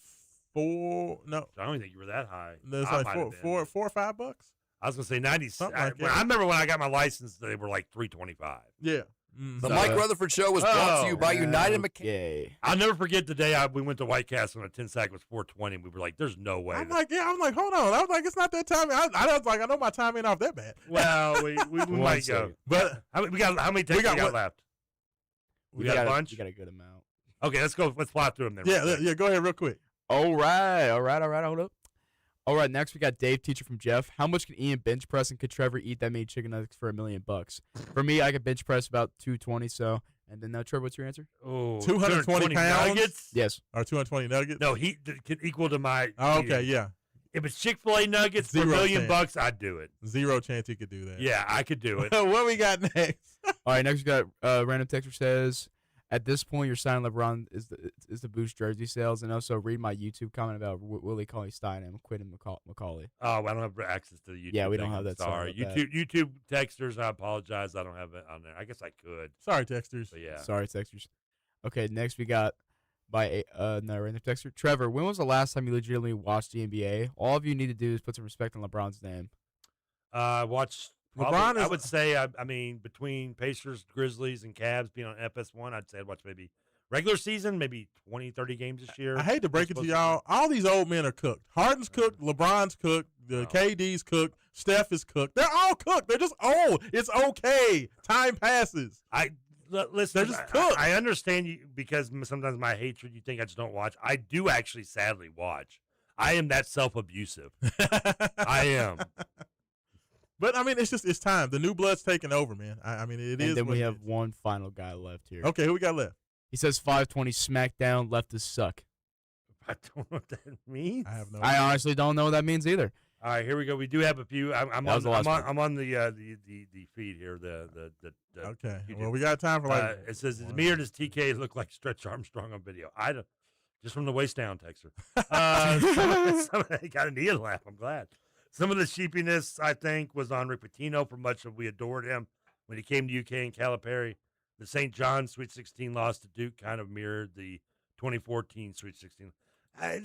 4? No, I don't think you were that high. No, it's like $4 or $5. I was gonna say 90. Like I remember when I got my license, they were like $3.25. Yeah. The Mike Rutherford Show was brought to you by United Mechanical. I'll never forget the day we went to White Castle and a 10 sack was $4.20. We were like, "There's no way." I'm like, hold on. I was like, it's not that time. I was like, I know my time ain't off that bad. Well, we might go. But how many takes we got left? We got a bunch. We got a good amount. Okay, let's go. Let's fly through them then. Yeah. Go ahead, real quick. All right. Hold up. All right, next we got Dave Teacher from Jeff. How much can Ian bench press and could Trevor eat that many chicken nuggets for $1 million? For me, I could bench press about 220. So, and then Trevor, what's your answer? Oh, 220 pounds. Nuggets? Yes. Or 220 nuggets? No, he can equal to my. Oh, okay, yeah. If it's Chick-fil-A nuggets for $1 million, I'd do it. 0 chance he could do that. Yeah, I could do it. What we got next? All right, next we got random texter says, at this point, you're signing LeBron is the boost jersey sales, and also read my YouTube comment about Willie Cauley-Stein and Quentin McCauley. Oh, I don't have access to the YouTube. Yeah, we thing. don't have that. Sorry, YouTube texters. I apologize. I don't have it on there. I guess I could. Sorry, texters. But yeah. Sorry, texters. Okay, next we got by another random texter. Trevor, when was the last time you legitimately watched the NBA? All of you need to do is put some respect on LeBron's name. Watch. LeBron I would say, I mean, between Pacers, Grizzlies, and Cavs being on FS1, I'd say I'd watch maybe regular season, maybe 20, 30 games this year. I hate to break it to y'all. All these old men are cooked. Harden's cooked. LeBron's cooked. KD's cooked. Steph is cooked. They're all cooked. They're just old. It's okay. Time passes. Listen, they're just cooked. I understand you because sometimes my hatred, you think I just don't watch. I do actually sadly watch. I am that self-abusive. I am. But, I mean, it's time. The new blood's taking over, man. I mean, it is. And then we have one final guy left here. Okay, who we got left? He says 520 SmackDown left to suck. I don't know what that means. I have no I honestly don't know what that means either. All right, here we go. We do have a few. I'm on the feed here. Okay. Well, we got time for it says, "Is me or does TK look like Stretch Armstrong on video?" I don't. Just from the waist down, Texter. He got an Ian laugh. I'm glad. Some of the sheepiness, I think, was on Rick Pitino. For much of we adored him when he came to UK and Calipari. The St. John's Sweet 16 loss to Duke kind of mirrored the 2014 Sweet 16. I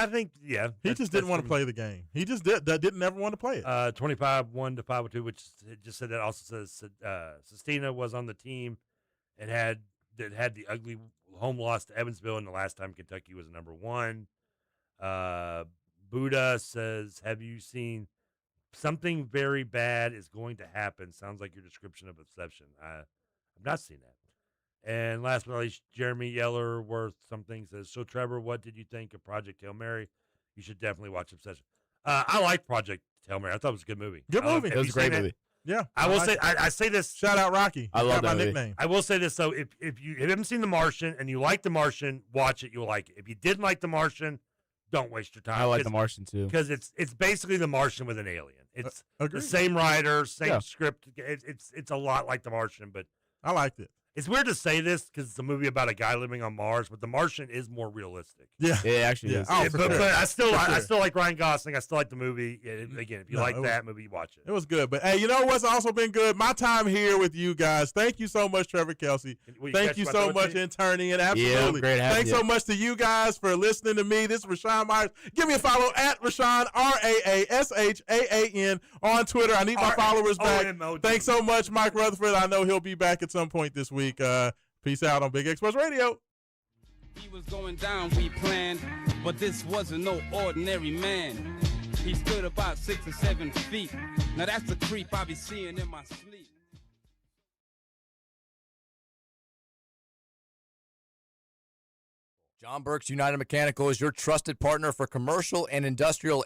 think, yeah. He just didn't want to play the game. He just didn't ever want to play it. 25-1 to 5-2, which it just said that. Also says Sestina was on the team and had the ugly home loss to Evansville, and the last time Kentucky was number 1. Buddha says, have you seen something very bad is going to happen? Sounds like your description of Obsession. I've not seen that. And last but not least, Jeremy Yellerworth something says, so Trevor, what did you think of Project Hail Mary? You should definitely watch Obsession. I like Project Hail Mary. I thought it was a good movie. Good movie. It was a great movie. Yeah. I will say, I say this. Shout out Rocky. I love that my nickname. I will say this, though. If you haven't seen The Martian and you like The Martian, watch it. You'll like it. If you didn't like The Martian, don't waste your time. I like The Martian, too. Because it's basically The Martian with an alien. It's the same writer, same script. It's a lot like The Martian, but I liked it. It's weird to say this because it's a movie about a guy living on Mars, but The Martian is more realistic. Yeah, it actually is. Oh, but I still like Ryan Gosling. I still like the movie. Again, if you like that movie, you watch it. It was good. But hey, you know what's also been good? My time here with you guys. Thank you so much, Trevor Kelsey. Thank you so much, interning, and absolutely. Yeah, thanks so much to you guys for listening to me. This is Rashawn Myers. Give me a follow at Rashawn RAASHAAN on Twitter. I need my followers back. Thanks so much, Mike Rutherford. I know he'll be back at some point this week. Peace out on Big Express Radio. He was going down, we planned, but this wasn't no ordinary man. He stood about 6 or 7 feet. Now that's the creep I be seeing in my sleep. John Burke's United Mechanical is your trusted partner for commercial and industrial